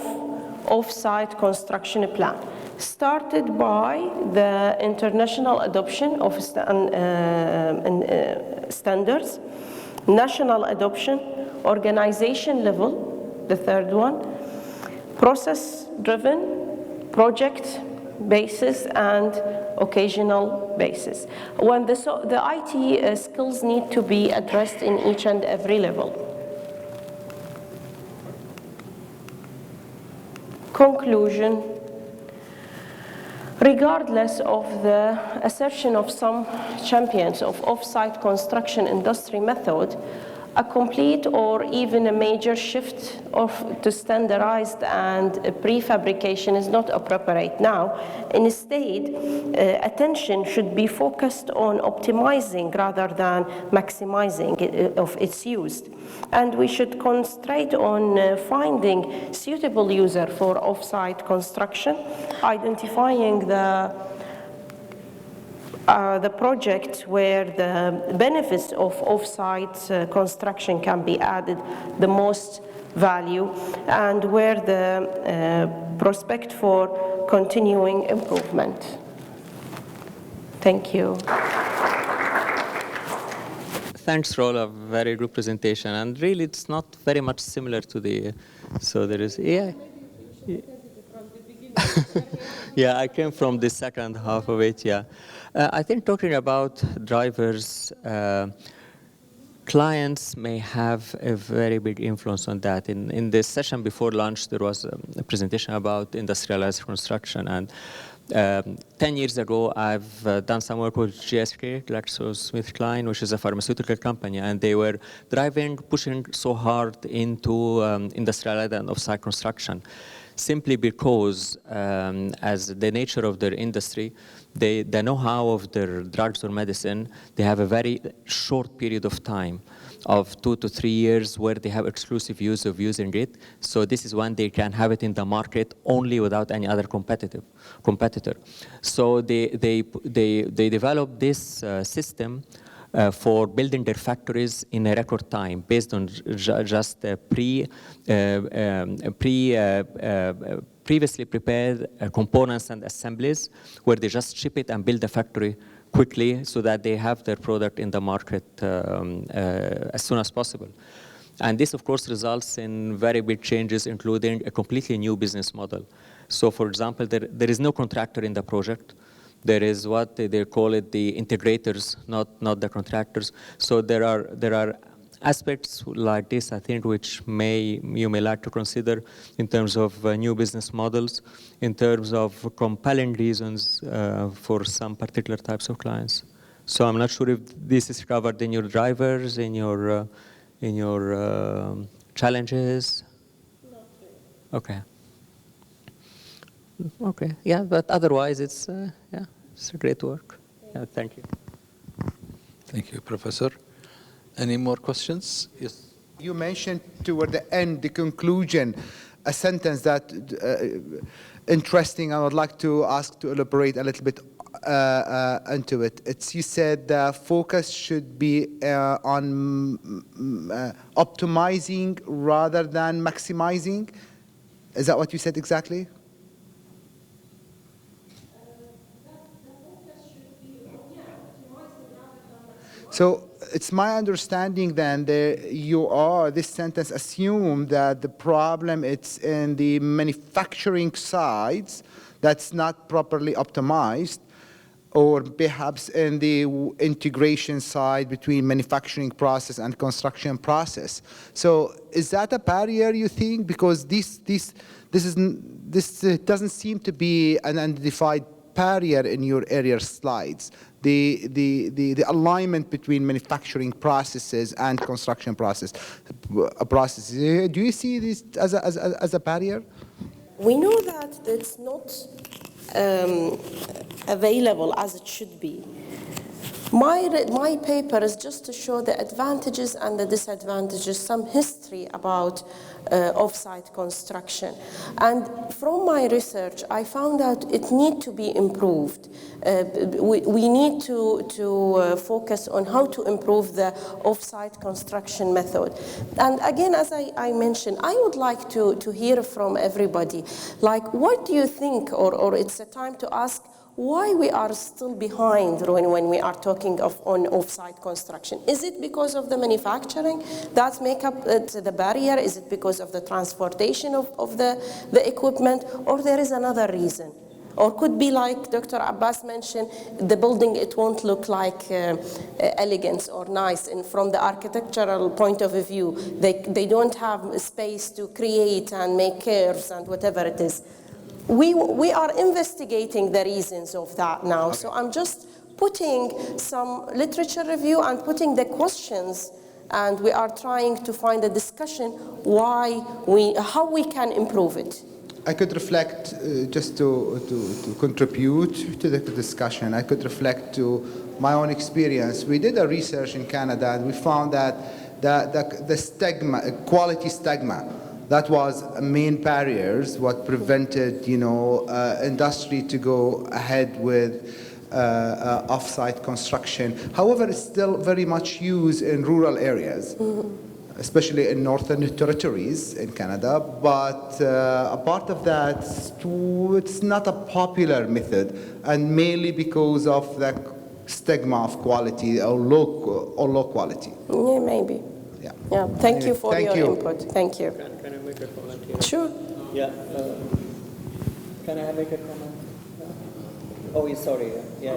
off-site construction plan, started by the international adoption of standards, national adoption, organization level, the third one, process-driven, project basis, and occasional basis. When the IT skills need to be addressed in each and every level. Conclusion. Regardless of the assertion of some champions of off-site construction industry method, a complete or even a major shift to standardized and prefabrication is not appropriate now. Instead, attention should be focused on optimizing rather than maximizing of its use. And we should concentrate on finding suitable user for off-site construction, identifying the project where the benefits of off-site construction can be added the most value, and where the prospect for continuing improvement. Thank you.
Thanks, Rola. Very good presentation. And really, it's not very much similar to the, so there is, yeah. Yeah, I came from the second half of it, yeah. I think talking about drivers, clients may have a very big influence on that. In the session before lunch, there was a presentation about industrialized construction. And 10 years ago, I've done some work with GSK, GlaxoSmithKline, which is a pharmaceutical company, and they were pushing so hard into industrialized and off-site construction, simply because, as the nature of their industry, the know-how of their drugs or medicine, they have a very short period of time of 2 to 3 years where they have exclusive use of using it. So this is when they can have it in the market only without any other competitor. So they developed this system for building their factories in a record time, based on just previously prepared components and assemblies, where they just ship it and build the factory quickly so that they have their product in the market as soon as possible. And this, of course, results in very big changes, including a completely new business model. So, for example, there is no contractor in the project. There is what they call it the integrators, not the contractors. So there are aspects like this, I think, which you may like to consider in terms of new business models, in terms of compelling reasons for some particular types of clients. So I'm not sure if this is covered in your drivers, in your challenges. Okay. Okay. Yeah, but otherwise, it's it's a great work. Yeah, thank you.
Thank you, Professor. Any more questions? Yes.
You mentioned toward the end, the conclusion, a sentence that interesting. I would like to ask to elaborate a little bit into it. You said the focus should be on optimizing rather than maximizing. Is that what you said exactly? So it's my understanding then that this sentence assume that the problem it's in the manufacturing sides that's not properly optimized, or perhaps in the integration side between manufacturing process and construction process. So is that a barrier, you think? Because this doesn't seem to be an unidentified barrier in your earlier slides. The alignment between manufacturing processes and construction processes. Do you see this as a barrier?
We know that it's not available as it should be. My paper is just to show the advantages and the disadvantages, some history about off-site construction. And from my research, I found out it needs to be improved. We need to focus on how to improve the off-site construction method. And again, as I mentioned, I would like to hear from everybody, like, what do you think, or it's a time to ask, why we are still behind when we are talking on off-site construction? Is it because of the manufacturing that make up the barrier? Is it because of the transportation of the equipment? Or there is another reason? Or could be like Dr. Abbas mentioned, the building, it won't look like elegance or nice. And from the architectural point of view, they don't have space to create and make curves and whatever it is. We are investigating the reasons of that now. Okay. So I'm just putting some literature review and putting the questions, and we are trying to find a discussion how we can improve it.
I could reflect, just to contribute to the discussion, I could reflect to my own experience. We did a research in Canada, and we found that the stigma, quality stigma, that was main barriers, what prevented, industry to go ahead with off-site construction. However, it's still very much used in rural areas, especially in northern territories in Canada. But apart of that, it's not a popular method, and mainly because of the stigma of quality or low quality.
Yeah, maybe. Yeah. Thank you for your input. Thank you.
Can I make a comment here?
Sure.
Yeah. Can I make a comment? Oh, sorry. Yeah.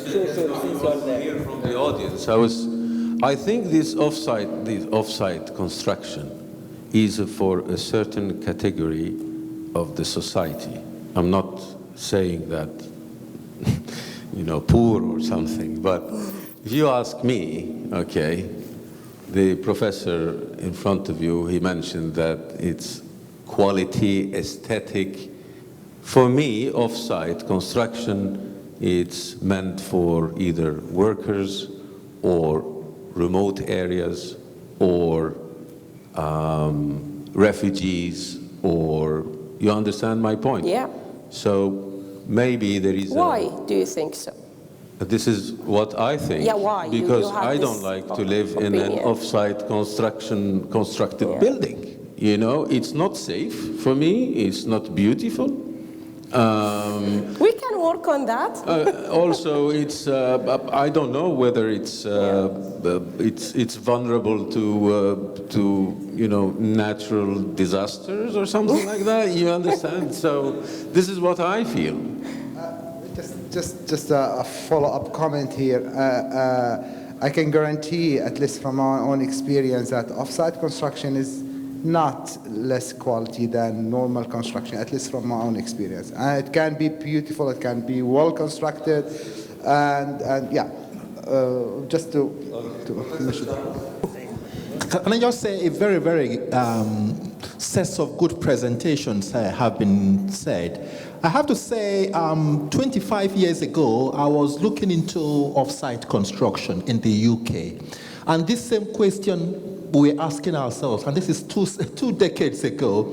Sure. Since you're there.
From the audience, I think this off-site construction is for a certain category of the society. I'm not saying that, poor or something, but if you ask me, okay, the professor in front of you, he mentioned that it's quality, aesthetic. For me, off-site construction, it's meant for either workers or remote areas or refugees, or, you understand my point?
Yeah.
So maybe there is
Why do you think so?
This is what I think.
Yeah, why?
Because I don't like to live in an off-site constructed building. It's not safe for me. It's not beautiful.
We can work on that.
Also, it's I don't know whether it's vulnerable to natural disasters or something like that. You understand? So this is what I feel.
Just a follow-up comment here. I can guarantee, at least from our own experience, that off-site construction is not less quality than normal construction, at least from my own experience. And it can be beautiful, it can be well constructed, and yeah, just to finish it.
Can I just say a very, very sets of good presentations have been said. I have to say, 25 years ago, I was looking into off-site construction in the UK. And this same question we're asking ourselves, and this is two decades ago,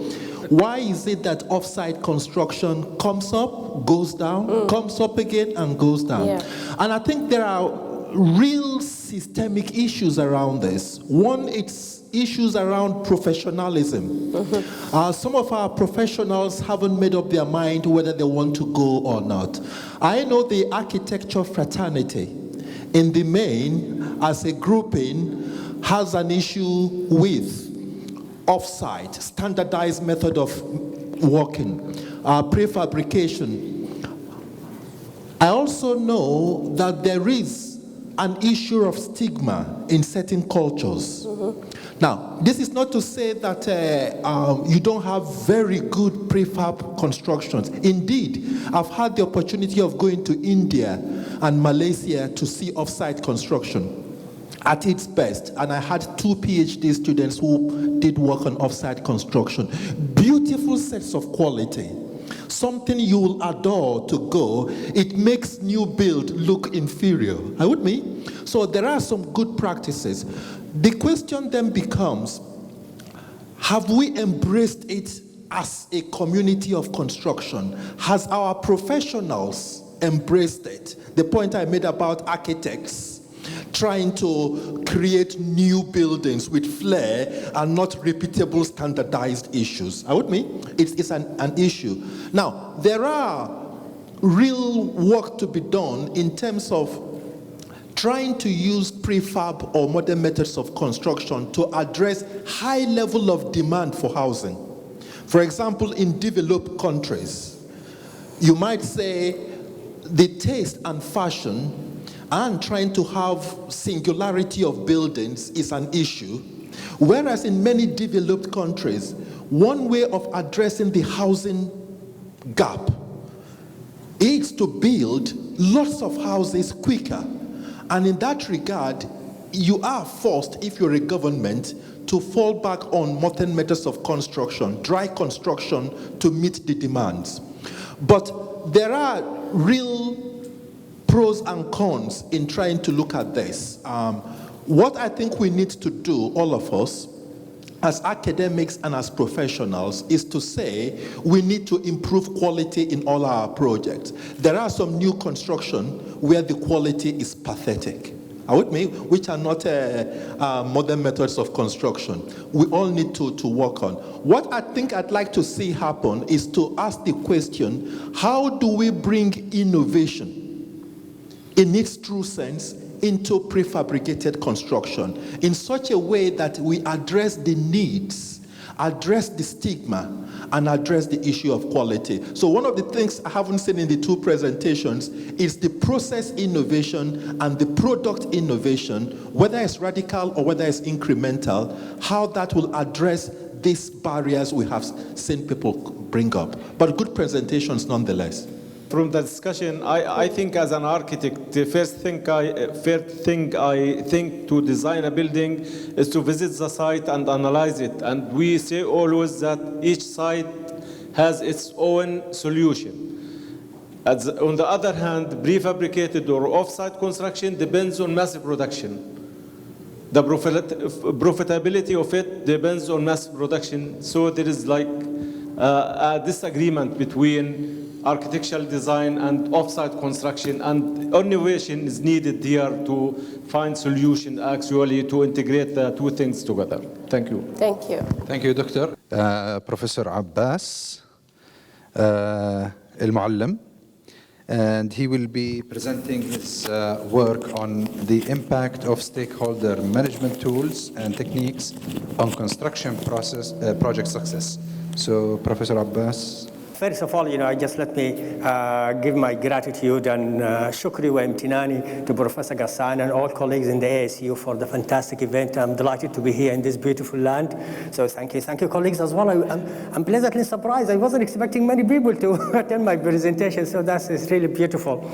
why is it that off-site construction comes up, goes down, comes up again, and goes down? Yeah. And I think there are real systemic issues around this. One, it's issues around professionalism. Some of our professionals haven't made up their mind whether they want to go or not. I know the architecture fraternity, in the main, as a grouping, has an issue with off-site, standardized method of working, prefabrication. I also know that there is an issue of stigma in certain cultures. Now, this is not to say that you don't have very good prefab constructions. Indeed, I've had the opportunity of going to India and Malaysia to see off-site construction at its best, and I had 2 PhD students who did work on off-site construction. Beautiful sets of quality. Something you will adore to go. It makes new build look inferior. Are you with me? So there are some good practices. The question then becomes, have we embraced it as a community of construction? Has our professionals embraced it? The point I made about architects trying to create new buildings with flair and not repeatable standardized issues. Are you with me? It's an issue. Now, there are real work to be done in terms of trying to use prefab or modern methods of construction to address high level of demand for housing. For example, in developed countries, you might say the taste and fashion and trying to have singularity of buildings is an issue, whereas in many developed countries, one way of addressing the housing gap is to build lots of houses quicker. And in that regard, you are forced, if you're a government, to fall back on modern methods of construction, dry construction, to meet the demands. But there are real pros and cons in trying to look at this. What I think we need to do, all of us, as academics and as professionals, is to say we need to improve quality in all our projects. There are some new construction where the quality is pathetic. Are you with me? Which are not modern methods of construction. We all need to work on. What I think I'd like to see happen is to ask the question, how do we bring innovation in its true sense into prefabricated construction in such a way that we address the needs, address the stigma, and address the issue of quality. So one of the things I haven't seen in the 2 presentations is the process innovation and the product innovation, whether it's radical or whether it's incremental, how that will address these barriers we have seen people bring up. But good presentations nonetheless.
From the discussion, I think as an architect, the first thing I think to design a building is to visit the site and analyze it. And we say always that each site has its own solution. On the other hand, prefabricated or off-site construction depends on mass production. The profitability of it depends on mass production. So there is like a disagreement between architectural design and off-site construction, and innovation is needed here to find solution actually to integrate the 2 things together. Thank you.
Thank you.
Thank you, Doctor.
Professor Abbas Al-Muallim, and he will be presenting his work on the impact of stakeholder management tools and techniques on construction project success. So, Professor Abbas.
first of all, I just let me give my gratitude and shukri wa imtinani to Professor Ghassan and all colleagues in the ASU for the fantastic event. I'm delighted to be here in this beautiful land. So thank you colleagues as well. I'm pleasantly surprised. I wasn't expecting many people to attend my presentation, so that's really beautiful.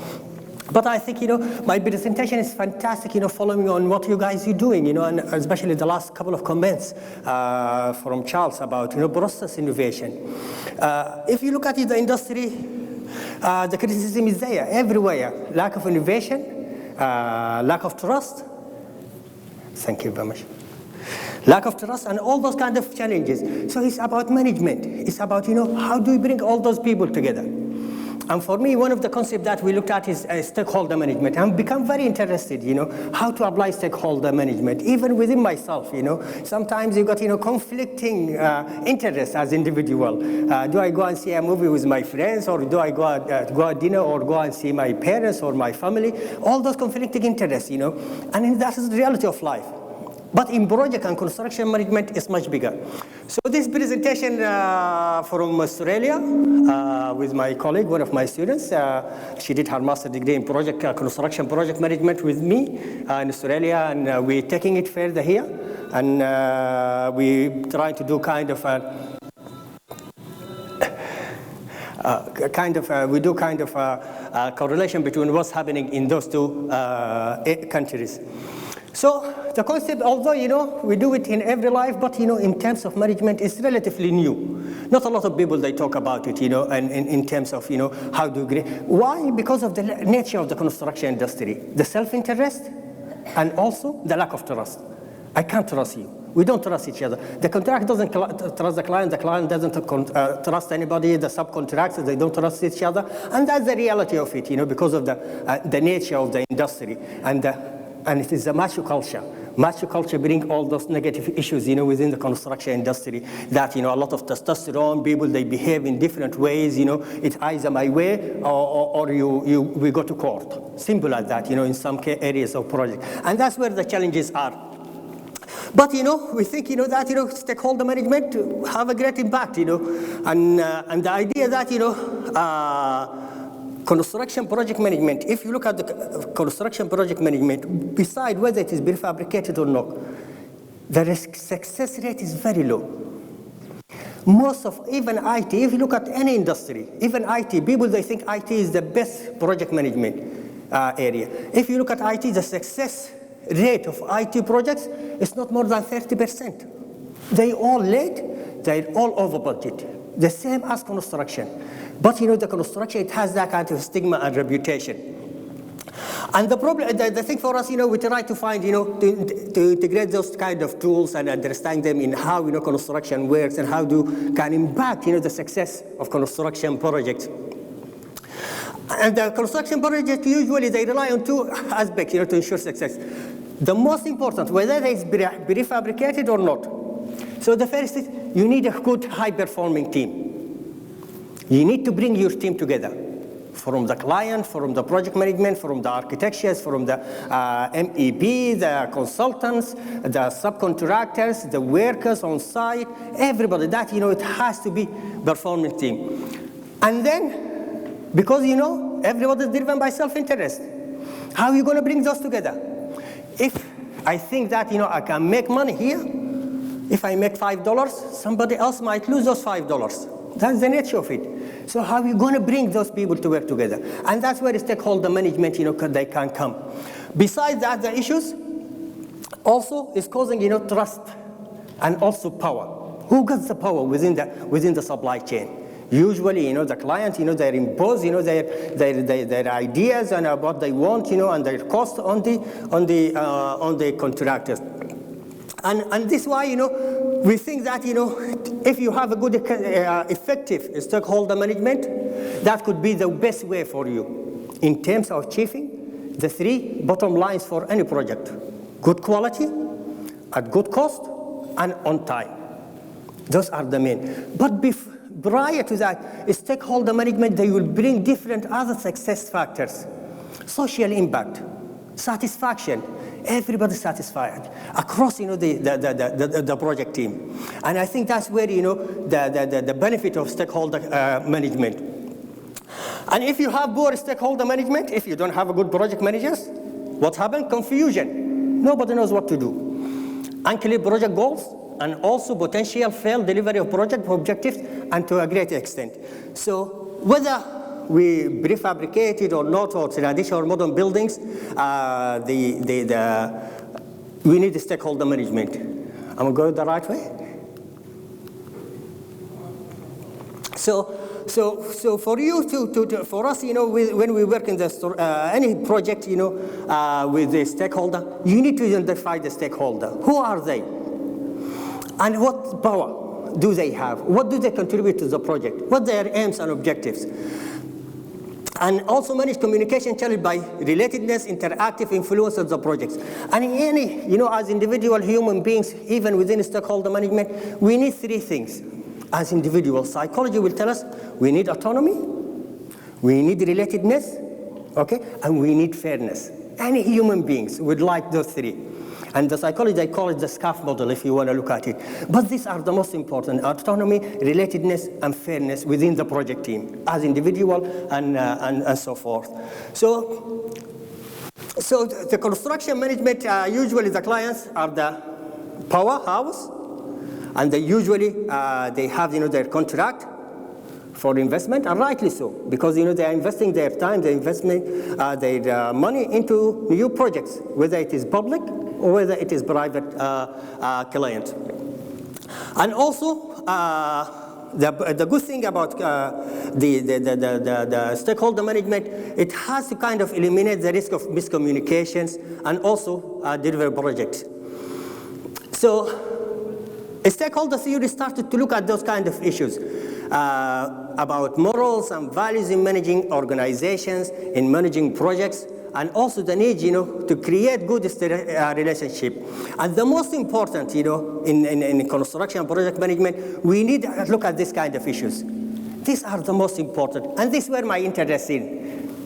But I think, my presentation is fantastic, following on what you guys are doing, and especially the last couple of comments from Charles about, process innovation. If you look at the industry, the criticism is there everywhere. Lack of innovation, lack of trust. Thank you very much. Lack of trust and all those kind of challenges. So it's about management. It's about, how do we bring all those people together? And for me, one of the concepts that we looked at is stakeholder management. I've become very interested, how to apply stakeholder management, even within myself, Sometimes you got, conflicting interests as individual. Do I go and see a movie with my friends, or do I go out dinner, or go and see my parents or my family? All those conflicting interests, and that is the reality of life. But in project and construction management, it's much bigger. So this presentation from Australia with my colleague, one of my students, she did her master's degree in construction project management with me in Australia, and we're taking it further here, and we try to do kind of a correlation between what's happening in those two countries. So the concept, although, we do it in every life, but, in terms of management, it's relatively new. Not a lot of people, they talk about it, and in terms of, how do you, why? Because of the nature of the construction industry, the self-interest, and also the lack of trust. I can't trust you. We don't trust each other. The contractor doesn't trust the client doesn't trust anybody, the subcontractors, they don't trust each other, and that's the reality of it, because of the nature of the industry, and it is a macho culture. Macho culture brings all those negative issues, within the construction industry, that, a lot of testosterone, people, they behave in different ways, it's either my way or we go to court. Simple as that, in some areas of project. And that's where the challenges are. But, we think, that, stakeholder management have a great impact, and the idea that, construction project management, if you look at the construction project management, beside whether it is prefabricated or not, the success rate is very low. Most of, even IT, if you look at any industry, even IT, people, they think IT is the best project management area. If you look at IT, the success rate of IT projects is not more than 30%. They all late, they're all over budget. The same as construction. But, the construction, it has that kind of stigma and reputation. And the problem, the thing for us, we try to find, to integrate those kind of tools and understand them in how, construction works and how can impact, the success of construction projects. And the construction project, usually they rely on two aspects, to ensure success. The most important, whether it is prefabricated or not. So the first is, you need a good, high-performing team. You need to bring your team together, from the client, from the project management, from the architects, from the MEP, the consultants, the subcontractors, the workers on site, everybody. That, it has to be performing team. And then, because, everybody is driven by self-interest, how are you going to bring those together? If I think that, I can make money here, if I make $5, somebody else might lose those $5. That's the nature of it. So how are you going to bring those people to work together? And that's where stakeholder management, they can come. Besides that, the issues also is causing, trust and also power. Who gets the power within the supply chain? Usually, the client, they impose, their ideas and what they want, and their cost on the contractors. And this is why, we think that, if you have a good, effective stakeholder management, that could be the best way for you in terms of achieving the three bottom lines for any project: good quality, at good cost, and on time. Those are the main. But prior to that, stakeholder management, they will bring different other success factors: social impact, satisfaction, everybody's satisfied across, the project team. And I think that's where, the benefit of stakeholder management. And if you have poor stakeholder management, if you don't have a good project managers, what happens? Confusion. Nobody knows what to do. Unclear project goals, and also potential failed delivery of project objectives, and to a great extent. So whether we prefabricated or not, or traditional or modern buildings, we need stakeholder management. Am I going the right way? So for you for us, when we work in any project, with the stakeholder, you need to identify the stakeholder. Who are they? And what power do they have? What do they contribute to the project? What are their aims and objectives? And also manage communication channel by relatedness, interactive influence of the projects. And in any, as individual human beings, even within stakeholder management, we need three things. As individuals, psychology will tell us we need autonomy, we need relatedness, okay, and we need fairness. Any human beings would like those three. And the psychology, they call it the SCAF model, if you want to look at it. But these are the most important: autonomy, relatedness, and fairness within the project team, as individual and so forth. So the construction management, usually the clients are the powerhouse, and they usually they have their contract for investment, and rightly so, because they are investing their time, their investment, their money into new projects, whether it is public or whether it is private client. And also, the good thing about the stakeholder management, it has to kind of eliminate the risk of miscommunications and also deliver projects. So a stakeholder theory started to look at those kind of issues about morals and values in managing organizations, in managing projects, and also the need, to create good relationship. And the most important, in construction project management, we need to look at this kind of issues. These are the most important, and this is where my interest is.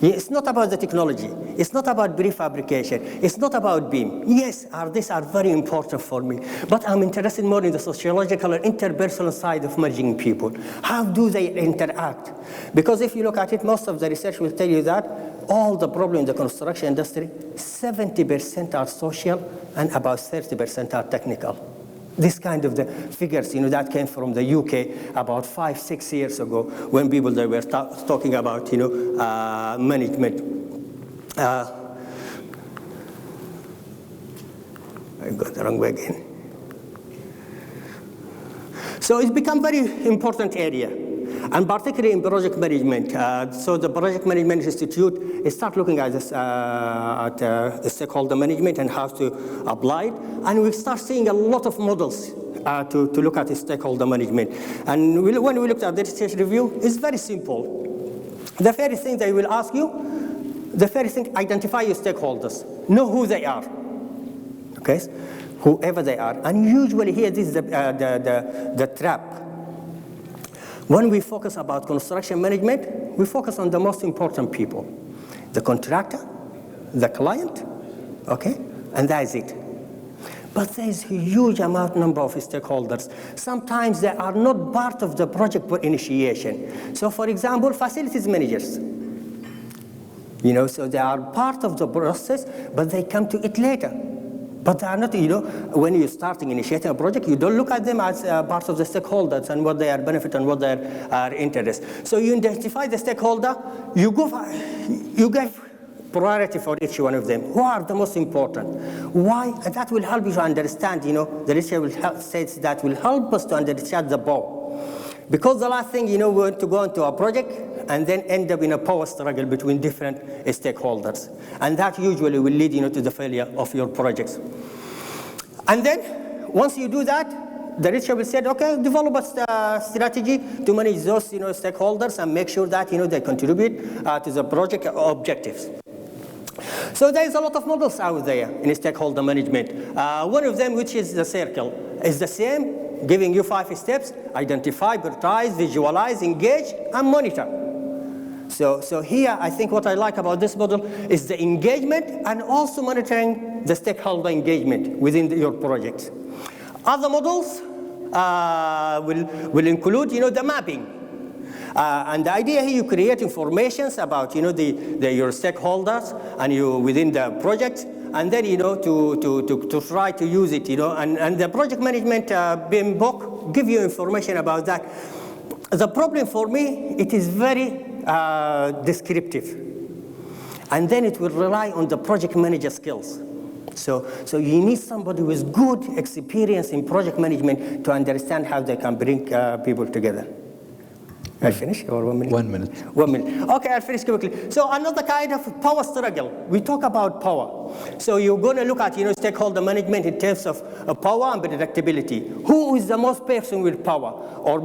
It's not about the technology. It's not about prefabrication. It's not about BIM. Yes, these are very important for me, but I'm interested more in the sociological and interpersonal side of managing people. How do they interact? Because if you look at it, most of the research will tell you that all the problems in the construction industry, 70% are social and about 30% are technical. This kind of the figures, that came from the UK about 5-6 years ago, when people they were talking about, management. I got the wrong way again. So it's become very important area, and particularly in project management. So the Project Management Institute start looking at this, stakeholder management and how to apply it, and we start seeing a lot of models to look at the stakeholder management. And when we looked at the research review, it's very simple. The first thing they will ask you, identify your stakeholders, know who they are, okay, whoever they are. And usually here, this is the trap. When we focus about construction management, we focus on the most important people: the contractor, the client, okay, and that's it. But there's a huge number of stakeholders. Sometimes they are not part of the project initiation. So for example, facilities managers. So they are part of the process, but they come to it later. But they are not, when you're starting initiating a project, you don't look at them as part of the stakeholders and what their benefit and what their interest. So you identify the stakeholder, you give priority for each one of them. Who are the most important? Why? And that will help you to understand, the research says that will help us to understand the ball. Because the last thing, we want to go into a project and then end up in a power struggle between different stakeholders. And that usually will lead, to the failure of your projects. And then, once you do that, the researcher will say, okay, develop a strategy to manage those, stakeholders and make sure that, they contribute to the project objectives. So there's a lot of models out there in stakeholder management. One of them, which is the circle, is the same, giving you 5 steps: identify, prioritize, visualize, engage, and monitor. So here, I think what I like about this model is the engagement and also monitoring the stakeholder engagement within your project. Other models will include, the mapping. And the idea here, you create informations about, your stakeholders and you within the project, and then, to try to use it, and the project management BIM book give you information about that. The problem for me, it is very descriptive. And then it will rely on the project manager skills. So you need somebody with good experience in project management to understand how they can bring people together. I finish or 1 minute?
1 minute.
1 minute. Okay, I'll finish quickly. So another kind of power struggle. We talk about power. So you're going to look at, stakeholder management in terms of power and predictability. Who is the most person with power, or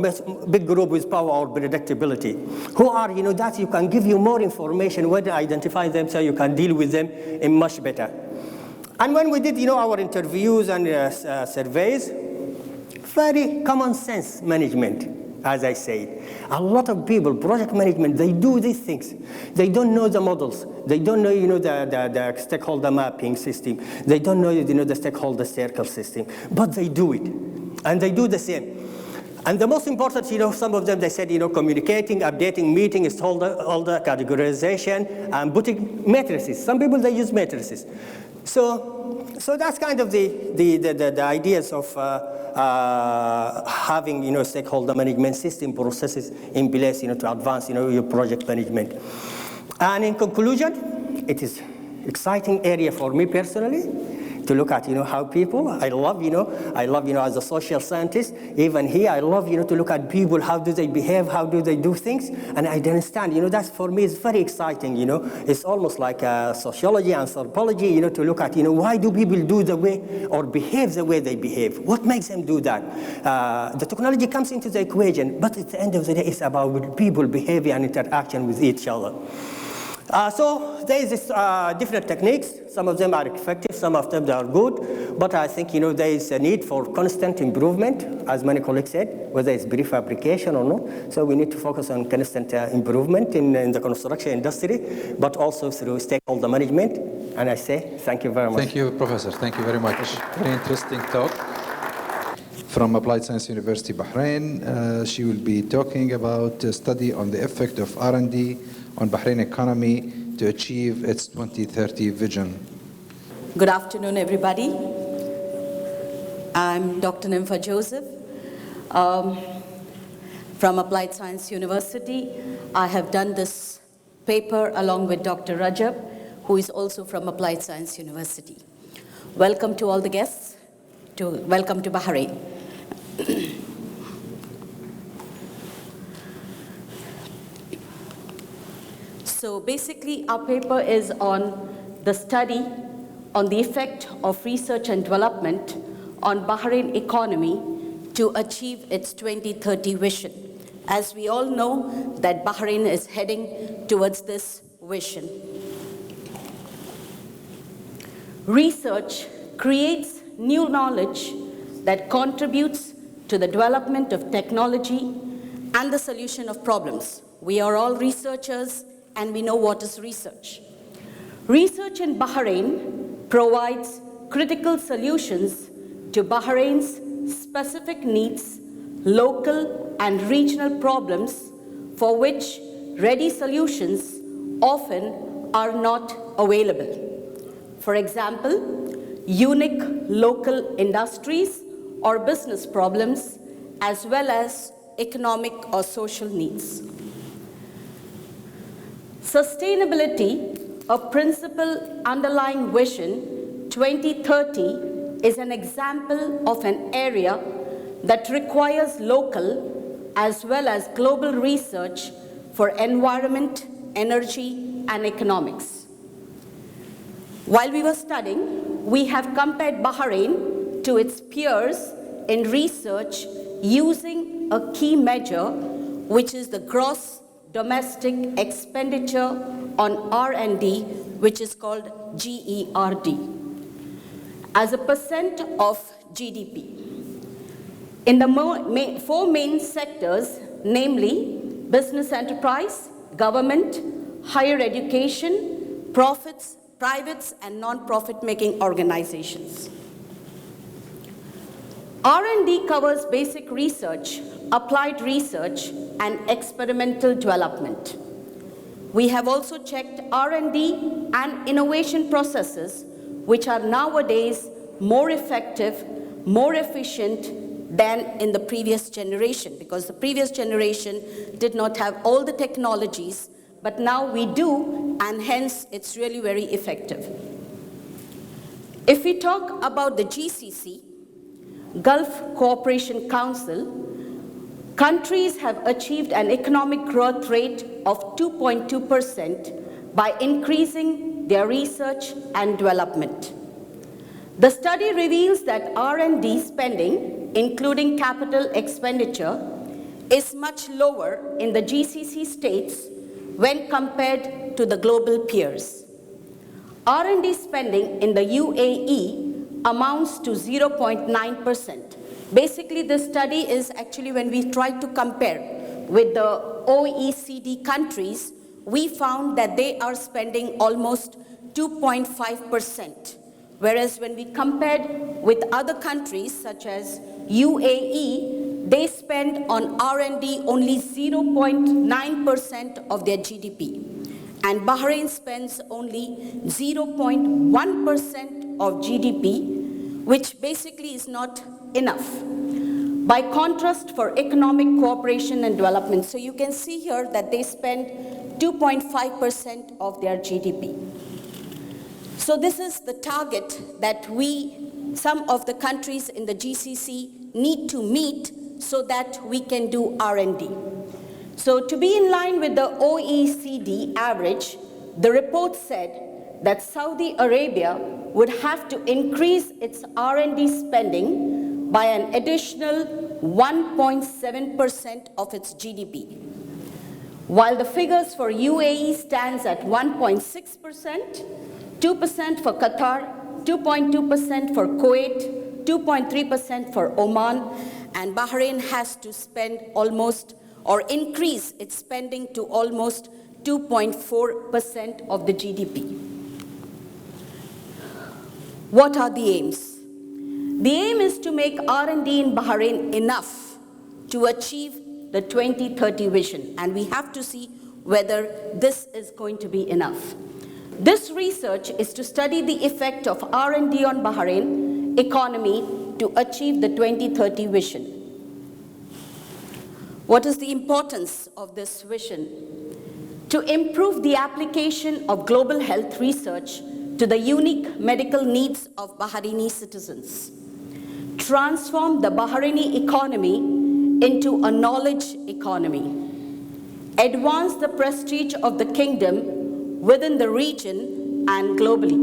big group with power or predictability? Who are, that you can give you more information, where to identify them so you can deal with them in much better. And when we did, our interviews and surveys, very common sense management. As I said, a lot of people, project management, they do these things. They don't know the models. They don't know, the stakeholder mapping system. They don't know, the stakeholder circle system. But they do it, and they do the same. And the most important, some of them, they said, communicating, updating, meeting, all the categorization, and putting matrices. Some people, they use matrices. So that's kind of the ideas of having, stakeholder management system processes in place, to advance, your project management. And in conclusion, it is exciting area for me personally to look at, how people, I love, as a social scientist, even here, I love, to look at people, how do they behave, how do they do things, and I understand, that's for me is very exciting, It's almost like sociology, anthropology, to look at, why do people do the way or behave the way they behave? What makes them do that? The technology comes into the equation, but at the end of the day, it's about people behavior and interaction with each other. So there is different techniques. Some of them are effective, some of them are good. But I think there is a need for constant improvement, as many colleagues said, whether it's prefabrication or not. So we need to focus on constant improvement in the construction industry, but also through stakeholder management. And I say thank you very much.
Thank you, Professor. Thank you very much. Very interesting talk.
From Applied Science University, Bahrain, she will be talking about a study on the effect of R&D on Bahrain economy to achieve its 2030 vision.
Good afternoon, everybody. I'm Dr. Nympha Joseph from Applied Science University. I have done this paper along with Dr. Rajab, who is also from Applied Science University. Welcome to all the guests. Welcome to Bahrain. So basically, our paper is on the study on the effect of research and development on Bahrain economy to achieve its 2030 vision. As we all know that Bahrain is heading towards this vision. Research creates new knowledge that contributes to the development of technology and the solution of problems. We are all researchers, and we know what is research. Research in Bahrain provides critical solutions to Bahrain's specific needs, local and regional problems for which ready solutions often are not available. For example, unique local industries or business problems, as well as economic or social needs. Sustainability, a principle underlying Vision 2030, is an example of an area that requires local as well as global research for environment, energy, and economics. While we were studying, we have compared Bahrain to its peers in research using a key measure, which is the gross domestic expenditure on R&D, which is called GERD, as a percent of GDP. In the four main sectors, namely business enterprise, government, higher education, profits, privates, and non-profit making organizations. R&D covers basic research, applied research, and experimental development. We have also checked R&D and innovation processes, which are nowadays more effective, more efficient than in the previous generation, because the previous generation did not have all the technologies, but now we do, and hence it's really very effective. If we talk about the GCC, Gulf Cooperation Council, countries have achieved an economic growth rate of 2.2% by increasing their research and development. The study reveals that R&D spending, including capital expenditure, is much lower in the GCC states when compared to the global peers. R&D spending in the UAE amounts to 0.9%. Basically, this study is actually when we try to compare with the OECD countries, we found that they are spending almost 2.5%. Whereas when we compared with other countries such as UAE, they spend on R&D only 0.9% of their GDP. And Bahrain spends only 0.1% of GDP, which basically is not enough. By contrast, for economic cooperation and development, so you can see here that they spend 2.5% of their GDP. So this is the target that some of the countries in the GCC need to meet so that we can do R&D. So to be in line with the OECD average, the report said that Saudi Arabia would have to increase its R&D spending by an additional 1.7% of its GDP. While the figures for UAE stands at 1.6%, 2% for Qatar, 2.2% for Kuwait, 2.3% for Oman, and Bahrain has to spend almost or increase its spending to almost 2.4% of the GDP. What are the aims? The aim is to make R&D in Bahrain enough to achieve the 2030 vision, and we have to see whether this is going to be enough. This research is to study the effect of R&D on Bahrain economy to achieve the 2030 vision. What is the importance of this vision? To improve the application of global health research to the unique medical needs of Bahraini citizens. Transform the Bahraini economy into a knowledge economy. Advance the prestige of the kingdom within the region and globally.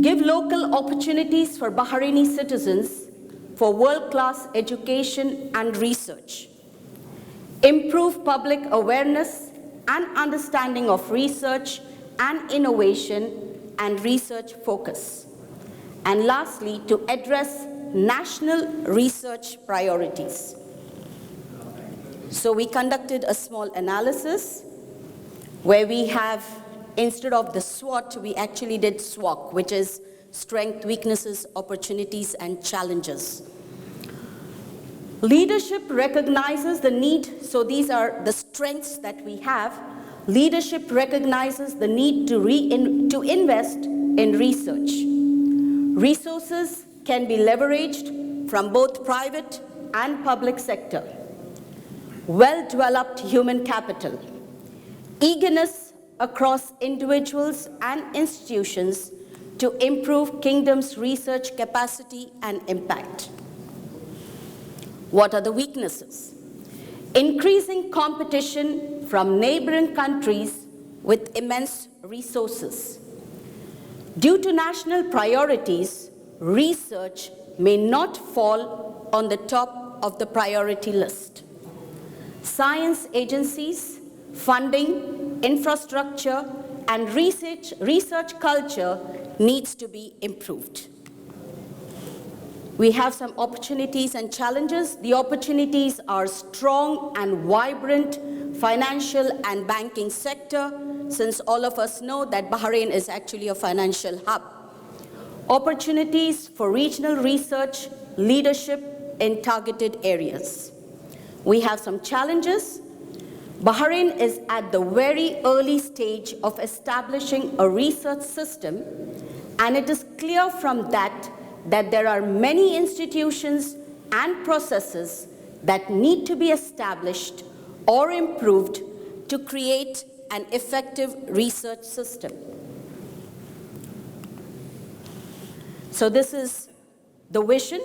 Give local opportunities for Bahraini citizens for world-class education and research. Improve public awareness and understanding of research and innovation and research focus. And lastly, to address national research priorities. So we conducted a small analysis where we have, instead of the SWOT, we actually did SWOC, which is strengths, weaknesses, opportunities, and challenges. Leadership recognizes the need, so these are the strengths that we have. Leadership recognizes the need to invest in research. Resources can be leveraged from both private and public sector. Well-developed human capital. Eagerness across individuals and institutions to improve kingdom's research capacity and impact. What are the weaknesses? Increasing competition from neighboring countries with immense resources. Due to national priorities, research may not fall on the top of the priority list. Science agencies, funding, infrastructure, and research culture needs to be improved. We have some opportunities and challenges. The opportunities are strong and vibrant financial and banking sector, since all of us know that Bahrain is actually a financial hub. Opportunities for regional research, leadership in targeted areas. We have some challenges. Bahrain is at the very early stage of establishing a research system, and it is clear from that there are many institutions and processes that need to be established or improved to create an effective research system. So this is the vision.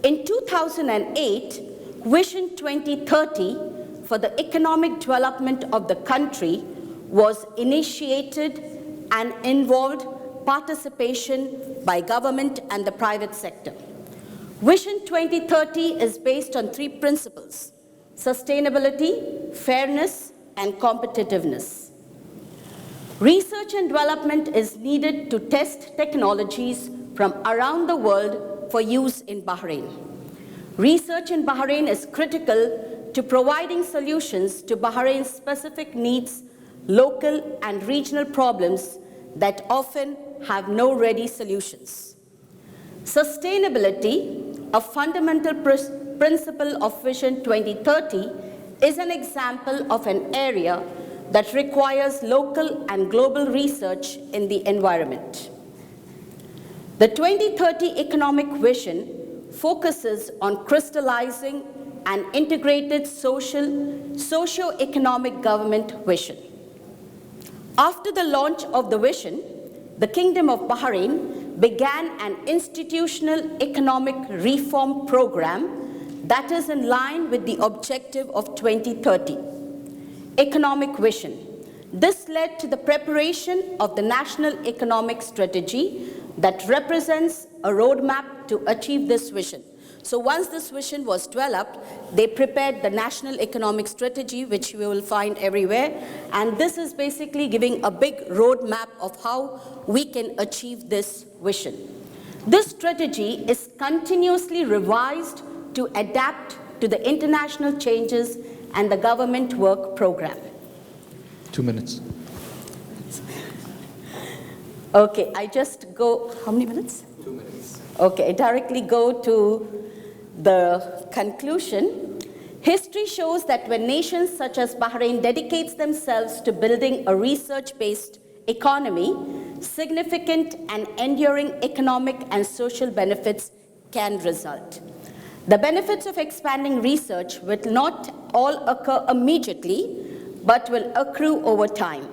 In 2008, Vision 2030 for the economic development of the country was initiated and involved participation by government and the private sector. Vision 2030 is based on 3 principles: sustainability, fairness, and competitiveness. Research and development is needed to test technologies from around the world for use in Bahrain. Research in Bahrain is critical to providing solutions to Bahrain's specific needs, local and regional problems that often have no ready solutions. Sustainability, a fundamental principle of Vision 2030, is an example of an area that requires local and global research in the environment. The 2030 economic vision focuses on crystallizing an integrated socio-economic government vision. After the launch of the vision, the Kingdom of Bahrain began an institutional economic reform program that is in line with the objective of 2030. Economic vision. This led to the preparation of the National Economic Strategy that represents a roadmap to achieve this vision. So once this vision was developed, they prepared the National Economic Strategy, which we will find everywhere. And this is basically giving a big roadmap of how we can achieve this vision. This strategy is continuously revised to adapt to the international changes and the government work program.
2 minutes.
Okay, I just go, how many minutes?
2 minutes.
Okay, I directly go to the conclusion. History shows that when nations such as Bahrain dedicates themselves to building a research-based economy, significant and enduring economic and social benefits can result. The benefits of expanding research will not all occur immediately, but will accrue over time.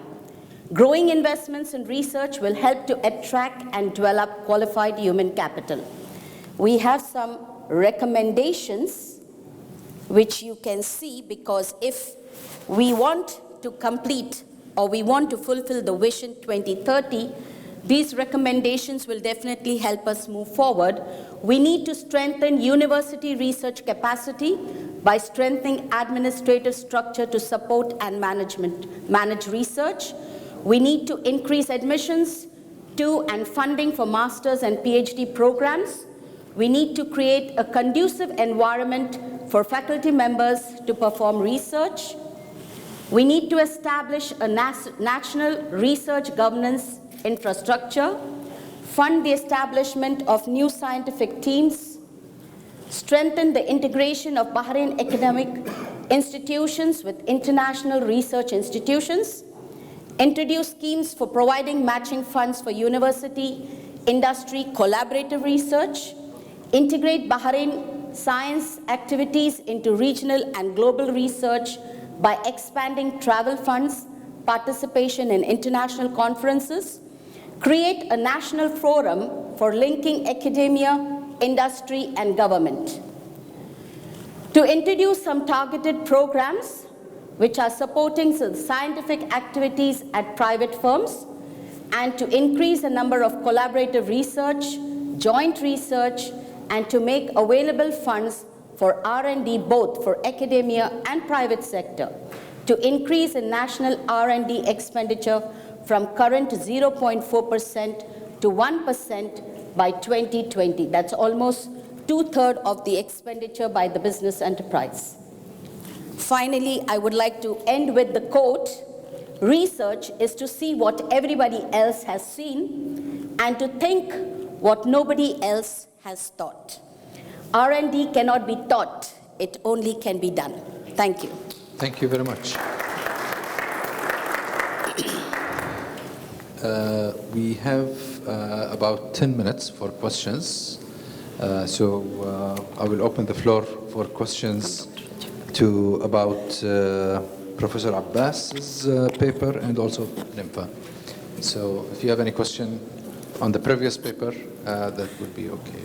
Growing investments in research will help to attract and develop qualified human capital. We have some recommendations which you can see, because if we want to complete or we want to fulfill the Vision 2030, these recommendations will definitely help us move forward. We need to strengthen university research capacity by strengthening administrative structure to support and manage research. We need to increase admissions to and funding for master's and PhD programs. We need to create a conducive environment for faculty members to perform research. We need to establish a national research governance infrastructure, fund the establishment of new scientific teams, strengthen the integration of Bahrain academic institutions with international research institutions, introduce schemes for providing matching funds for university, industry, collaborative research, integrate Bahrain science activities into regional and global research by expanding travel funds, participation in international conferences, create a national forum for linking academia, industry, and government. To introduce some targeted programs which are supporting scientific activities at private firms, and to increase the number of collaborative research, joint research, and to make available funds for R&D both for academia and private sector, to increase the national R&D expenditure from current 0.4% to 1% by 2020. That's almost 2/3 of the expenditure by the business enterprise. Finally, I would like to end with the quote, research is to see what everybody else has seen and to think what nobody else has thought. R&D cannot be taught, it only can be done. Thank you.
Thank you very much. We have about 10 minutes for questions. So I will open the floor for questions to about Professor Abbas's paper and also Nympha. So if you have any question on the previous paper, that would be okay.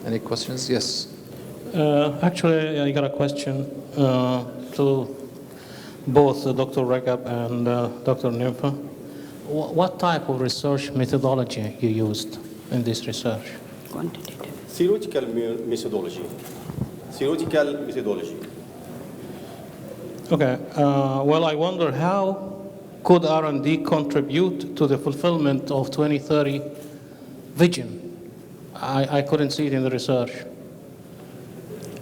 Any questions? Yes.
Actually, I got a question to both Dr. Ragab and Dr. Nympha. What type of research methodology you used in this research?
Theoretical methodology. Theoretical methodology.
Okay. Well, I wonder how could R&D contribute to the fulfillment of 2030 vision? I couldn't see it in the research.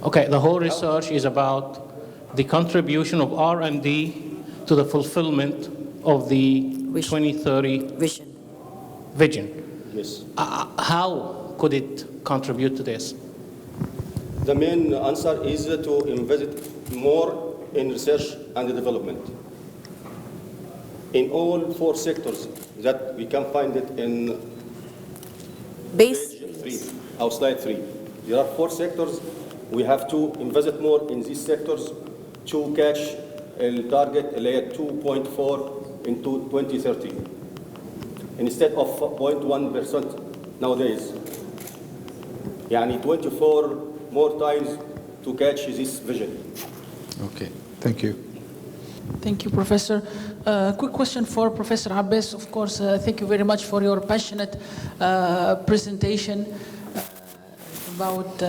Okay, the whole research is about the contribution of R&D to the fulfillment of the 2030 vision.
Yes.
How could it contribute to this?
The main answer is to invest more in research and development. In all 4 sectors that we can find it in page 3, our slide 3. There are 4 sectors. We have to invest more in these sectors to catch a target layer 2.4 into 2030 instead of 0.1% nowadays. Yani 24 more times to catch this vision.
Okay, thank you.
Thank you, Professor. Quick question for Professor Abbas. Of course, thank you very much for your passionate presentation about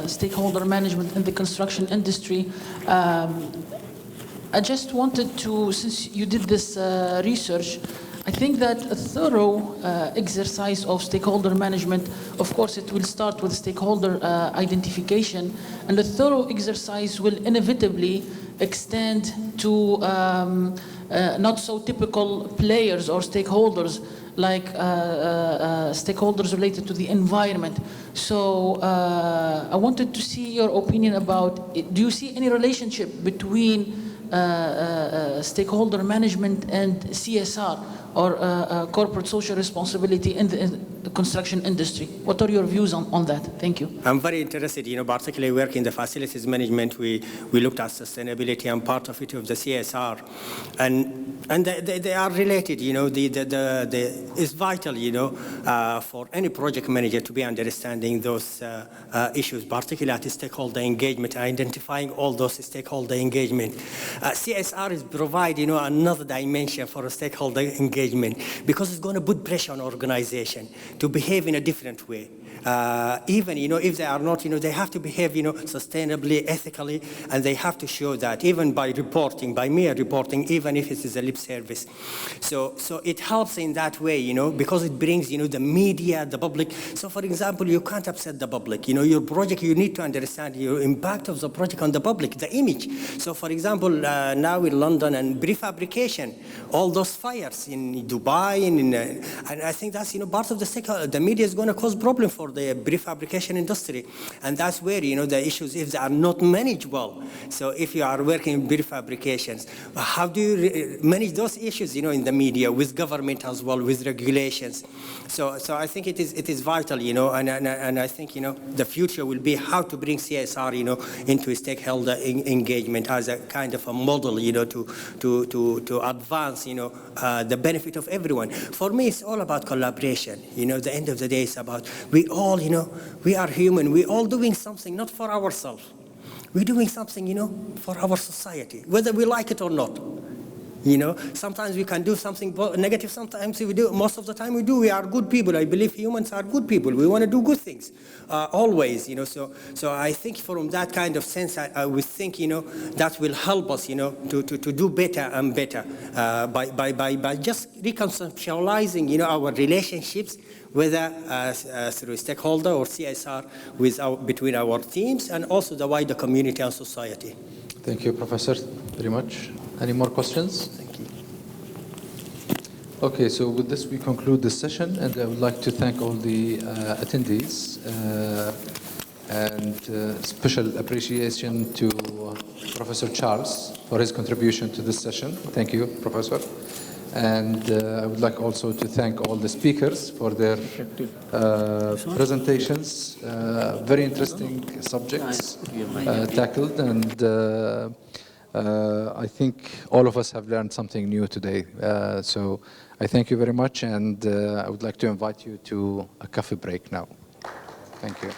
stakeholder management in the construction industry. I just wanted to, since you did this research, I think that a thorough exercise of stakeholder management, of course, it will start with stakeholder identification, and a thorough exercise will inevitably extend to not so typical players or stakeholders like stakeholders related to the environment. So I wanted to see your opinion about it. Do you see any relationship between stakeholder management and CSR or corporate social responsibility in the construction industry? What are your views on that? Thank you.
I'm very interested, particularly work in the facilities management. We looked at sustainability and part of it of the CSR, and they are related. It's vital, for any project manager to be understanding those issues, particularly at stakeholder engagement, identifying all those stakeholder engagement. CSR is provide, another dimension for a stakeholder engagement because it's going to put pressure on organization to behave in a different way. Even, if they are not, they have to behave, sustainably, ethically, and they have to show that even by reporting, by mere reporting, even if it is a lip service. So it helps in that way, because it brings, the media, the public. So for example, you can't upset the public. Your project, you need to understand your impact of the project on the public, the image. So for example, now in London and prefabrication, all those fires in Dubai, and I think that's, part of the media is going to cause problem for the prefabrication industry, and that's where the issues if they are not managed well. So if you are working in prefabrications, how do you manage those issues in the media with government as well, with regulations? So I think it is vital, and I think the future will be how to bring CSR into stakeholder engagement as a kind of a model to advance the benefit of everyone. For me, it's all about collaboration. The end of the day is about we all, we are human. We're all doing something, not for ourselves. We're doing something, for our society, whether we like it or not. Sometimes we can do something negative, sometimes we do. Most of the time we do. We are good people. I believe humans are good people. We want to do good things, always, So I think from that kind of sense, I would think, that will help us, to do better and better by just reconceptualizing, our relationships, whether through stakeholder or CSR between our teams and also the wider community and society.
Thank you, Professor, very much. Any more questions?
Thank you.
Okay, so with this we conclude this session, and I would like to thank all the attendees and special appreciation to Professor Charles for his contribution to this session. Thank you, Professor. And I would like also to thank all the speakers for their presentations. Very interesting subjects tackled, and I think all of us have learned something new today. So I thank you very much, and I would like to invite you to a coffee break now. Thank you.